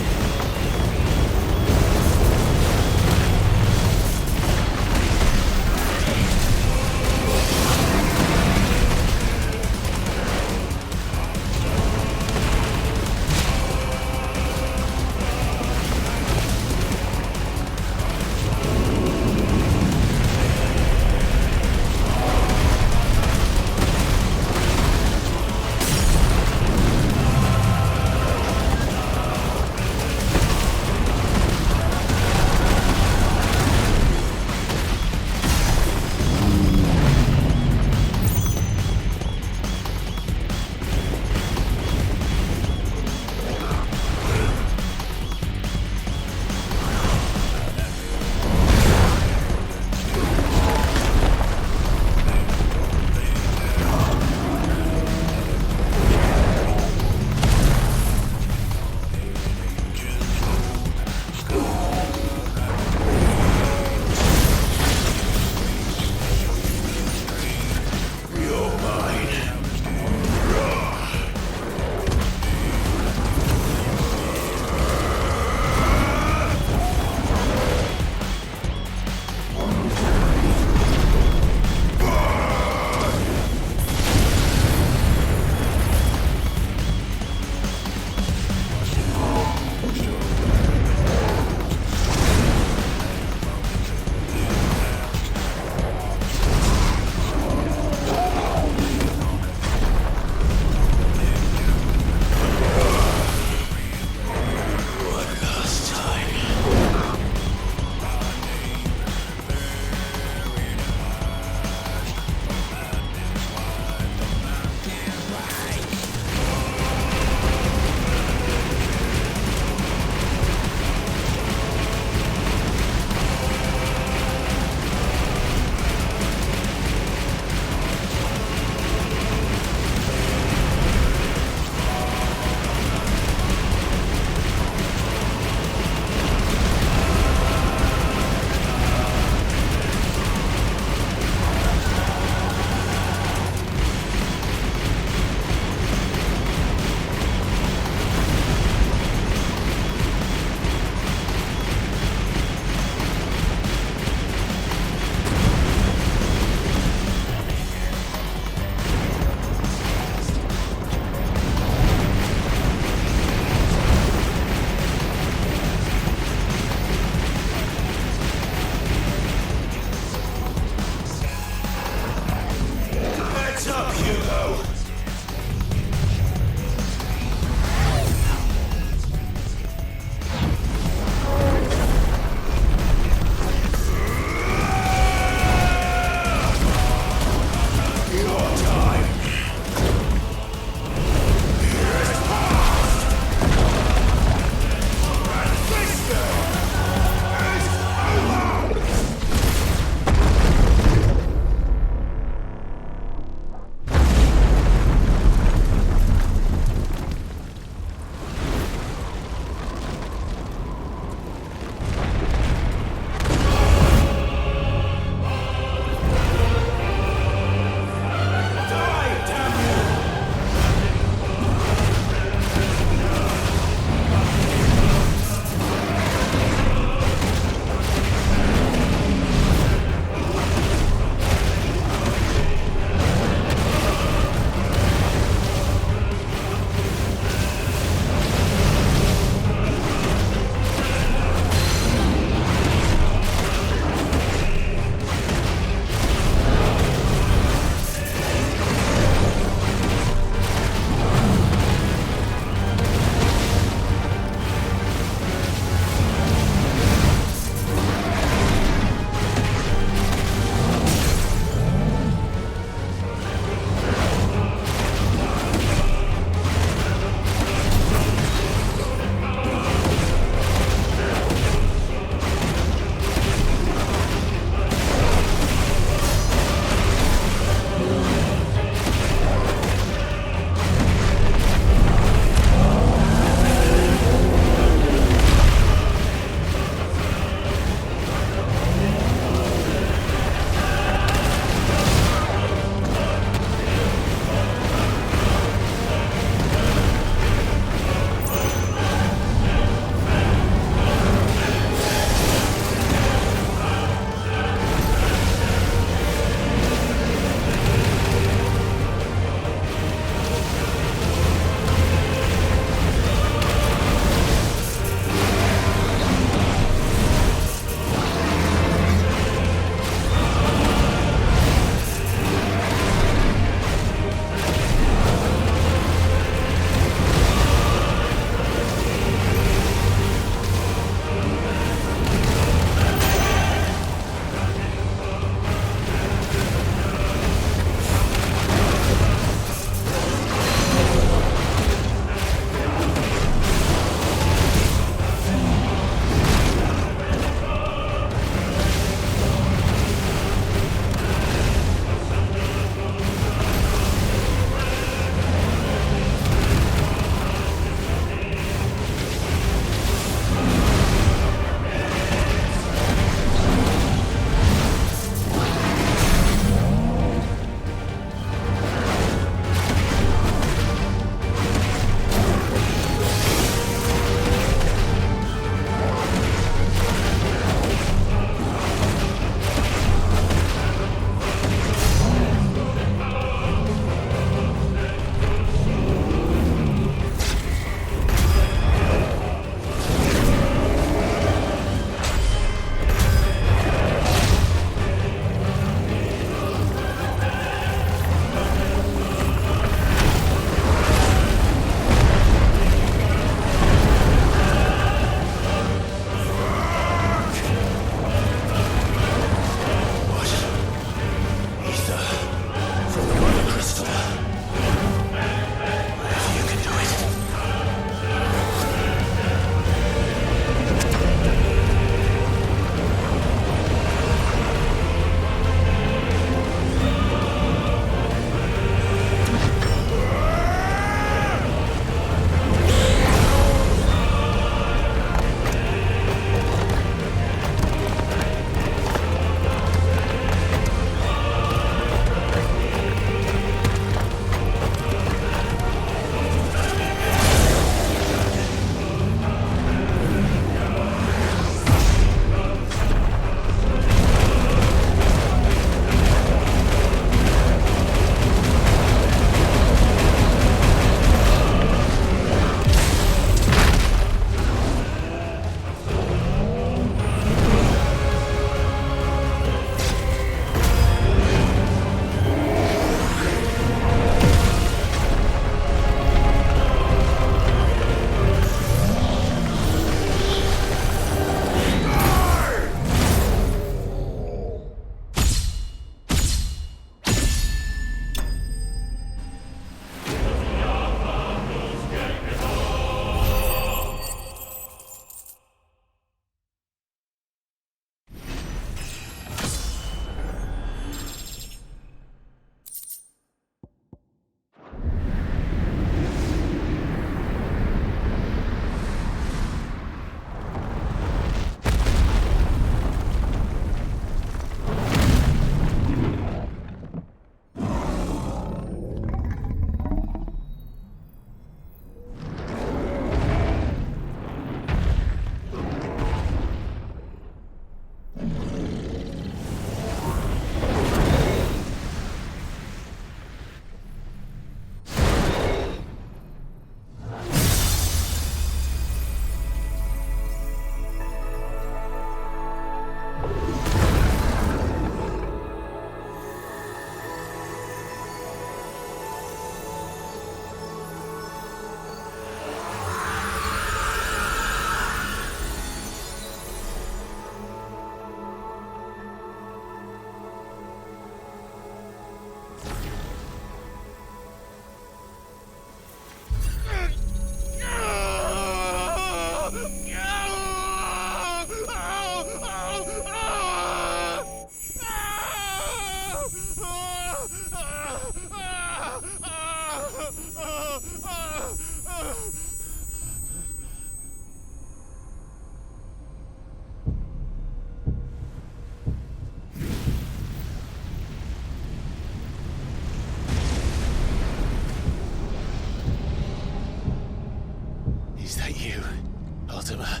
Ultima.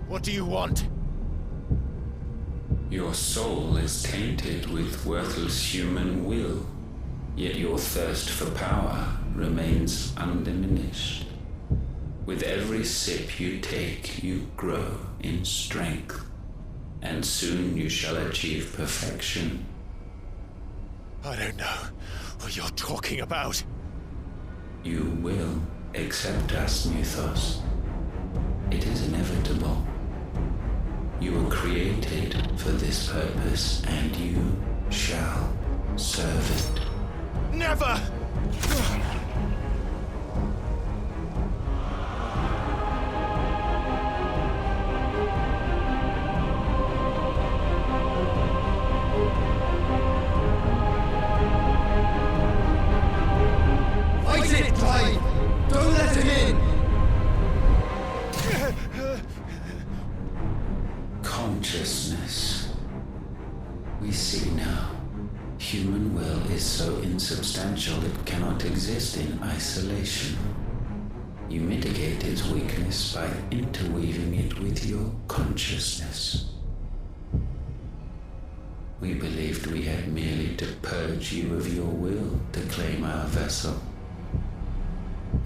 What do you want? Your soul is tainted with worthless human will, yet your thirst for power remains undiminished. With every sip you take, you grow in strength, and soon you shall achieve perfection. I don't know what you're talking about. You will accept us, Mythos. It is inevitable. You were created for this purpose, and you shall serve it. Never! Fight it, Clive! Don't let him in! Consciousness. We see now. Human will is so insubstantial it cannot exist in isolation. You mitigate its weakness by interweaving it with your consciousness. We believed we had merely to purge you of your will to claim our vessel.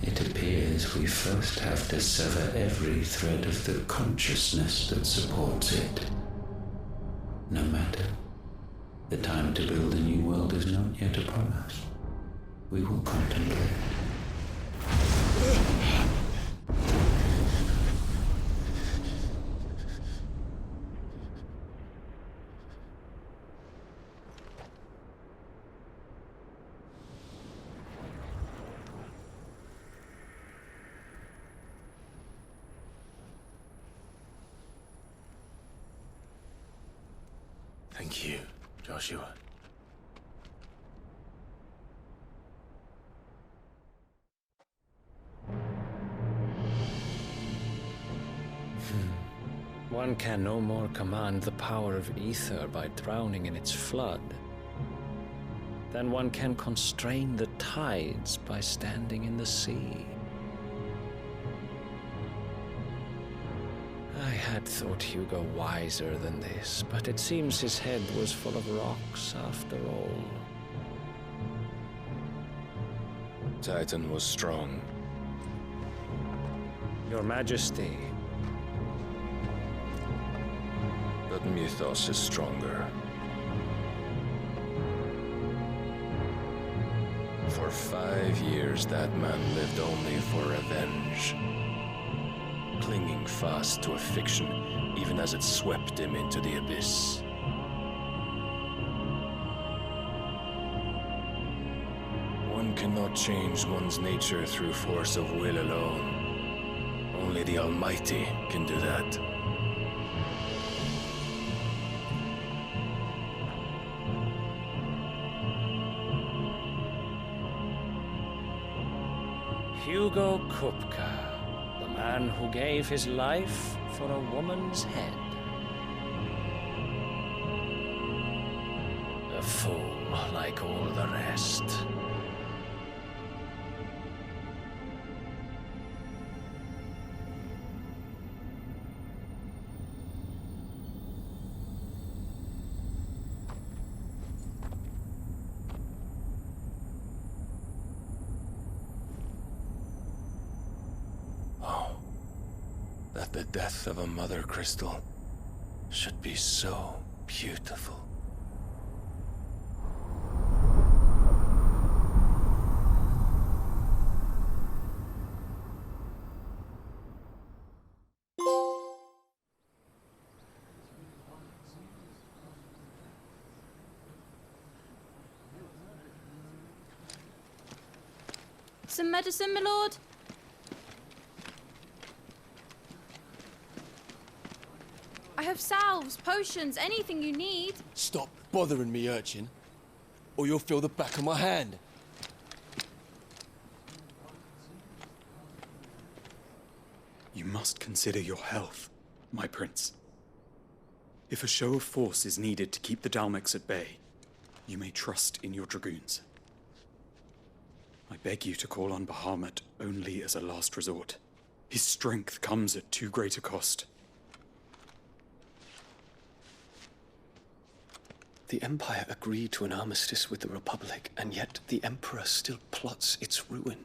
It appears we first have to sever every thread of the consciousness that supports it. No matter. The time to build a new world is not yet upon us. We will contemplate. Thank you, Joshua. One can no more command the power of ether by drowning in its flood than one can constrain the tides by standing in the sea. I had thought Hugo wiser than this, but it seems his head was full of rocks after all. Titan was strong. Your Majesty. But Mythos is stronger. For 5 years, that man lived only for revenge. Clinging fast to a fiction, even as it swept him into the abyss. One cannot change one's nature through force of will alone. Only the Almighty can do that. Hugo Kupka, the man who gave his life for a woman's head. A fool like all the rest. That the death of a mother crystal should be so beautiful. Some medicine, my lord? I have salves, potions, anything you need. Stop bothering me, urchin, or you'll feel the back of my hand. You must consider your health, my prince. If a show of force is needed to keep the Dalmex at bay, you may trust in your dragoons. I beg you to call on Bahamut only as a last resort. His strength comes at too great a cost. The Empire agreed to an armistice with the Republic, and yet the Emperor still plots its ruin.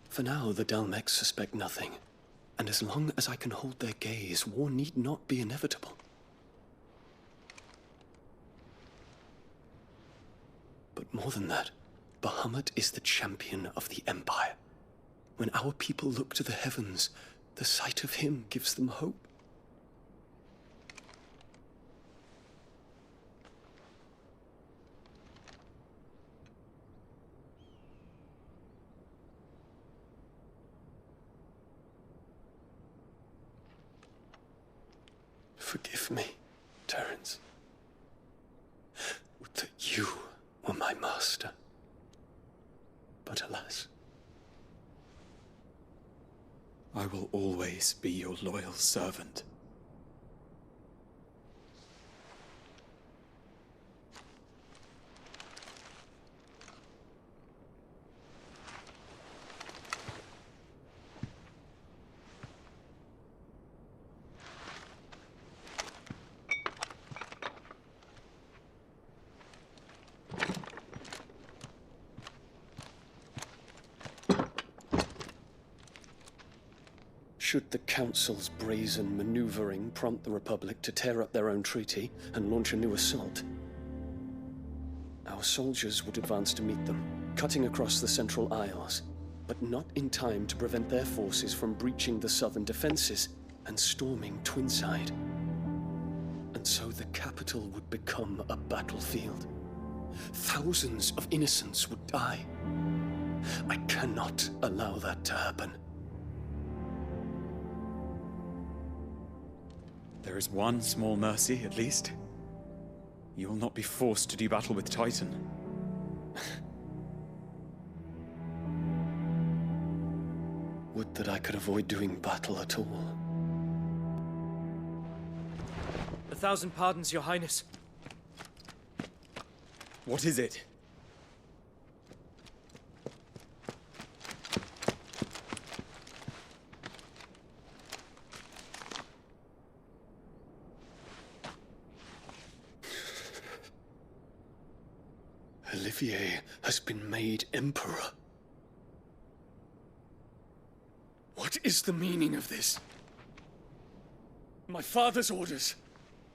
For now, the Dalmex suspect nothing, and as long as I can hold their gaze, war need not be inevitable. But more than that, Bahamut is the champion of the Empire. When our people look to the heavens, the sight of him gives them hope. Forgive me, Terence. Would that you were my master. But alas. I will always be your loyal servant. Should the Council's brazen maneuvering prompt the Republic to tear up their own treaty and launch a new assault, our soldiers would advance to meet them, cutting across the Central Isles, but not in time to prevent their forces from breaching the southern defenses and storming Twinside. And so the capital would become a battlefield. Thousands of innocents would die. I cannot allow that to happen. There is one small mercy, at least. You will not be forced to do battle with Titan. Would that I could avoid doing battle at all. 1,000 pardons, Your Highness. What is it? Olivier has been made Emperor. What is the meaning of this? My father's orders.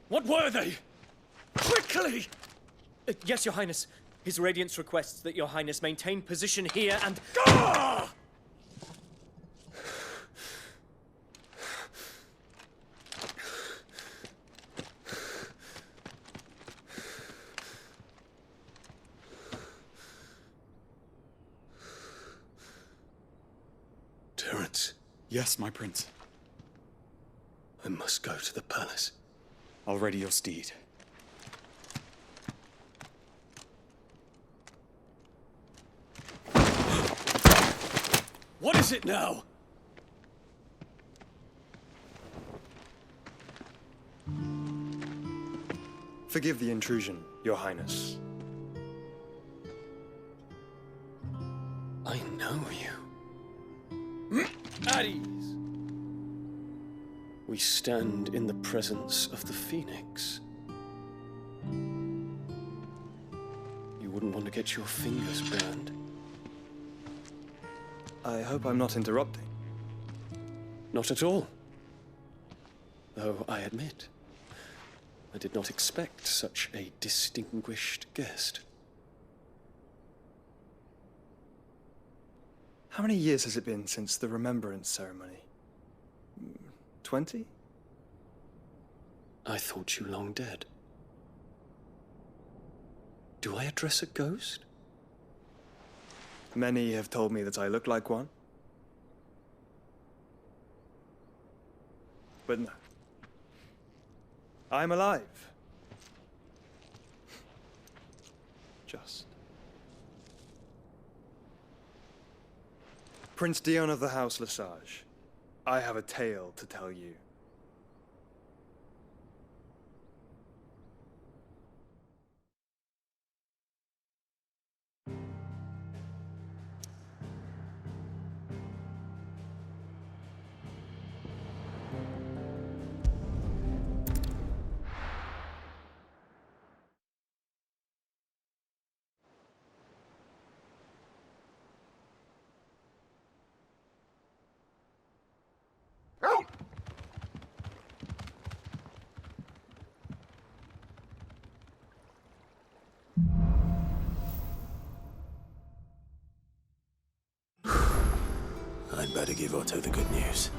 What were they? Quickly! Yes, Your Highness. His Radiance requests that Your Highness maintain position here and... Ah! Terence. Yes, my prince. I must go to the palace. I'll ready your steed. What is it now? Forgive the intrusion, Your Highness. I know you. At ease. We stand in the presence of the Phoenix. You wouldn't want to get your fingers burned. I hope I'm not interrupting. Not at all. Though I admit, I did not expect such a distinguished guest. How many years has it been since the Remembrance ceremony? 20? I thought you long dead. Do I address a ghost? Many have told me that I look like one. But no. I'm alive. Just. Prince Dion of the House Lesage, I have a tale to tell you. better give Otto the good news.